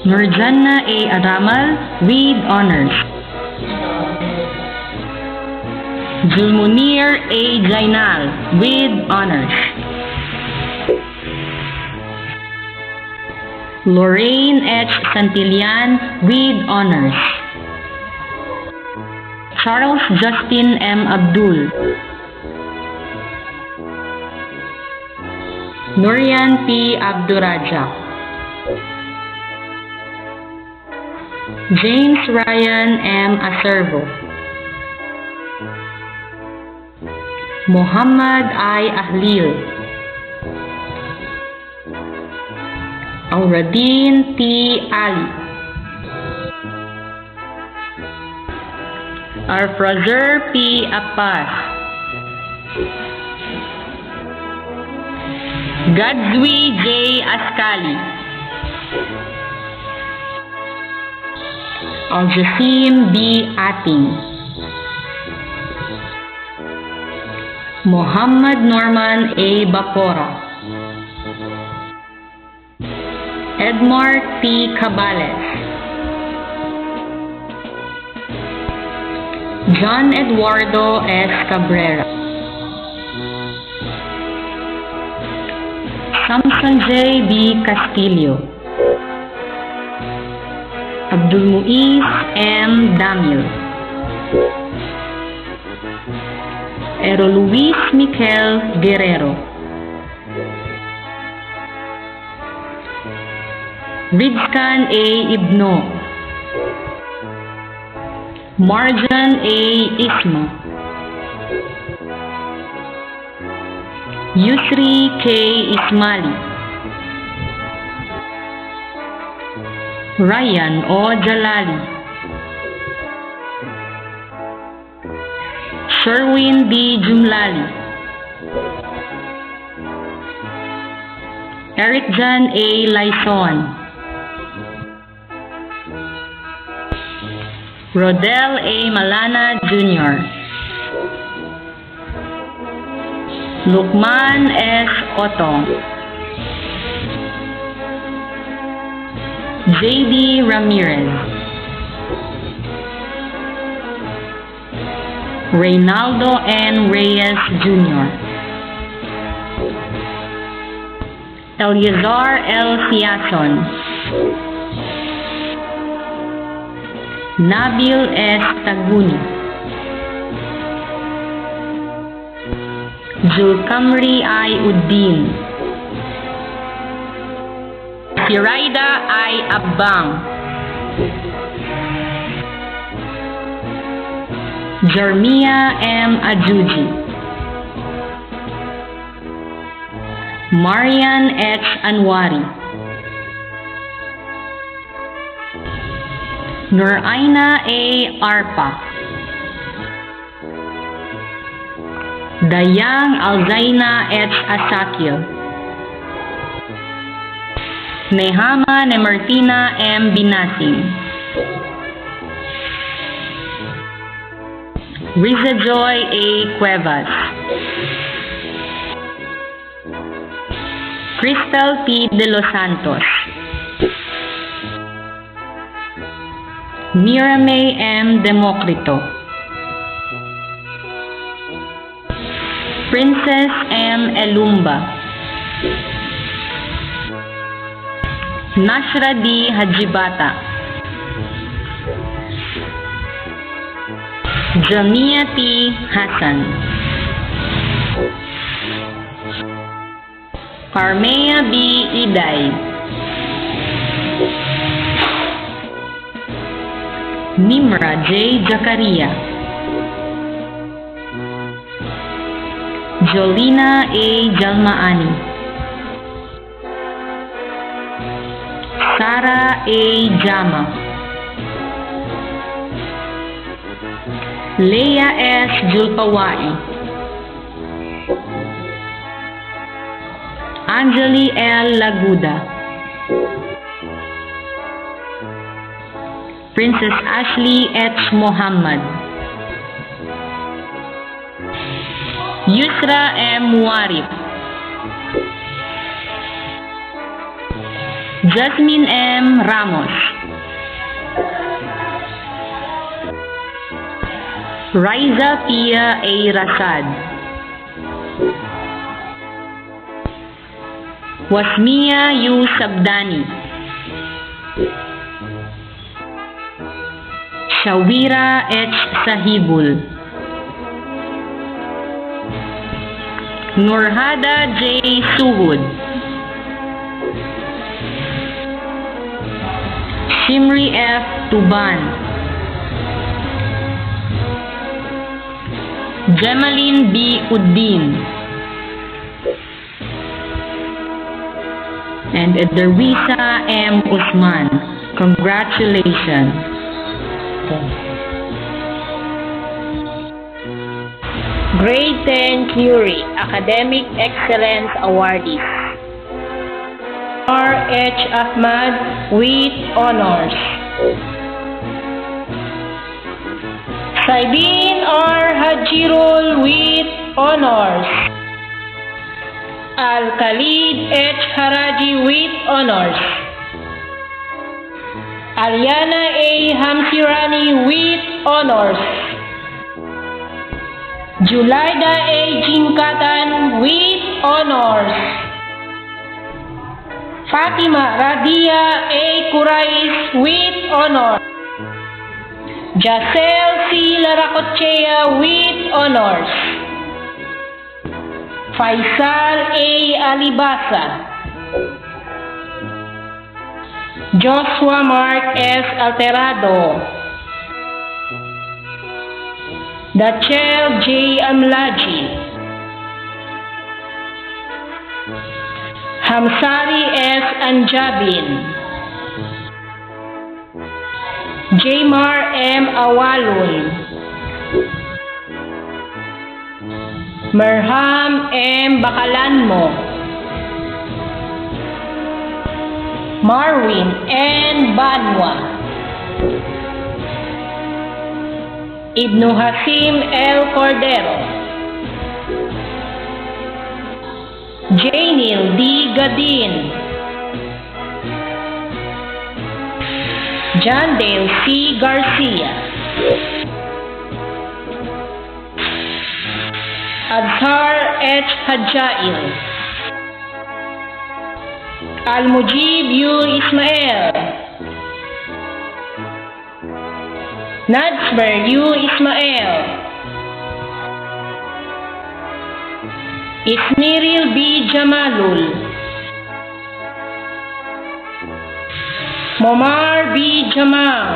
Nurjana A. Aramal with honors. Julmunir A. Jainal with honors. Lorraine H. Santillan with honors. Charles Justin M. Abdul. Nurian P. Abdurajak. James Ryan M. Acervo. Muhammad I. Ahlil. Auradin T. Ali. Arfrazer P. Apas. Gadzwi J. Ascali. Aljasim B. Ating. Muhammad Norman A. Bapora. Edmar P. Cabales. John Eduardo S. Cabrera. Samson J. B. Castillo. Abdul Muiz M. Damil. Ero Luis Miquel Guerrero. Vidskan A. Ibno. Marjan A. Isma. Yusri K. Ismali. Ryan O. Jalali. Sherwin D. Jumlali. Eric Jan A. Laison. Rodel A. Malana Jr. Lukman S. Otong. J.D. Ramirez. Reynaldo N. Reyes Jr. Eleazar L. Siason. Nabil S. Taguni. Zulkamri I. Uddin. Siraida I. Abbang. Jermia M. Ajuji. Marian H. Anwari. Nuraina A. Arpa. Dayang Alzaina H. Asakil. Nehama Nemertina M. Binasim. Riza Joy A. Cuevas. Crystal P. De Los Santos. Mirame M. Democrito. Princess M. Elumba. Nashra D. Hajibata. Jamia T. Hassan. Carmea B. Iday. Nimra J. Jakaria. Jolina A. Jalmaani. Sara A. Jama. Leia S. Julpawai. Anjali L. Laguda. Princess Ashley H. Muhammad. Yusra M. Muarif. Jasmine M. Ramos. Riza Pia A. Rasad. Wasmia U. Sabdani. Shawira H. Sahibul. Nurhada J. Suhud. Shimri F. Tuban. Jemaline B. Uddin. And Derwisa M. Usman. Congratulations. Grade 10 Curie Academic Excellence Awardee. R. H. Ahmad with honors. Saibin R. Hajirul with honors. Al-Khalid H. Haraji with honors. Aliana A. Hamsirani with honors. Julaida A. Jinkatan with honors. Fatima Radia A. Kurais with honors. Jacel C. Laracochea with honors. Faisal A. Alibasa. Joshua Mark S. Alterado. Dachel J. Amlaji. Hamsari S. Anjabin. Jaymar M. Awalun. Merham M. Bakalanmo. Marwin N. Banwa. Ibnu Hasim L. Cordero. Janil D. Gadin. Jandale C. Garcia. Adhar H. Hajail. Al-Mujib U. Ismail. Nadsber U. Ismail. Isniril B. Jamalul. Momar B. Jamal.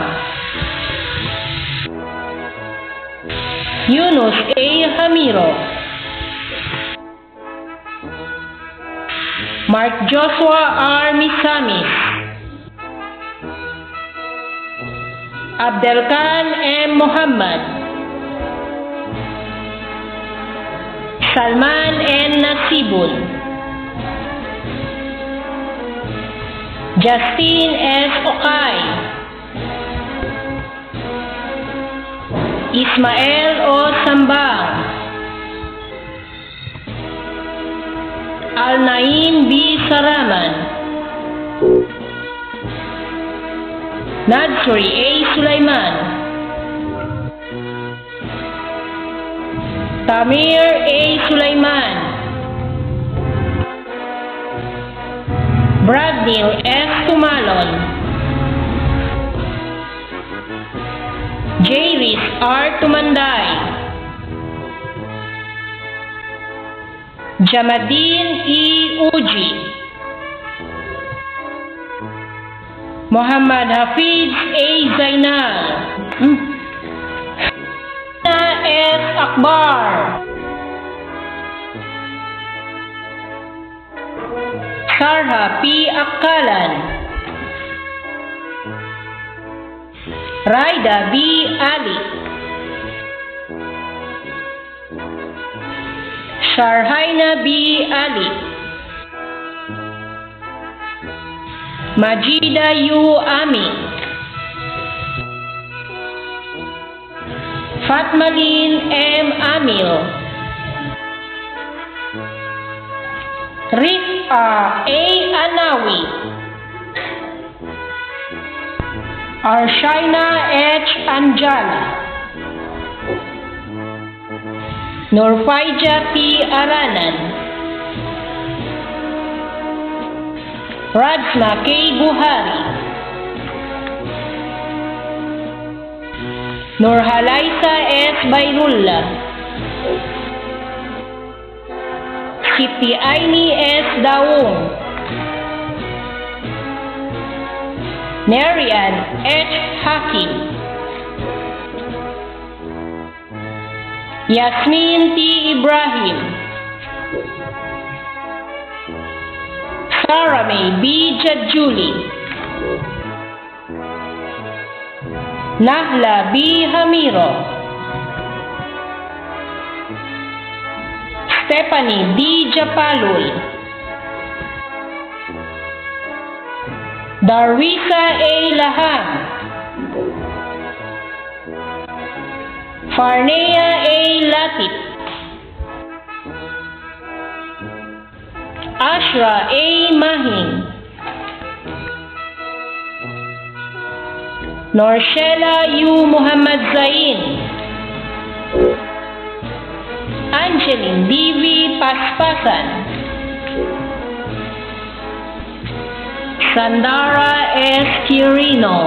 Yunus A. Hamiro. Mark Joshua R. Misamis. Abdelkan M. Muhammad. Salman N. Nasibul. Justine S. Okay. Ismael O. Sambang. Al-Naim B. Saraman. Nadsuri A. Sulaiman. Tamir A. Sulaiman. Bradnil S. Tumalon. Jairis R. Tumanday. Jamadin E. Uji. Muhammad Hafiz A. Zainal. S. Akbar. Sarha P. Akalan. Raida B. Ali. Sharhaina B. Ali. Majida U. Ami. Fatmalin M. Amil. Rif'a A. Anawi. Arshaina H. Anjali, Nurfaija P. Aranan, Rajma K. Buhari, Nurhalaisa S. Bayrullah, Siti Aini S. Daung, Marian H. Hakim, Yasmin T. Ibrahim, Sarame B. Jadjuli, Nahla B. Hamiro, Stephanie D. Japalul, Darwisa A. Laham, Farnea A. Latif, Ashra A. Mahin, Norshela U. Muhammad Zain, Angeline D.V. Paspasan, Sandara S. Quirino,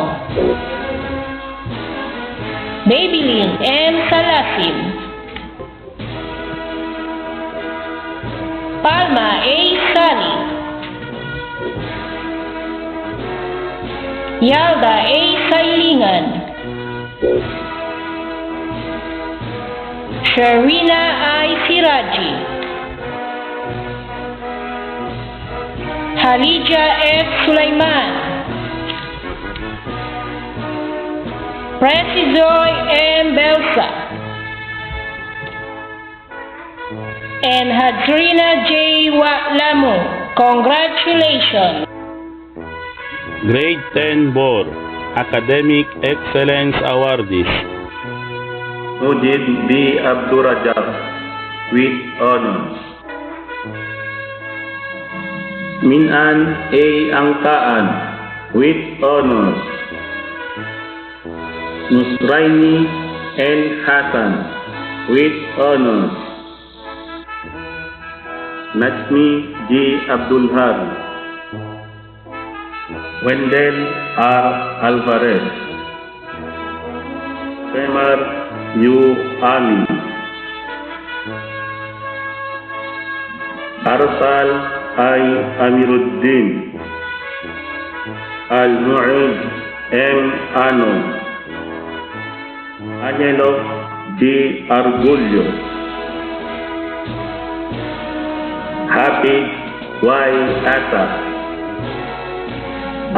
Babylin M. Salasim, Palma A. Sali, Yalda A. Sailingan, Sharina I. Siraji, Halija F. Sulaiman, Presizoy M. Belsa, and Hadrina J. Lamu. Congratulations! Grade 10 Board Academic Excellence Awardees. Mujib B. Abdurrajab with honors. Minan A. Angkaan with honors. Nusraini N. Hasan with honors. Najmi G. Abdul Hari, Wendell R. Alvarez, Femar U. Ami, Arsal I. Amiruddin, Al-Mu'id M. Anon, Angelo G. Argullo, Happy Y. Ata,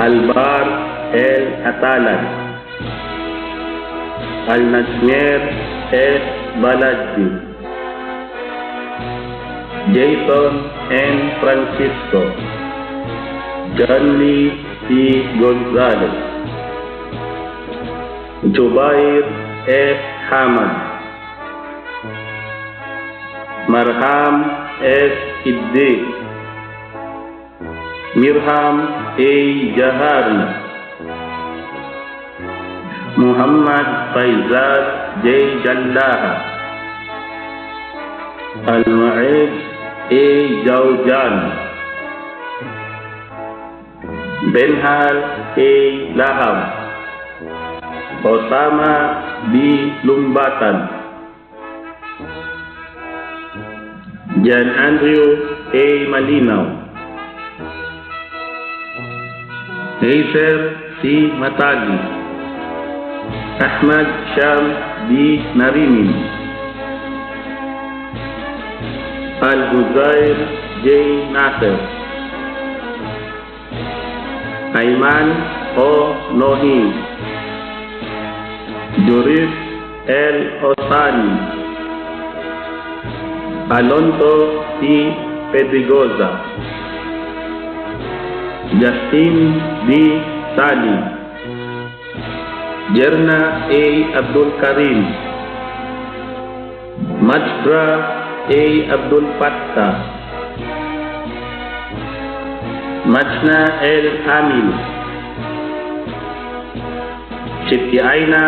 Albar L. Atalan, Al-Nasmer S. Baladji, Jason N. Francisco, John Lee C. Gonzalez, Jubair S. Hamad, Marham S. Iddi, Mirham A. Jahari, Muhammad Faizal J. Jandaha, Al-Mu'id A. Jaujan, Benhal A. Lahab, Osama B. Lumbatan, Jan Andrew A. Malinaw, Acer C. Matagi, Ahmad Sham B. Narimin, Al-Huzair J. Nasser, Aiman O. Nohi, Jurif L. Osani, Alonso C. Pedrigoza, Justin B. Sali, Jerna A. Abdul Karim, Majbra A. Abdul Fattah, Majna L. Amin, Chitiaina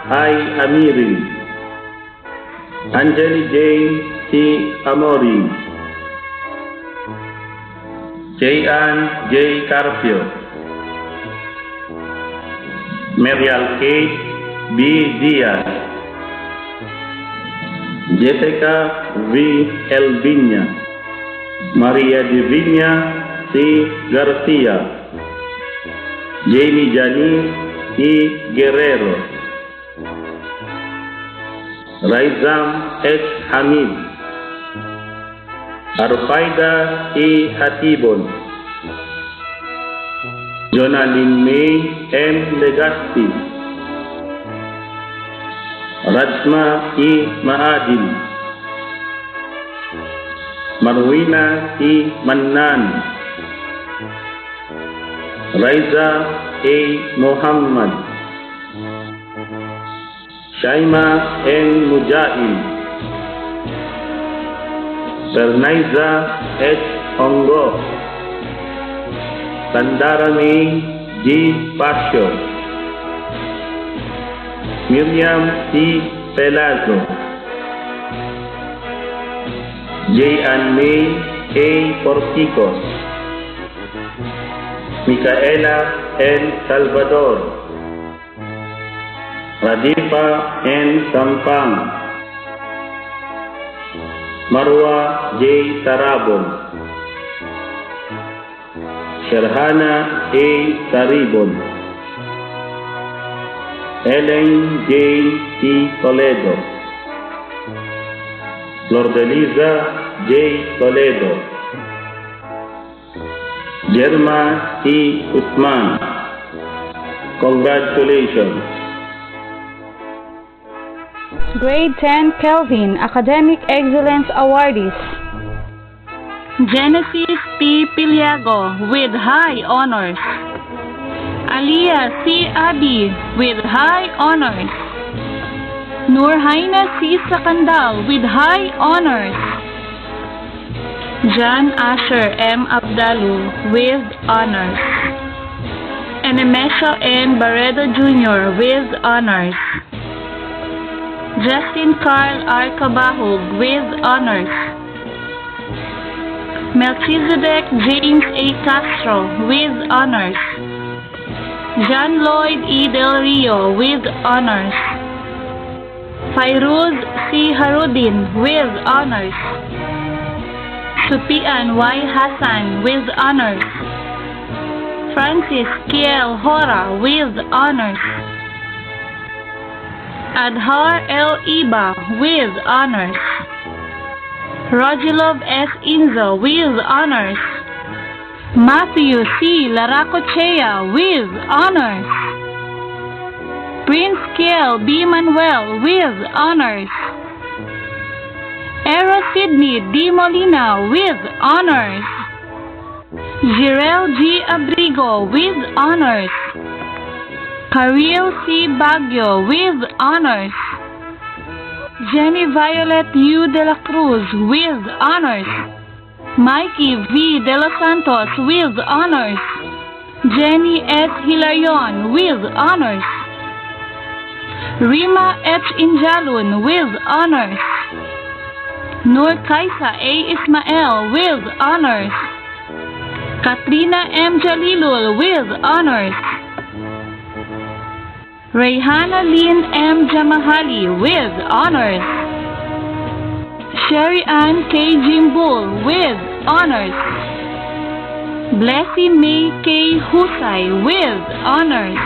I. Amirin, Angeli Jane C. Amori, Jayan J. Carpio, Merial Kate B. Diaz, Jessica V. Elviña, Maria Divina C. Garcia, Jamie Janice E. Guerrero, Raizam H. Hamid, Arfaida E. Hatibon, Jonalyn May N. Legazpi, Rajma E. Maadil, Marwina E. Mannan, Raiza A. Muhammad, Shaima N. Mujahid, Bernaiza H. Ongo, Sandarami G. Pasio, Miriam C. Pelazo, J. Ann May A. Porticos, Micaela N. Salvador, Radifa N. Sampang, Marwa J. Tarabon, Sherhana A. Saribon, Ellen J. T. Toledo, Lordeliza J. Toledo, Jerma E. Usman. Congratulations. Grade 10 Kelvin Academic Excellence Awardees: Genesis P. Piliago with high honors, Aliyah C. Abi with high honors, Nurhaina C. Sakandal with high honors, John Asher M. Abdalu with honors, Enemesio N. Barredo Jr. with honors, Justin Carl R. Cabahug with honors, Melchizedek James A. Castro with honors, John Lloyd E. Del Rio with honors, Fairuz C. Harudin with honors, Supian Y. Hassan with honors, Francis Kiel Hora with honors, Adhar L. Iba with honors, Rojilov S. Inzo with honors, Matthew C. Laracochea with honors, Prince Kiel B. Manuel with honors, Eros Sidney D. Molina with honors, Jirel G. Abrigo with honors, Karil C. Baguio with honors, Jenny Violet U. De La Cruz with honors, Mikey V. De Los Santos with honors, Jenny S. Hilarion with honors, Rima H. Injalun with honors, Nur Kaisa A. Ismael with honors, Katrina M. Jalilul with honors, Rayhana Lynn M. Jamahali with honors, Sherry Ann K. Jimbul with honors, Blessy May K. Husay with honors,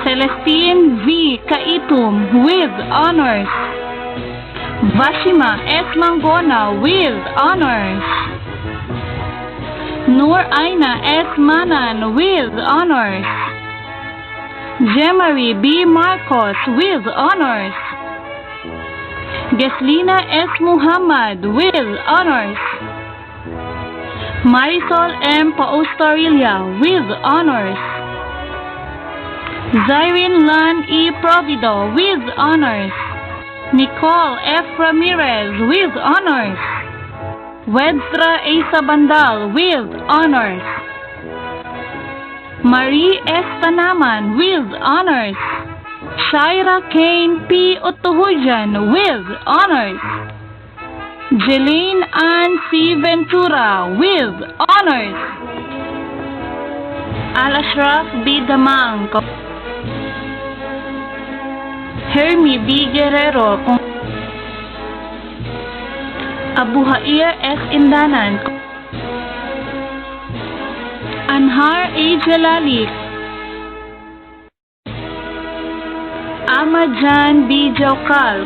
Celestine V. Kaitum with honors, Vashima S. Mangona with honors, Nur Aina S. Manan with honors, Jemari B. Marcos with honors, Geslina S. Muhammad with honors, Marisol M. Paustorilla with honors, Zyrene Lan E. Provido with honors, Nicole F. Ramirez with honors, Wedstra A. Sabandal with honors, Marie S. Tanaman with honors. Shaira Kane P. Otohujan with honors. Jelaine Ann C. Ventura with honors. Al-Ashraf B. Damang. Hermie B. Guerrero. Abuhair S. Indanan. Anhar A. Jalali. Amajan B. Jaukal.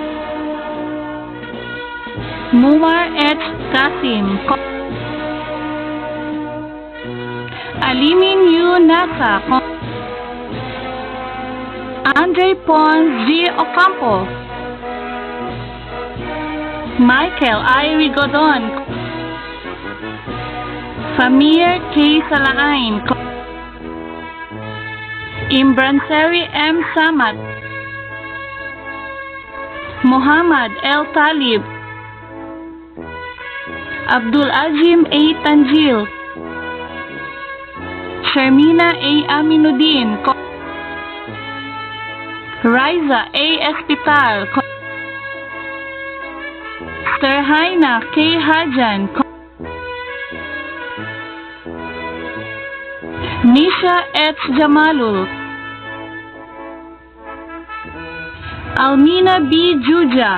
Mumar H. Kasim. Alimin U. Nasa. Andre Pons G. Ocampo. Michael I. Rigodon. Famir K. Salain. Imbranseri M. Samat. Muhammad L. Talib. Abdul Azim A. Tanjil. Sharmina A. Aminuddin. Riza A. Espital. Terhaina K. Hajan. Nisha H. Jamalul. Almina B. Juja.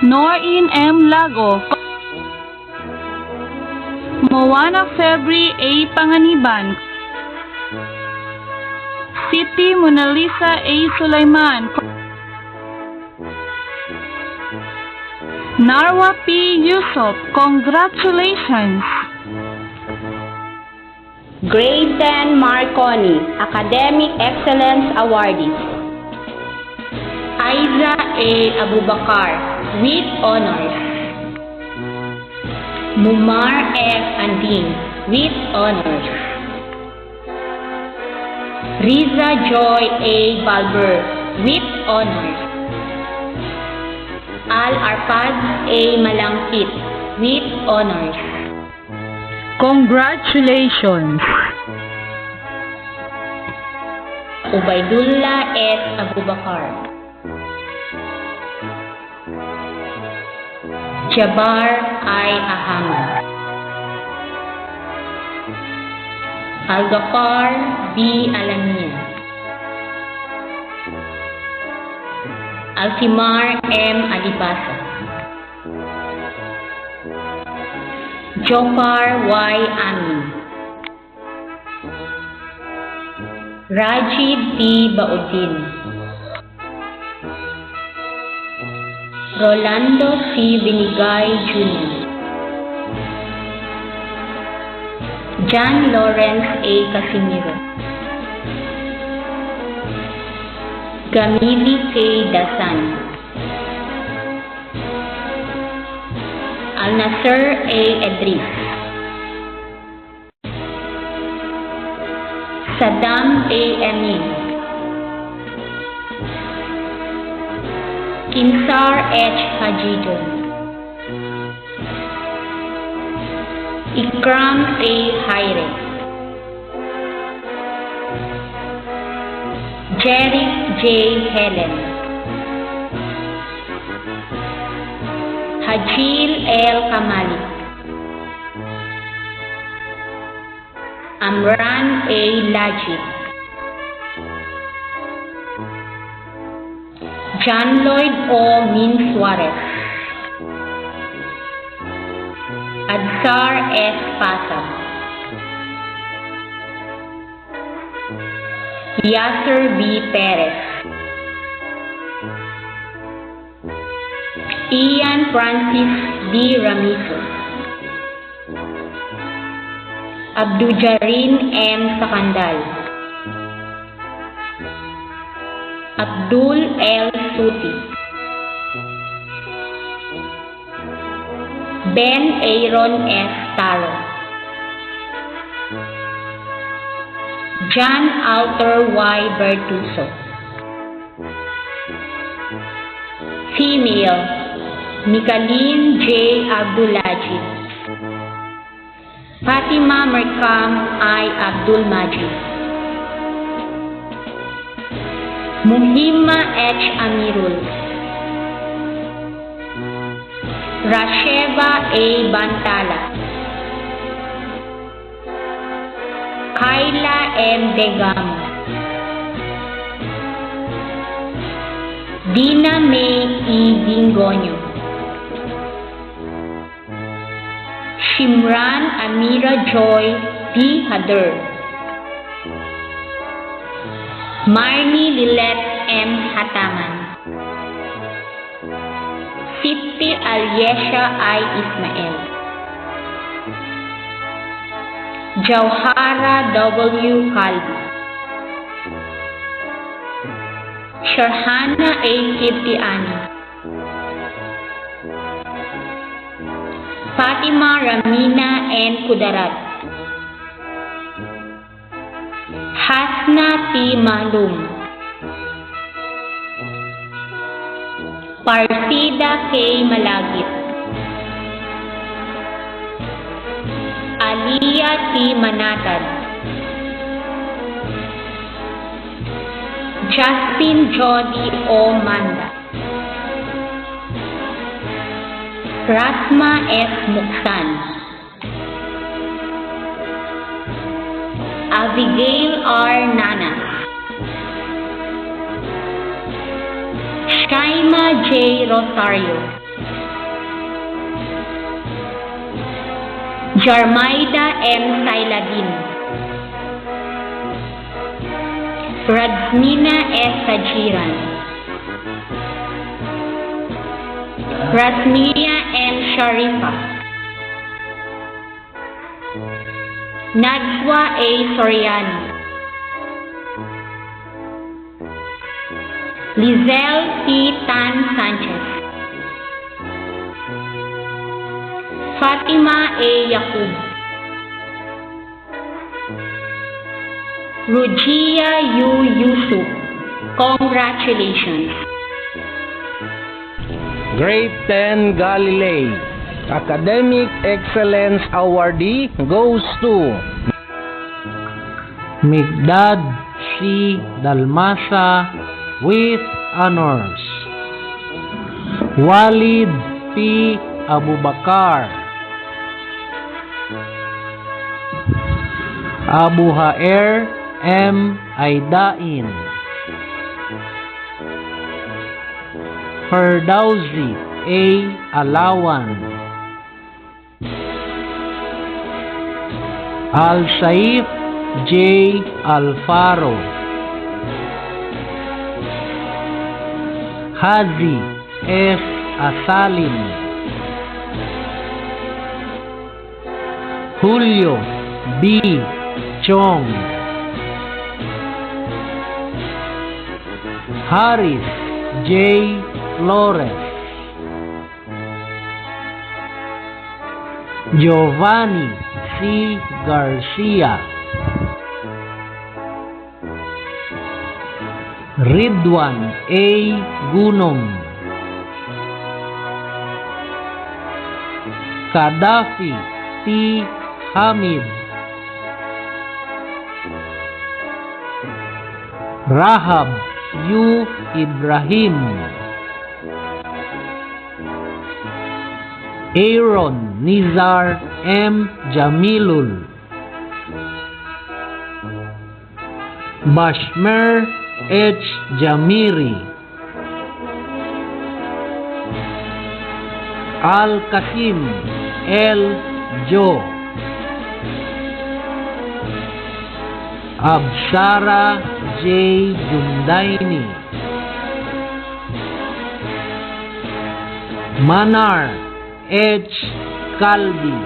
Norin M. Lago. Moana Febri A. Panganiban. Siti Mona Lisa A. Sulaiman. Narwa P. Yusuf, congratulations! Grade 10 Marconi, Academic Excellence Awardees. Aiza A. Abubakar, with honors. Mumar F. Andin, with honors. Riza Joy A. Balber, with honors. Al-Arfad A. Malangkit, with honors. Congratulations! Ubaidullah S. Abubakar. Jabar I. Ahmed. Al-Ghaffar B. Alamiya. Alfimar M. Alibasa. Jofar Y. Amin. Rajid P. Baudin. Rolando C. Binigay Jr. John Lawrence A. Casimiro. Gamili K. Dasan. Al-Nasser A. Edris. Saddam A. Amin. Kinsar H. Hajidon. Ikram A. Haire. Jerick J. Helen. Hajil L. Kamali. Amran A. Lajid. John Lloyd O. Min Suarez. Adsar S. Pasam. Yasser B. Perez. Ian Francis B. Ramizo. Abdujarin M. Sakandal. Abdul L. Suti. Ben Aaron S. Taro. John Alter Y. Bertuso. Female, Mikaline J. Abdulaji. Fatima Merkam I. Abdul Majid. Muhimma H. Amirul. Rasheva A. Bantala. Kayla M. Degamo. Dina May E. Dingonyo. Shimran Amira Joy P. Hader. Marnie Lilette M. Hataman. Siti Alyesha I. Ismael. Jauhara W. Kalbi. Sharhana A. Kirtiani. Fatima Ramina N. Kudarat. Hasna T. Malum. Parsida K. Malagit. Aliyah T. Manatad. Justin Jody O. Manda. Rasma S. Muksan. Abigail R. Nana. Shaima J. Rosario. Jarmaida M. Sailadin. Radmina S. Sajiran. Rasmia M. Sharifa. Najwa A. Soriani. Lizelle T. Tan Sanchez. Fatima A. Yaqub. Rujia U. Yusuf. Congratulations. Grade 10 Galilei Academic Excellence Awardee goes to Migdad C. Dalmasa with honors. Walid P. Abubakar. Abu Haer M. Aidain. Ferdausi A. Alawan. Al-Saif J. Alfaro. Hazi S. Asalim. Julio B. Chong. Haris J. Flores. Giovanni C. Garcia. Ridwan A. Gunom. Kadafi T. Hamid. Rahab U. Ibrahim. Aaron Nizar M. Jamilul. Bashmer H. Jamiri. Al-Qasim L. Jo. Absara J. Jundaini. Manar H. Kalbi.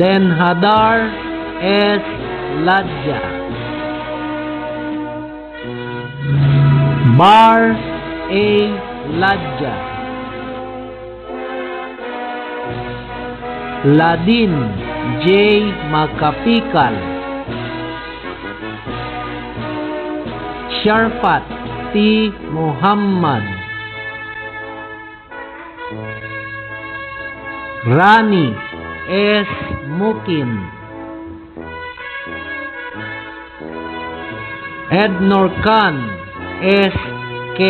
Denhadar S. Ladja. Bar A. Ladja. Ladin J. Makapikal. Sharfat T. Muhammad. Rani S. Mukin, Ednor Khan S. K,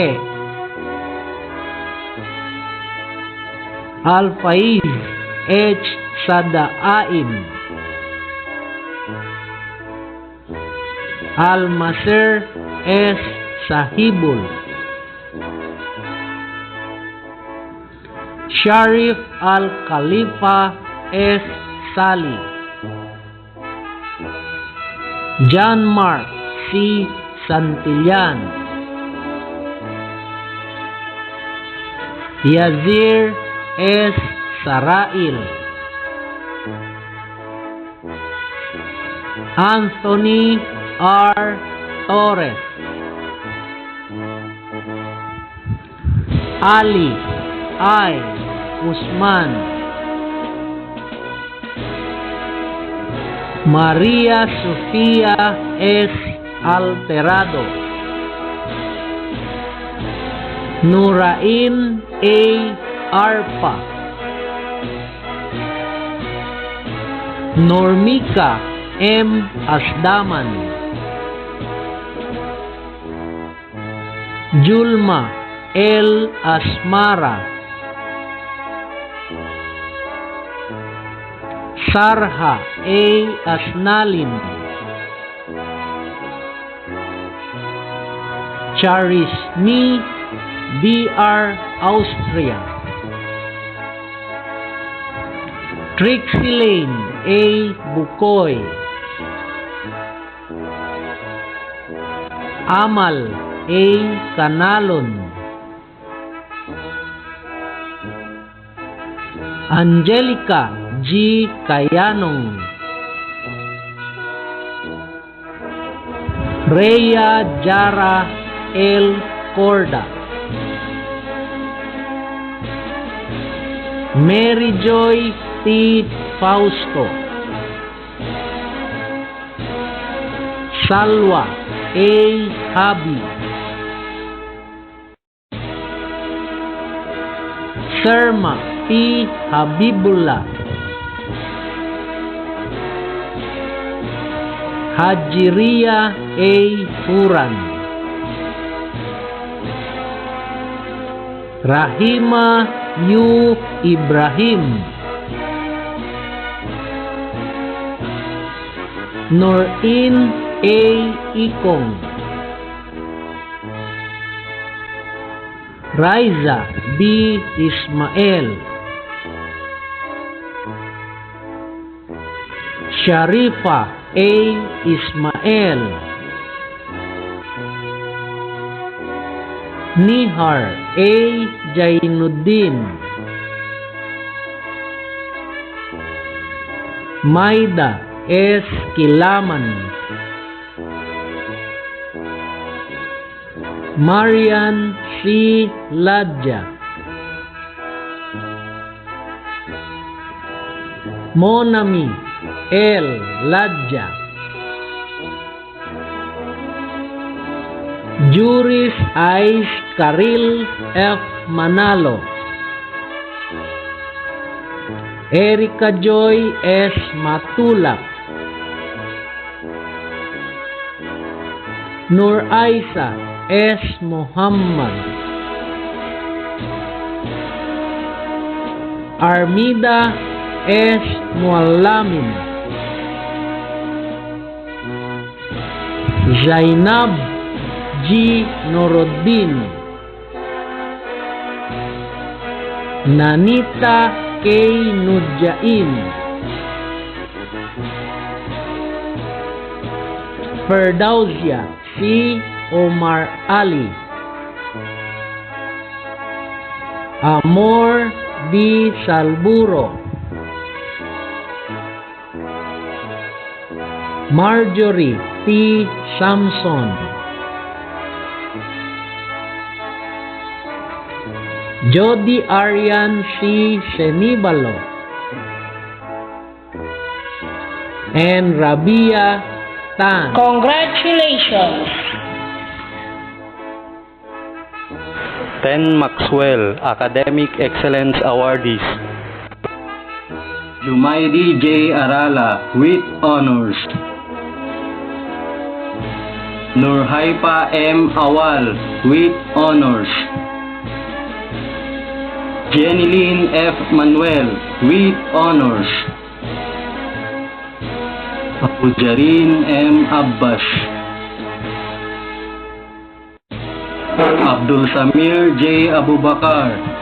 Alfaiz H. Sadaain, Almaser S. Sahibul, Sharif Al-Khalifa S. Sali, John Mark C. Santillan, Yazir S. Sarail, Anthony R. Torres, Ali I. Usman, Maria Sofia S. Alterado, Nurain A. Arpa, Normika M. Asdaman, Julma L. Asmara, Sarha A. Asnalin, Charisni B.R. Austria, Trixie Lane A. Bukoy, Amal A. Canalon, Angelica G. Kayanong, Rhea Jara L. Corda, Mary Joy T. Fausto, Salwa A. Habi, Serma P. Habibullah, Hajiria A. Furan, Rahima U. Ibrahim, Norin A. Ikong, Raiza B. Ismael, Sharifa A. Ismael, Nihar A. Jainuddin, Maida S. Kilaman, Marian C. Ladja, Monami L. Ladja, Juris Ais Karil F. Manalo, Erika Joy S. Matulak, Nur Aisa S. Muhammad, Armida S. Muallamin, Zainab G. Nuruddin, Nanita K. Nudjain, Ferdauzia C. Omar Ali, Amor B. Salburo, Marjorie T. Samson, Jody Arian C. Senibalo, and Rabia Tan. Congratulations! 10 Maxwell Academic Excellence Awardees. Jumaidi J. Arala with honors. Nurhaipa M. Awal with honors. Jeneline F. Manuel with honors. Abujarin M. Abbas. Abdul Samir J. Abubakar.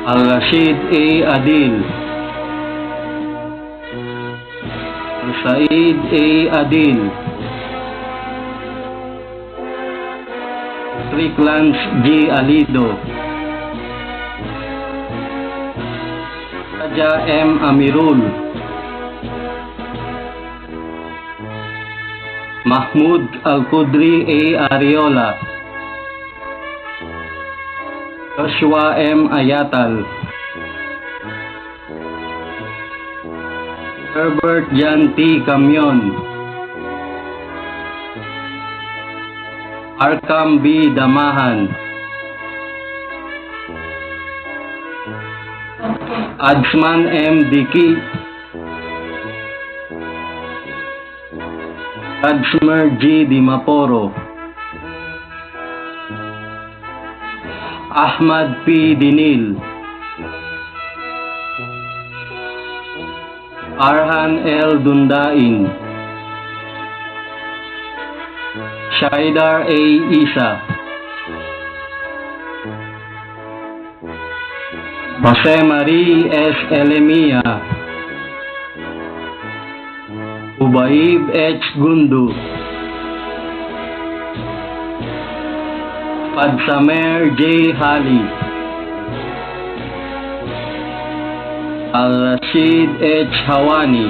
Al-Rashid A. Adil. Said A. Adil. Stricklands G. Alido. Raja M. Amirul. Mahmud Al-Qudri A. Ariola. Joshua M. Ayatal. Herbert Jan T. Camyon. Arkam B. Damahan. Adsman M. Diki. Adsmer G. Dimaporo. Ahmad P. Dinil. Arhan L. Dundain. Shaidar A. Isa. Jose Marie S. Elemia. Ubaib H. Gundu. Padsamer J. Hali. Al-Rashid H. Hawani.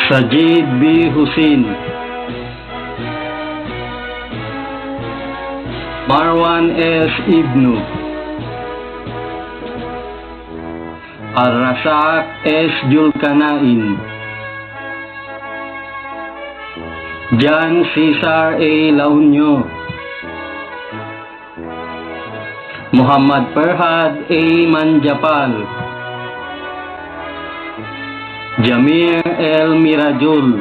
Sajid B. Hussein. Marwan S. Ibnu. Al-Rasak S. Julkanain. Jan Cesar A. Launyo. Muhammad Perhad A. Manjapal. Jamir L. Mirajul.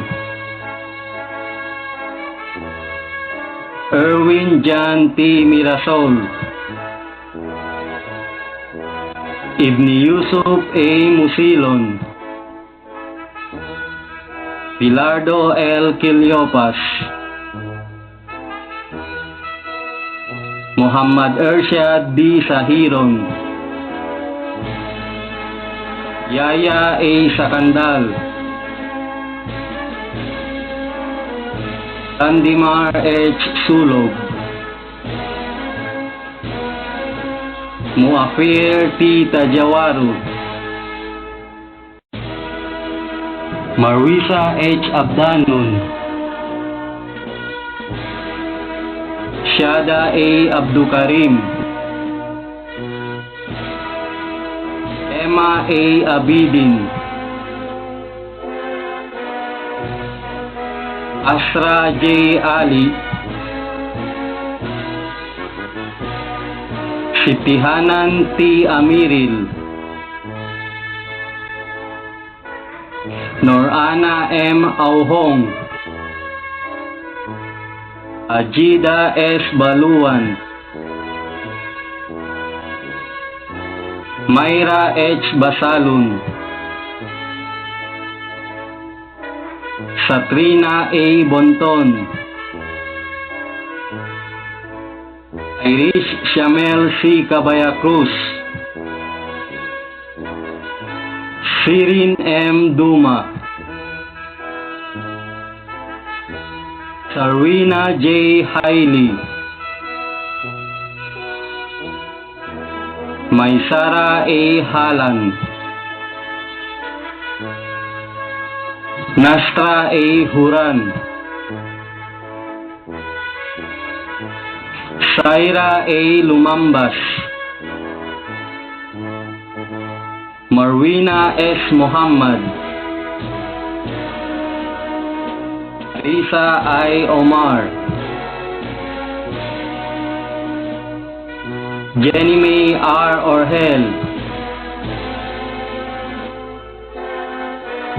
Erwin Jan T. Mirasol. Ibni Yusuf A. Musilon. Pilardo L. Kiliopas. Muhammad Ershad D. Sahiron. Yaya A. Sakandal. Tandimar H. Sulog. Muafir T. Tajawaru. Marisa H. Abdanun. Shada A. Abdukarim. Emma A. Abidin. Asra J. Ali. Sitihanan T. Amiril. Norana M. Auhong. Ajida S. Baluan. Mayra H. Basalun. Satrina A. Bonton. Irish Shamel C. Cabayacruz. Sirin M. Duma. Sarwina J. Hailey. Maisara A. Halan. Nastra A. Huran. Saira A. Lumambas. Marwina S. Muhammad. Risa I. Omar. Jenny May R. Orhel,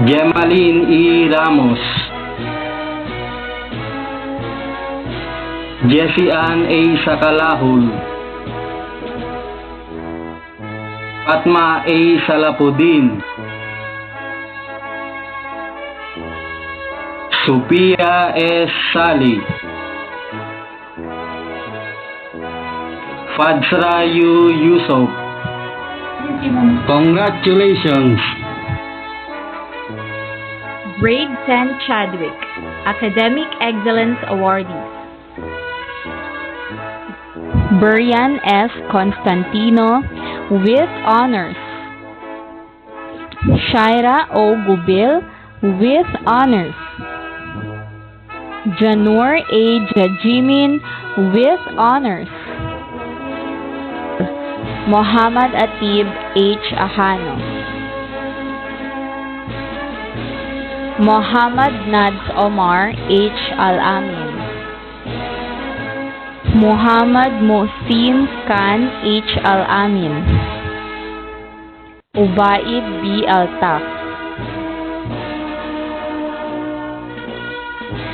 Gemaline E. Ramos, Jessie Ann A. Sakalahul, Fatma A. Salapudin, Sophia S. Sali, Fadsra U. Yusuf. Congratulations! Grade 10 Chadwick, Academic Excellence Awardees. Brian S. Constantino with honors. Shaira O. Gubil with honors. Janur A. Jajimin with honors. Muhammad Atib H. Ahano. Muhammad Nads Omar H. Al-Amin. Muhammad Mohsin Khan H. Al-Amin. Ubaid B. Altaf.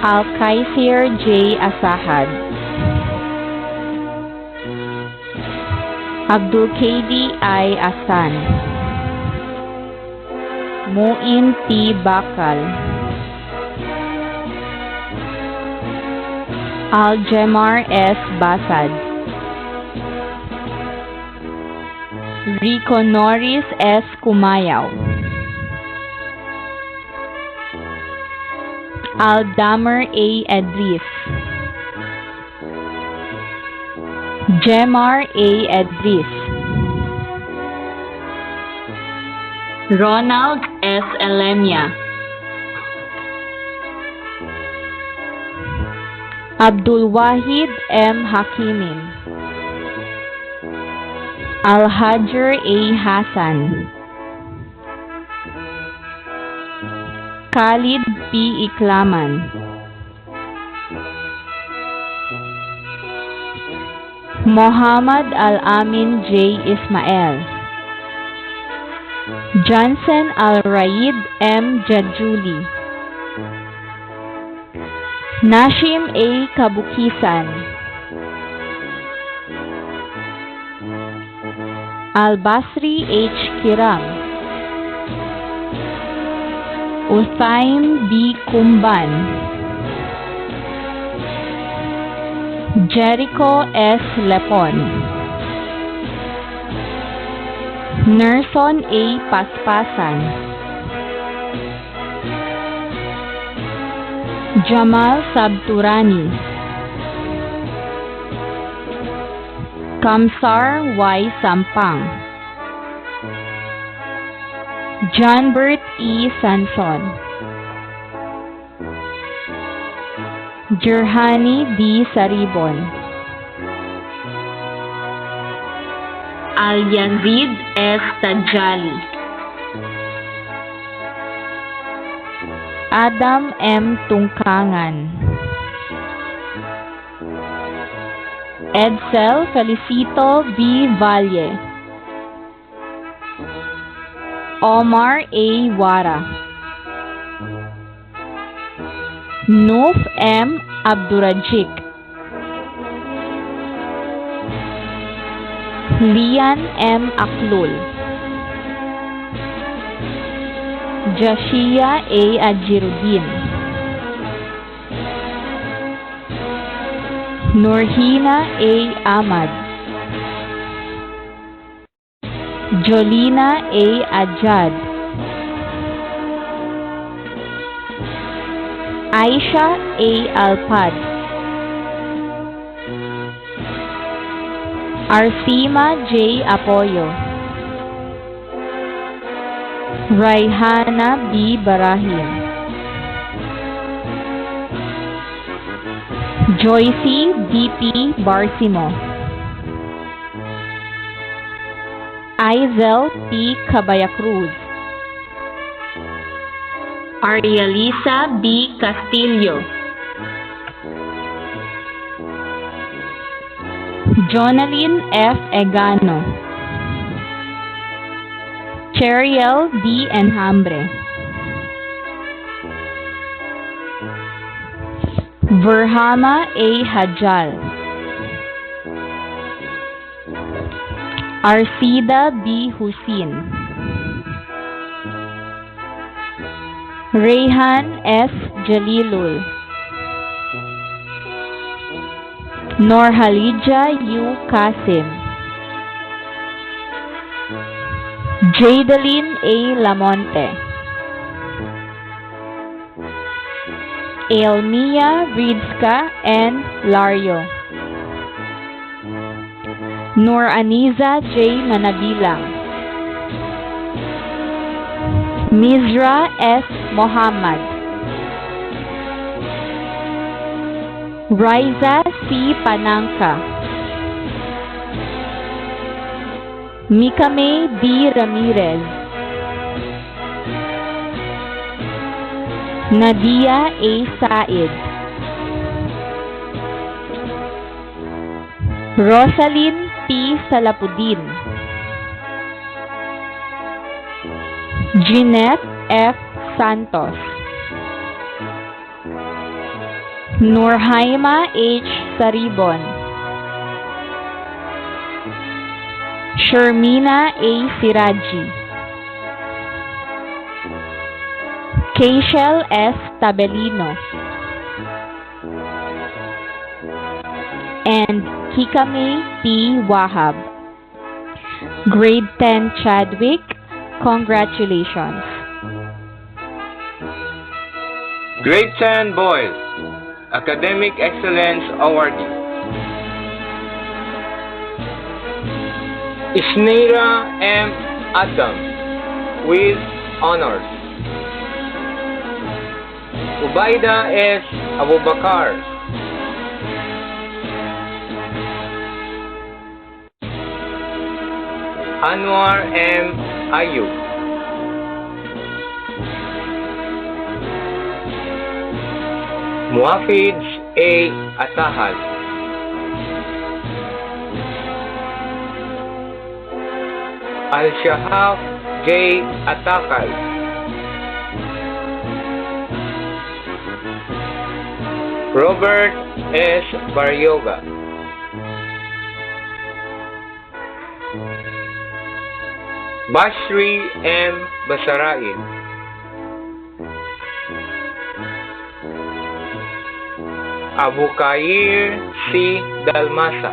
Al-Kaisir J. Asahad. Abdul Kadi I. Asan. Muin T. Bakal. Aljemar S. Basad. Rico Norris S. Kumayaw. Aldamer A. Edris. Jemar A. Edris. Ronald S. Elemia. Abdul Wahid M. Hakimin. Al-Hajar A. Hassan. Khalid P. Iklaman. Muhammad Al-Amin J. Ismail. Johnson Al-Raid M. Jajuli. Nashim A. Kabukisan. Al-Basri H. Kiram. Uthaim B. Kumban. Jericho S. Lepon. Nerson A. Paspasan. Jamal Sabturani. Kamsar Y. Sampang. Johnbert E. Sanson. Jerhani D. Saribon. Al-Yazid S. Tajali. Adam M. Tungkangan. Edsel Felicito B. Valle. Omar A. Wara. Nuf M. Abdurajik. Lian M. Aklul. Jashia A. Ajiruddin. Nurhina A. Ahmad. Jolina A. Ajad. Aisha A. Alpad. Arsima J. Apoyo. Raihana B. Barahim. Joycey D.P. Barsimo. Aizel P. Cabayacruz. Arialisa B. Castillo. Jonalyn F. Egano, Cheriel D. Enhambre, Verhama A. Hajal, Arcida B. Husin, Rayhan S. Jalilul, Norhalija U. Kasim, Jadalyn A. Lamonte, Elmia Ridska N. Lario, Nur Aniza J. Manabilang, Mizra S. Mohammed, Riza C. Panangka, Mikame D. Ramirez, Nadia A. Said, Rosalyn P. Salapudin, Jeanette F. Santos, Nurhaima H. Saribon, Shermina A. Siraji, Keishel S. Tabelino, and Kikame P. Wahab. Grade 10 Chadwick, congratulations. Grade 10 Boys, Academic Excellence Awardee. Isneira M. Adam, with honors. Ubaida S. Abubakar, Anwar M. Ayub, Muhafiz A. Atahal, Al-Shahab J. Atakal, Robert S. Baryoga, Bashri M. Basarain, Abu Kair C. Dalmasa,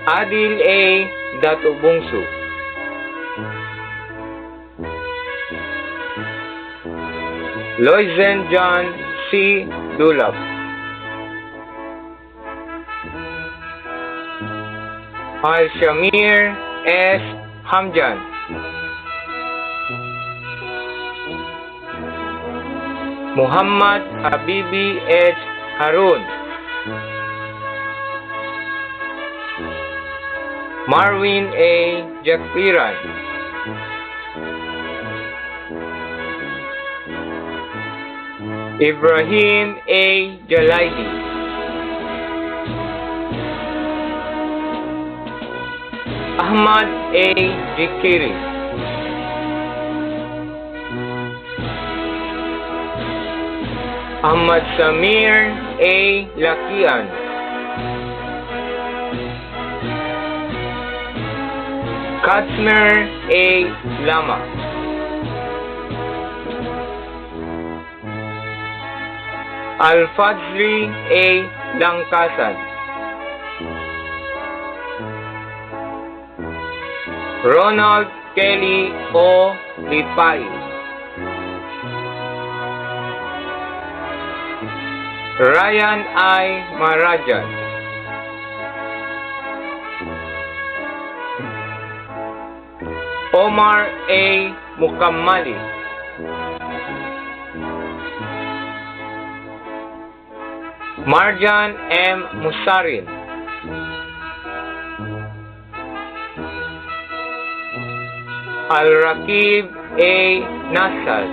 Adil A. Datubungsu, Loizen John C. Dulab, Al-Shamir S. Hamjan, Muhammad Habibi H. Harun, Marwin A. Jakpiran, Ibrahim A. Jalaidi, Ahmad A. Jikiri, Ahmad Samir A. Lakian, Katsmer A. Lama, Al-Fajri A. Langkasan, Ronald Kelly O. Lipay, Ryan I. Marajan, Omar A. Mukammali, Marjan M. Musarin, Al-Rakib A. Nasal,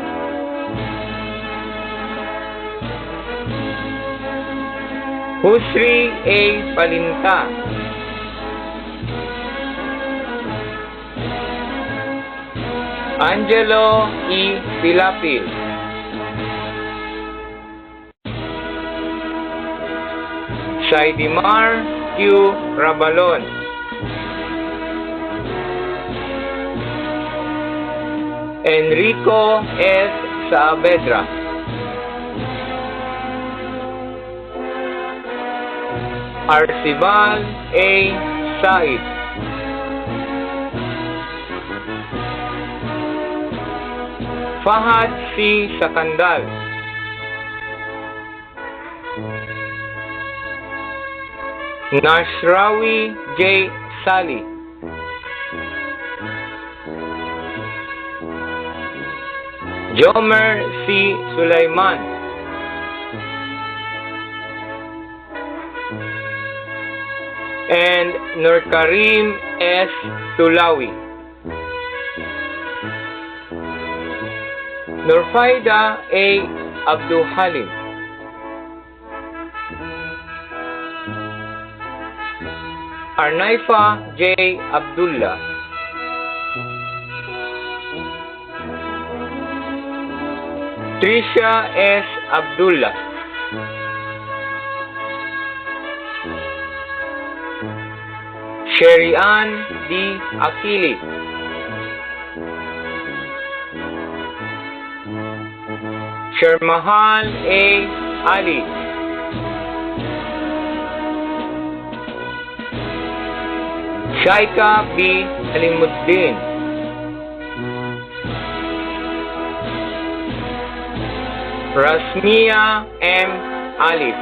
Husri A. Palinta, Angelo E. Pilapil, Saidimar Q. Rabalon, Enrico S. Saavedra, Arcibal A. Said, Fahad C. Sakandal, Nashrawi J. Sali, Jomer C. Sulaiman, and Nurkarim S. Tulawi. Nurfaida A. Abdul Halim, Arnaifa J. Abdullah, Trisha S. Abdullah, Sherian D. Akili, Shermahal A. Ali, Shaika B. Alimuddin, Rasmia M. Alif,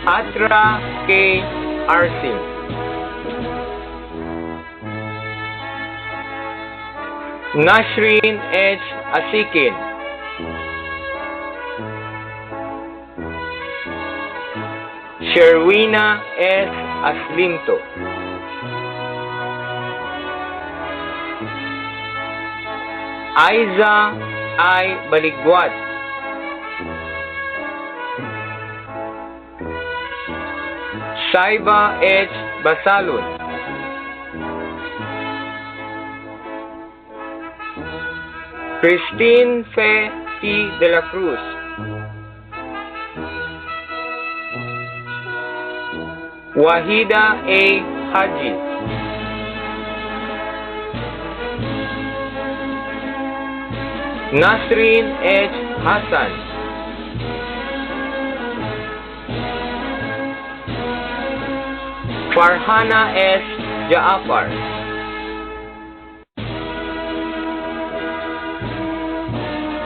Atra K. Arsim, Nashrin H. Asikin, Sherwina S. Aslimto, Aiza I. Baligwat, Saiba H. Basalun, Christine Fe T. de la Cruz, Wahida A. Haji, Nasrin H. Hassan, Farhana S. Jaafar,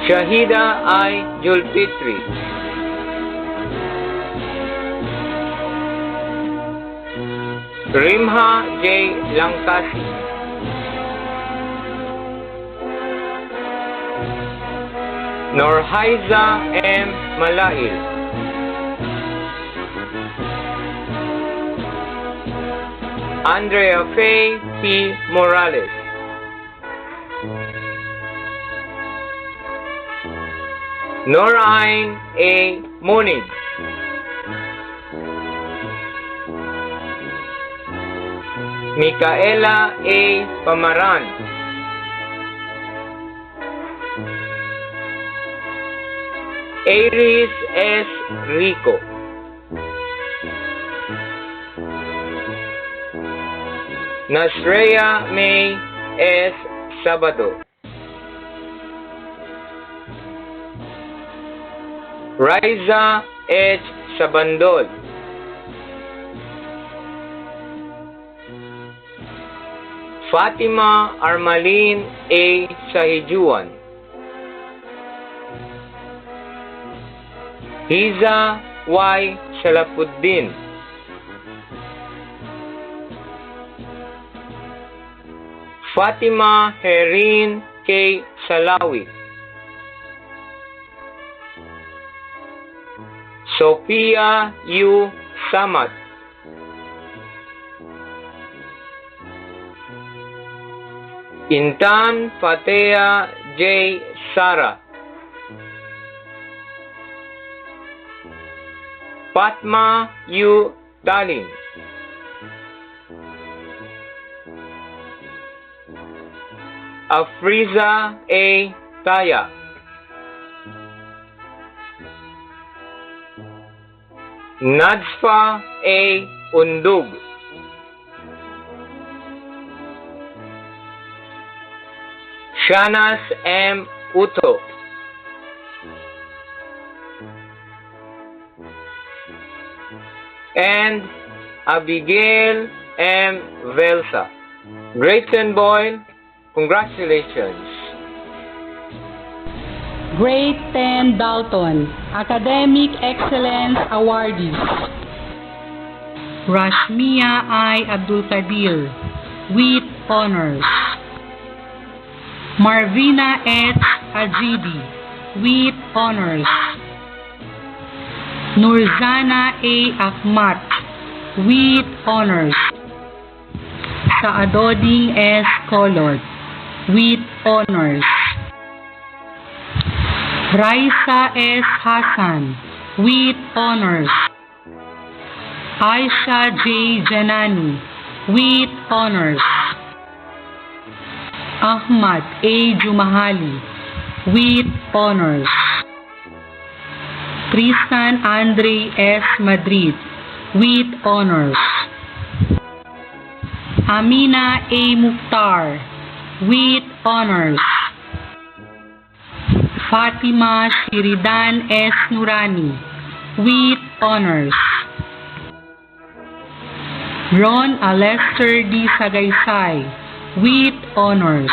Shahida I. Julfitri, Rimha J. Langkasi, Norhaiza M. Malail, Andrea Faye P. Morales, Norain A. Munib, Micaela A. Pamaran, Aries S. Rico, Nasrea May S. Sabado, Raiza H. Sabandol, Fatima Armalin A. Sahijuan, Hiza Y. Salapuddin, Fatima Herin K. Salawi, Sophia U. Samat, Intan Fatea J. Sara, Fatma U. Daling. Afriza A. Taya. Nadsfa A. Undug. Shanas M. Uto. And Abigail M. Velsa. Grade 10 boy, congratulations. Grade 10 Dalton, Academic Excellence Awardees. Rashmia I. Abdul Kadir, with honors. Marvina H. Ajidi, with honors. Nurzana A. Ahmat, with honors. Saadoding S. Colot, with honors. Raisa S. Hassan, with honors. Aisha J. Janani, with honors. Ahmad A. Jumahali, with honors. Tristan Andre S. Madrid, with honors. Amina A. Mukhtar, with honors. Fatima Shiridan S. Nurani, with honors. Ron Alester D. Sagaysay, with honors.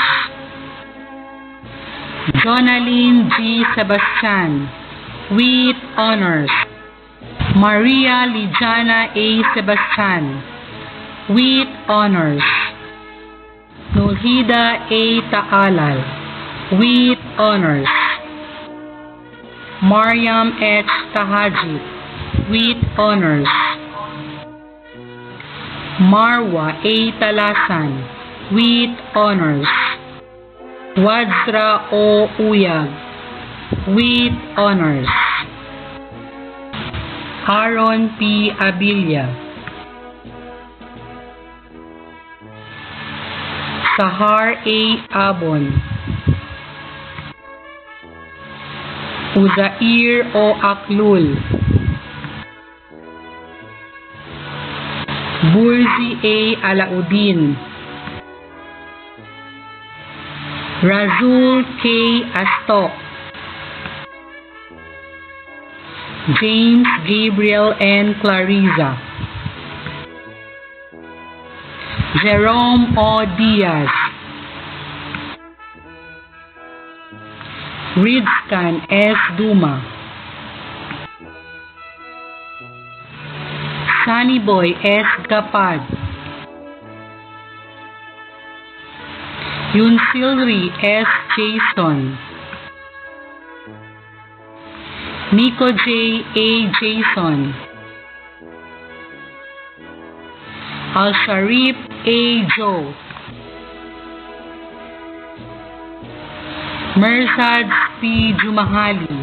Jonaline G. Sebastian, with honors. Maria Lijana A. Sebastian, with honors. Nulhida A. Taalal, with honors. Mariam H. Tahajit, with honors. Marwa A. Talasan, with honors. Wadzra O. Uyag, with honors. Aaron P. Abilia. Sahar A. Abon. Uzair O. Aklul. Burzi A. Alauddin. Razul K. Astok. James Gabriel N. Clariza. Jerome O. Diaz. Ridskan S. Duma. Sunnyboy S. Gapad. Yunsilri S. Jason. Nico J. A. Jason. Al-Sharif A. Joe. Merzad P. Jumahali.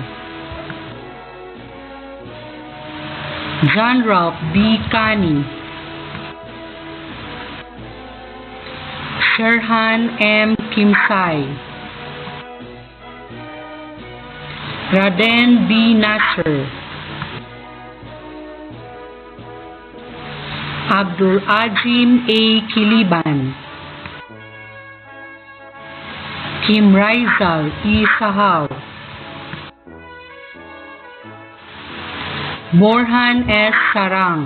John Ralph B. Kani. Sherhan M. Kimsai. Raden B. Nasser. Abdul Ajim A. Kiliban. Kim Rizal E. Sahaw. Borhan S. Sarang.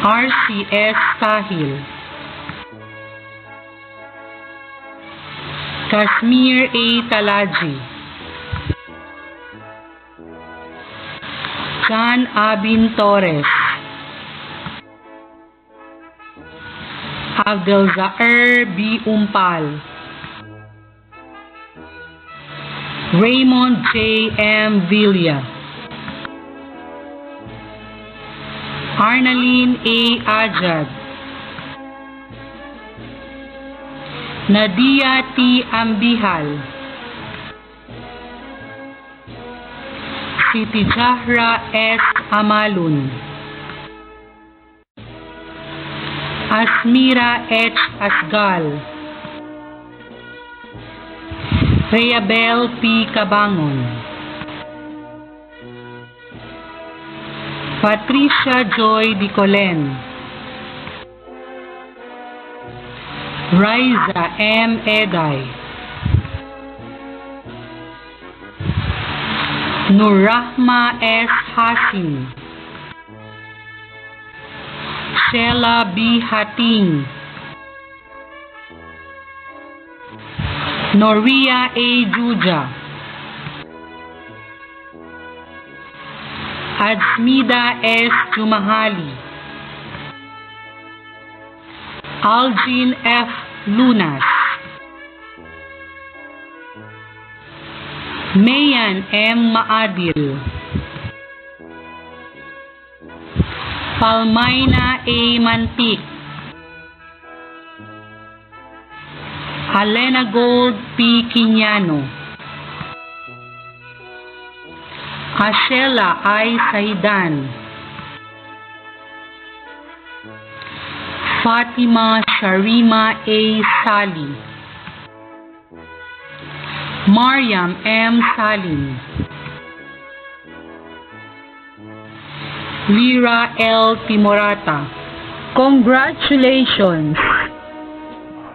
RC S. Tahil. Kashmir A. Talaji. John Abin Torres. Abdelzaer B. Umpal. Raymond J. M. Villa. Arnaline A. Ajad. Nadia T. Ambihal. Siti Zahra S. Amalun, Asmira H. Asgal, Reabel P. Cabangon, Patricia Joy Dicolen, Riza M. Egay, Nurrahma S. Hasim, Sheila B. Hating, Noria A. Juja, Adsmida S. Jumahali, Algin F. Lunas, Mayan M. Maadil, Palmaina A. Mantik, Alena Gold P. Quiñano, Ashela I. Saidan, Fatima Sharima A. Sali, Mariam M. Salim, Lira L. Timorata. Congratulations!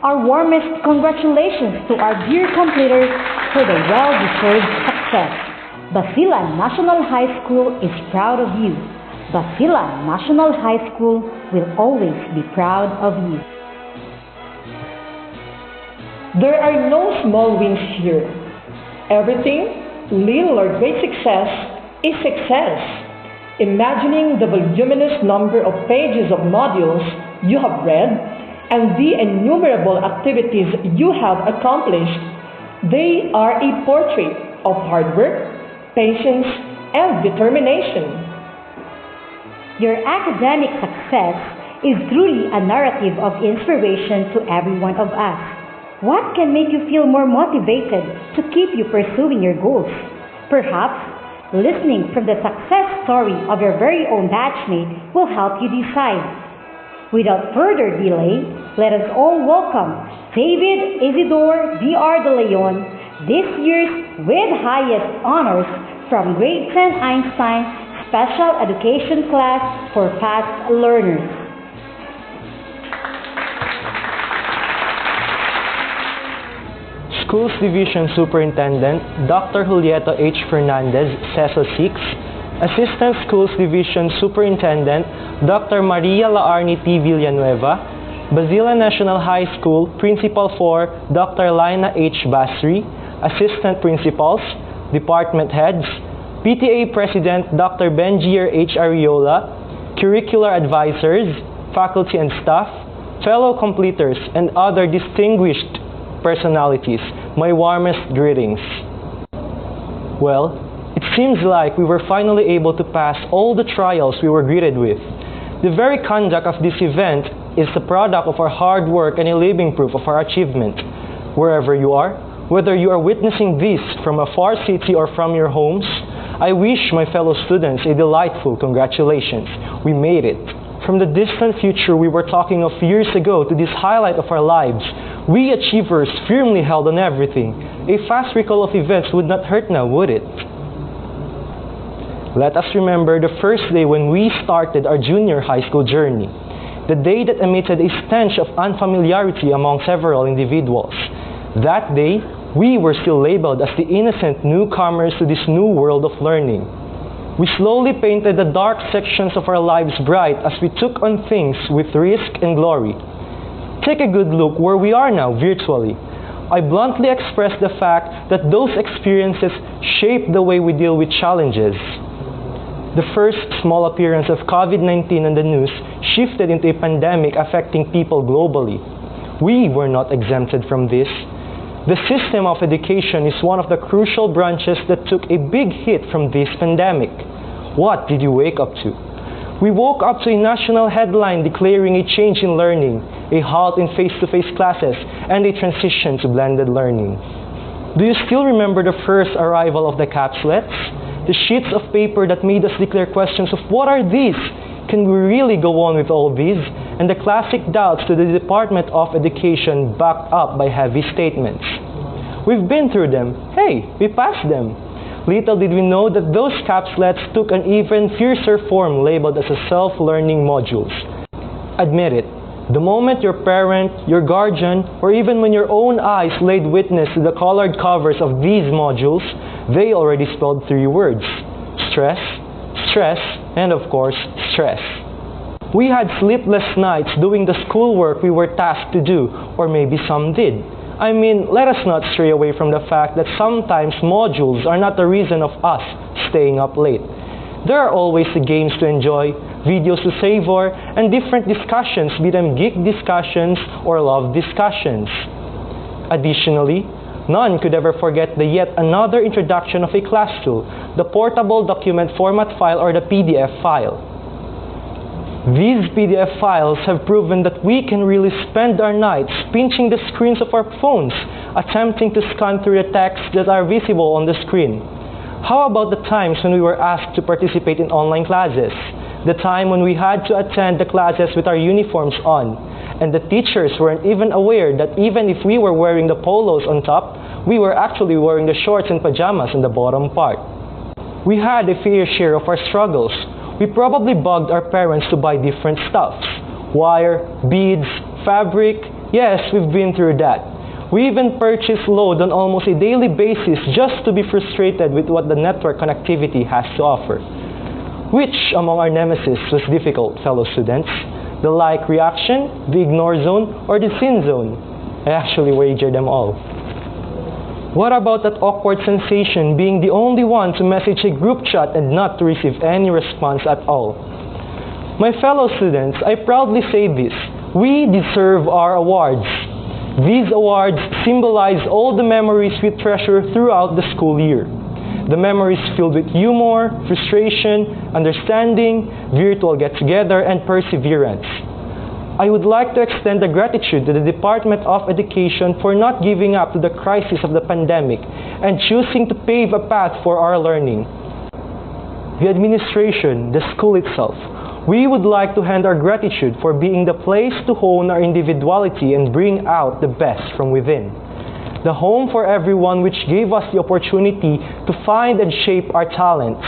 Our warmest congratulations to our dear completers for the well-deserved success. Basilan National High School is proud of you. Basilan National High School will always be proud of you. There are no small wins here. Everything, little or great success, is success. Imagining the voluminous number of pages of modules you have read and the innumerable activities you have accomplished, they are a portrait of hard work, patience, and determination. Your academic success is truly a narrative of inspiration to every one of us. What can make you feel more motivated to keep you pursuing your goals? Perhaps listening from the success story of your very own batchmate will help you decide. Without further delay, let us all welcome David Isidore Dr. De Leon, this year's with highest honors from Grade 10 Einstein Special Education Class for Fast Learners. Schools Division Superintendent Dr. Julieta H. Fernandez, CESO 6, Assistant Schools Division Superintendent Dr. Maria Laarni T. Villanueva, Basilan National High School Principal 4 Dr. Lina H. Basri, Assistant Principals, Department Heads, PTA President Dr. Benjier H. Ariola, Curricular Advisors, Faculty and Staff, fellow completers, and other distinguished personalities, my warmest greetings. Well, it seems like we were finally able to pass all the trials we were greeted with. The very conduct of this event is the product of our hard work and a living proof of our achievement. Wherever you are, whether you are witnessing this from a far city or from your homes, I wish my fellow students a delightful congratulations. We made it. From the distant future we were talking of years ago to this highlight of our lives, we achievers firmly held on everything. A fast recall of events would not hurt now, would it? Let us remember the first day when we started our junior high school journey. The day that emitted a stench of unfamiliarity among several individuals. That day, we were still labeled as the innocent newcomers to this new world of learning. We slowly painted the dark sections of our lives bright as we took on things with risk and glory. Take a good look where we are now virtually. I bluntly express the fact that those experiences shaped the way we deal with challenges. The first small appearance of COVID-19 in the news shifted into a pandemic affecting people globally. We were not exempted from this. The system of education is one of the crucial branches that took a big hit from this pandemic. What did you wake up to? We woke up to a national headline declaring a change in learning, a halt in face-to-face classes, and a transition to blended learning. Do you still remember the first arrival of the capsulets? the sheets of paper that made us declare questions of what are these? Can we really go on with all these? And the classic doubts to the Department of Education backed up by heavy statements. We've been through them. Hey, we passed them. Little did we know that those capsulets took an even fiercer form labeled as a self-learning modules. Admit it, the moment your parent, your guardian, or even when your own eyes laid witness to the colored covers of these modules, they already spelled 3 words. Stress, stress, and of course, stress. We had sleepless nights doing the schoolwork we were tasked to do, or maybe some did. I mean, let us not stray away from the fact that sometimes modules are not the reason of us staying up late. There are always the games to enjoy, videos to savor, and different discussions, be them geek discussions or love discussions. Additionally, none could ever forget the yet another introduction of a class tool, the portable document format file or the PDF file. These PDF files have proven that we can really spend our nights pinching the screens of our phones, attempting to scan through the texts that are visible on the screen. How about the times when we were asked to participate in online classes? The time when we had to attend the classes with our uniforms on, and the teachers weren't even aware that even if we were wearing the polos on top, we were actually wearing the shorts and pajamas on the bottom part. We had a fair share of our struggles. We probably bugged our parents to buy different stuffs. Wire, beads, fabric. Yes, we've been through that. We even purchased load on almost a daily basis just to be frustrated with what the network connectivity has to offer. Which among our nemesis was difficult, fellow students? The like reaction, the ignore zone, or the sin zone? I actually wagered them all. What about that awkward sensation being the only one to message a group chat and not to receive any response at all? My fellow students, I proudly say this, we deserve our awards. These awards symbolize all the memories we treasure throughout the school year. The memories filled with humor, frustration, understanding, virtual get-together, and perseverance. I would like to extend a gratitude to the Department of Education for not giving up to the crisis of the pandemic and choosing to pave a path for our learning. The administration, the school itself, we would like to hand our gratitude for being the place to hone our individuality and bring out the best from within. The home for everyone which gave us the opportunity to find and shape our talents.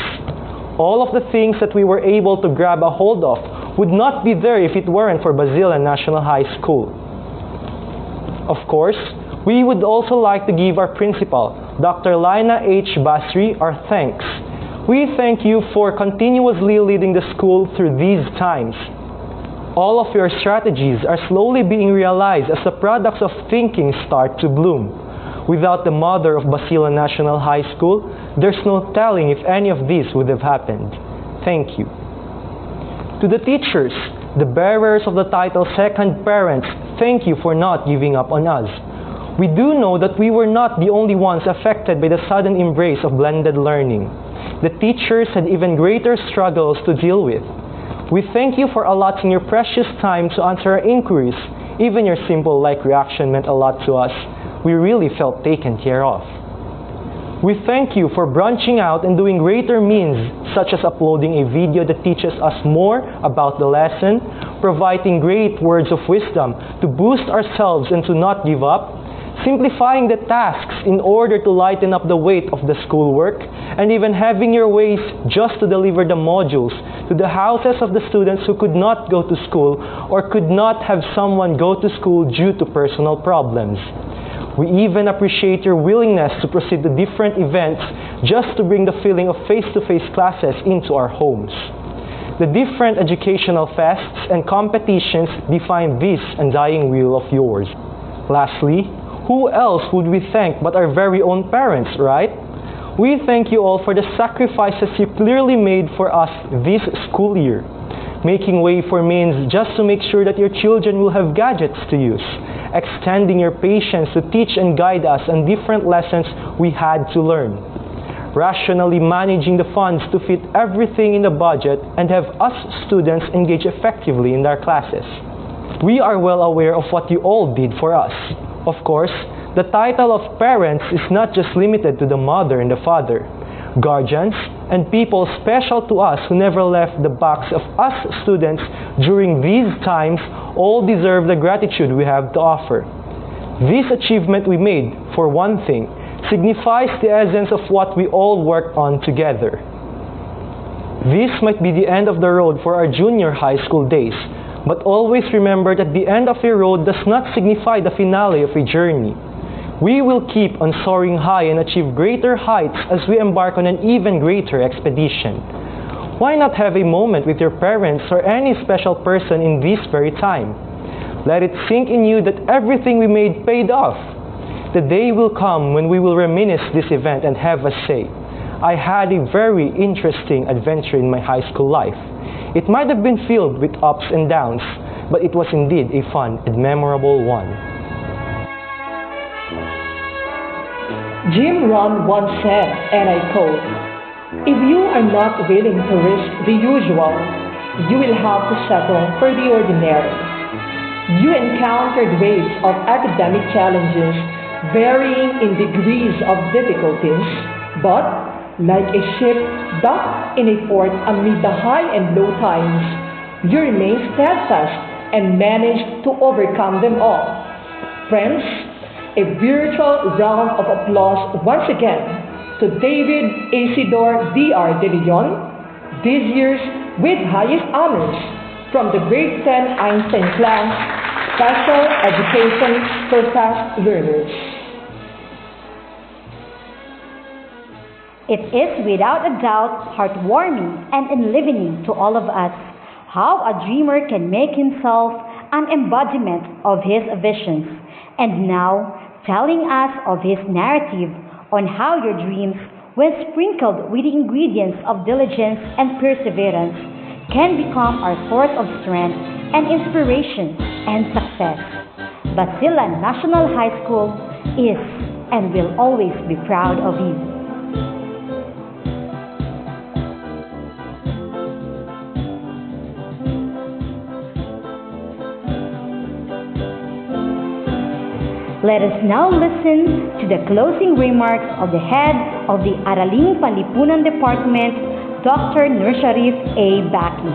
All of the things that we were able to grab a hold of would not be there if it weren't for Basilan National High School. Of course, we would also like to give our principal, Dr. Lina H. Basri, our thanks. We thank you for continuously leading the school through these times. All of your strategies are slowly being realized as the products of thinking start to bloom. Without the mother of Basilan National High School, there's no telling if any of this would have happened. Thank you. To the teachers, the bearers of the title Second Parents, thank you for not giving up on us. We do know that we were not the only ones affected by the sudden embrace of blended learning. The teachers had even greater struggles to deal with. We thank you for allotting your precious time to answer our inquiries. Even your simple like reaction meant a lot to us. We really felt taken care of. We thank you for branching out and doing greater means, such as uploading a video that teaches us more about the lesson, providing great words of wisdom to boost ourselves and to not give up, simplifying the tasks in order to lighten up the weight of the schoolwork, and even having your ways just to deliver the modules to the houses of the students who could not go to school or could not have someone go to school due to personal problems. We even appreciate your willingness to proceed to different events just to bring the feeling of face-to-face classes into our homes. The different educational fests and competitions define this undying wheel of yours. Lastly, who else would we thank but our very own parents, right? We thank you all for the sacrifices you clearly made for us this school year, making way for means just to make sure that your children will have gadgets to use, extending your patience to teach and guide us on different lessons we had to learn, rationally managing the funds to fit everything in the budget and have us students engage effectively in our classes. We are well aware of what you all did for us. Of course, the title of parents is not just limited to the mother and the father. guardians, and people special to us who never left the backs of us students during these times all deserve the gratitude we have to offer. This achievement we made, for one thing, signifies the essence of what we all worked on together. This might be the end of the road for our junior high school days, but always remember that the end of a road does not signify the finale of a journey. We will keep on soaring high and achieve greater heights as we embark on an even greater expedition. Why not have a moment with your parents or any special person in this very time? Let it sink in you that everything we made paid off. The day will come when we will reminisce this event and have a say. I had a very interesting adventure in my high school life. It might have been filled with ups and downs, but it was indeed a fun and memorable one. Jim Rohn once said, and I quote, "If you are not willing to risk the usual, you will have to settle for the ordinary." You encountered waves of academic challenges varying in degrees of difficulties, but like a ship docked in a port amid the high and low times, you remained steadfast and managed to overcome them all. Friends, a virtual round of applause once again to David Isidore Dr. De Leon, this year's with highest honors from the grade 10 Einstein class, Special Education for Fast Learners. It is without a doubt heartwarming and enlivening to all of us how a dreamer can make himself an embodiment of his visions, and now telling us of his narrative on how your dreams, when sprinkled with the ingredients of diligence and perseverance, can become our source of strength and inspiration and success. Basilan National High School is and will always be proud of you. Let us now listen to the closing remarks of the head of the Araling Panlipunan Department, Dr. Nursharif A. Baki.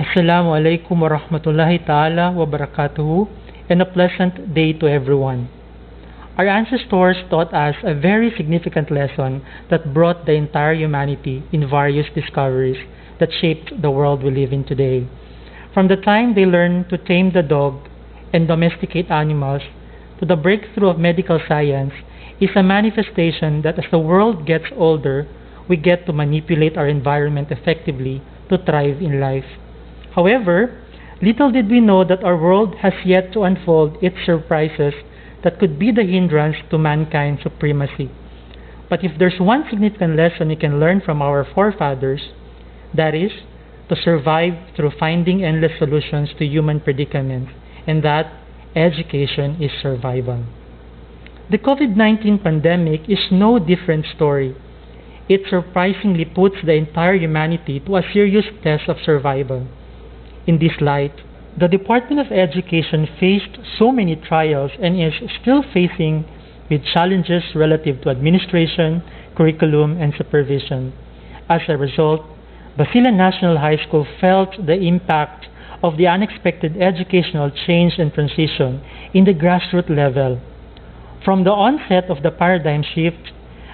Assalamu alaikum wa rahmatullahi ta'ala wa barakatuhu, and a pleasant day to everyone. Our ancestors taught us a very significant lesson that brought the entire humanity in various discoveries that shaped the world we live in today. From the time they learned to tame the dog and domesticate animals, to the breakthrough of medical science, is a manifestation that as the world gets older, we get to manipulate our environment effectively to thrive in life. However, little did we know that our world has yet to unfold its surprises that could be the hindrance to mankind's supremacy. But if there's one significant lesson we can learn from our forefathers, that is, to survive through finding endless solutions to human predicaments, and that education is survival. The COVID-19 pandemic is no different story. It surprisingly puts the entire humanity to a serious test of survival. In this light, the Department of Education faced so many trials and is still facing with challenges relative to administration, curriculum, and supervision. As a result, Basilan National High School felt the impact of the unexpected educational change and transition in the grassroots level. From the onset of the paradigm shift,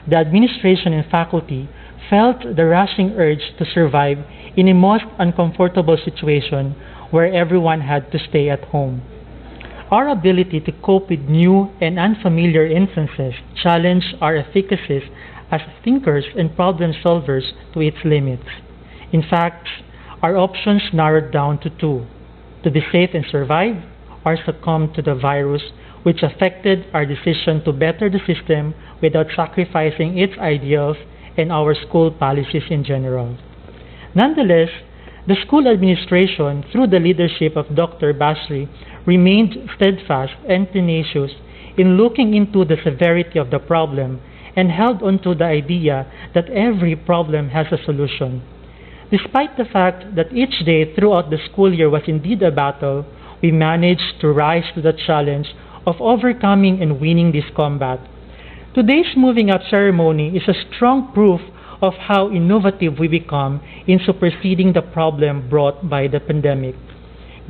the administration and faculty felt the rushing urge to survive in a most uncomfortable situation where everyone had to stay at home. Our ability to cope with new and unfamiliar instances challenged our efficacies as thinkers and problem solvers to its limits. In fact, our options narrowed down to two: to be safe and survive, or succumb to the virus, which affected our decision to better the system without sacrificing its ideals and our school policies in general. Nonetheless, the school administration, through the leadership of Dr. Basri, remained steadfast and tenacious in looking into the severity of the problem and held on to the idea that every problem has a solution. Despite the fact that each day throughout the school year was indeed a battle, we managed to rise to the challenge of overcoming and winning this combat. Today's moving up ceremony is a strong proof of how innovative we become in superseding the problem brought by the pandemic.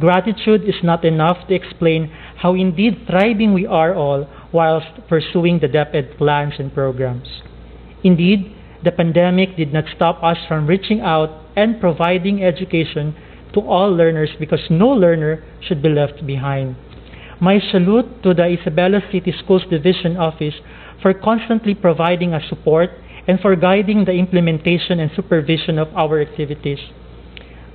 Gratitude is not enough to explain how indeed thriving we are all whilst pursuing the DepEd plans and programs. Indeed, the pandemic did not stop us from reaching out and providing education to all learners because no learner should be left behind. My salute to the Isabela City Schools Division Office for constantly providing us support and for guiding the implementation and supervision of our activities.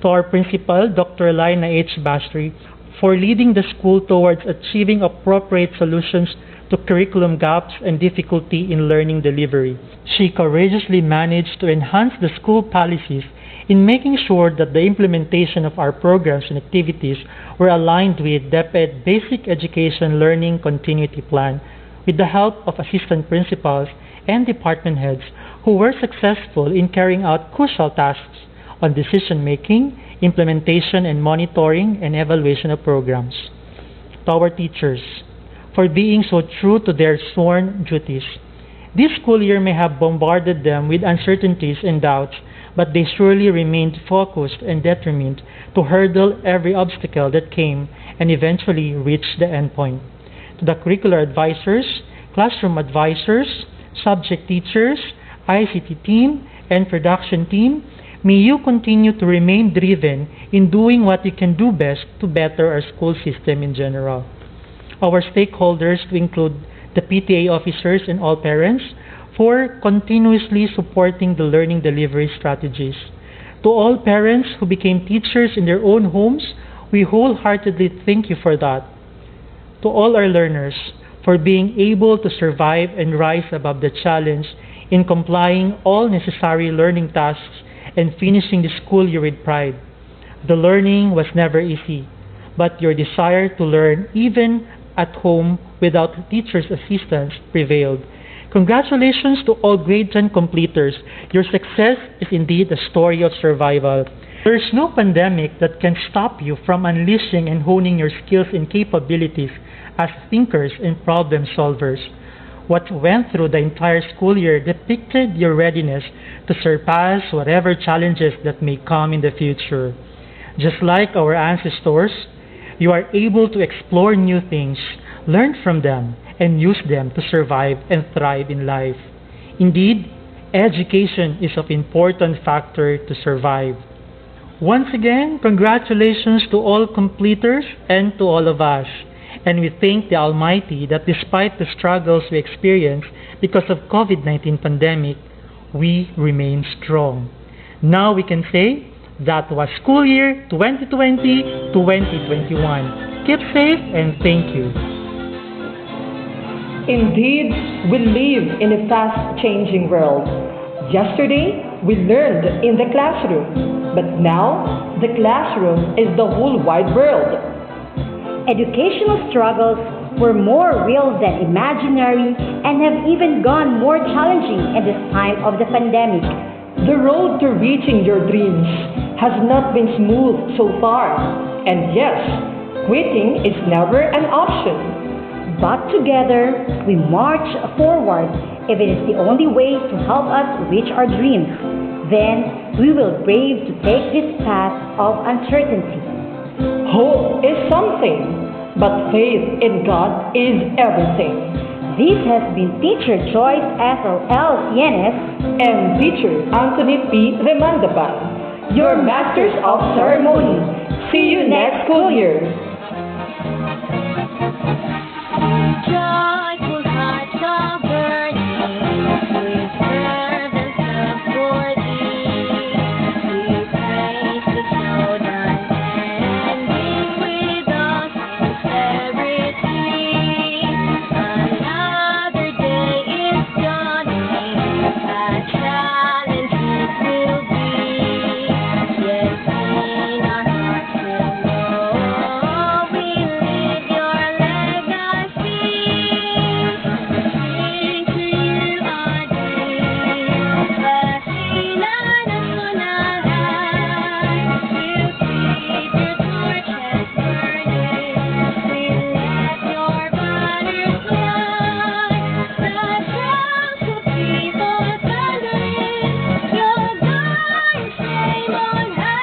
To our principal, Dr. Lina H. Bastri, for leading the school towards achieving appropriate solutions to curriculum gaps and difficulty in learning delivery. She courageously managed to enhance the school policies in making sure that the implementation of our programs and activities were aligned with DepEd Basic Education Learning Continuity Plan with the help of assistant principals and department heads who were successful in carrying out crucial tasks on decision-making, implementation and monitoring and evaluation of programs. To our teachers, for being so true to their sworn duties. This school year may have bombarded them with uncertainties and doubts, but they surely remained focused and determined to hurdle every obstacle that came and eventually reach the endpoint. To the curricular advisors, classroom advisors, subject teachers, ICT team, and production team, may you continue to remain driven in doing what you can do best to better our school system in general. Our stakeholders, to include the PTA officers and all parents, for continuously supporting the learning delivery strategies. To all parents who became teachers in their own homes, we wholeheartedly thank you for that. To all our learners, for being able to survive and rise above the challenge in complying all necessary learning tasks and finishing the school year with pride. The learning was never easy, but your desire to learn even at home without teachers' assistance prevailed. Congratulations to all grade 10 completers. Your success is indeed a story of survival. There is no pandemic that can stop you from unleashing and honing your skills and capabilities as thinkers and problem solvers. What went through the entire school year depicted your readiness to surpass whatever challenges that may come in the future. Just like our ancestors, you are able to explore new things, learn from them, and use them to survive and thrive in life. Indeed, education is of important factor to survive. Once again, congratulations to all completers and to all of us. And we thank the Almighty that despite the struggles we experienced because of COVID-19 pandemic, we remain strong. Now we can say, that was school year 2020-2021. Keep safe and thank you. Indeed, we live in a fast-changing world. Yesterday, we learned in the classroom, but now the classroom is the whole wide world. Educational struggles were more real than imaginary and have even gone more challenging in this time of the pandemic. The road to reaching your dreams has not been smooth so far, and yes, quitting is never an option. But together, we march forward if it is the only way to help us reach our dreams. Then, we will brave to take this path of uncertainty. Hope is something, but faith in God is everything. This has been Teacher Joyce S.L.L. Sienes and Teacher Anthony P. Remandapan, your Masters of Ceremony. See you next school year. Joyful hearts are burning with fervent love for thee. We praise the show unending with us in celebrity. Another day is dawning, a challenge it will be. Yes, in our hearts we'll know we live your legacy. on high.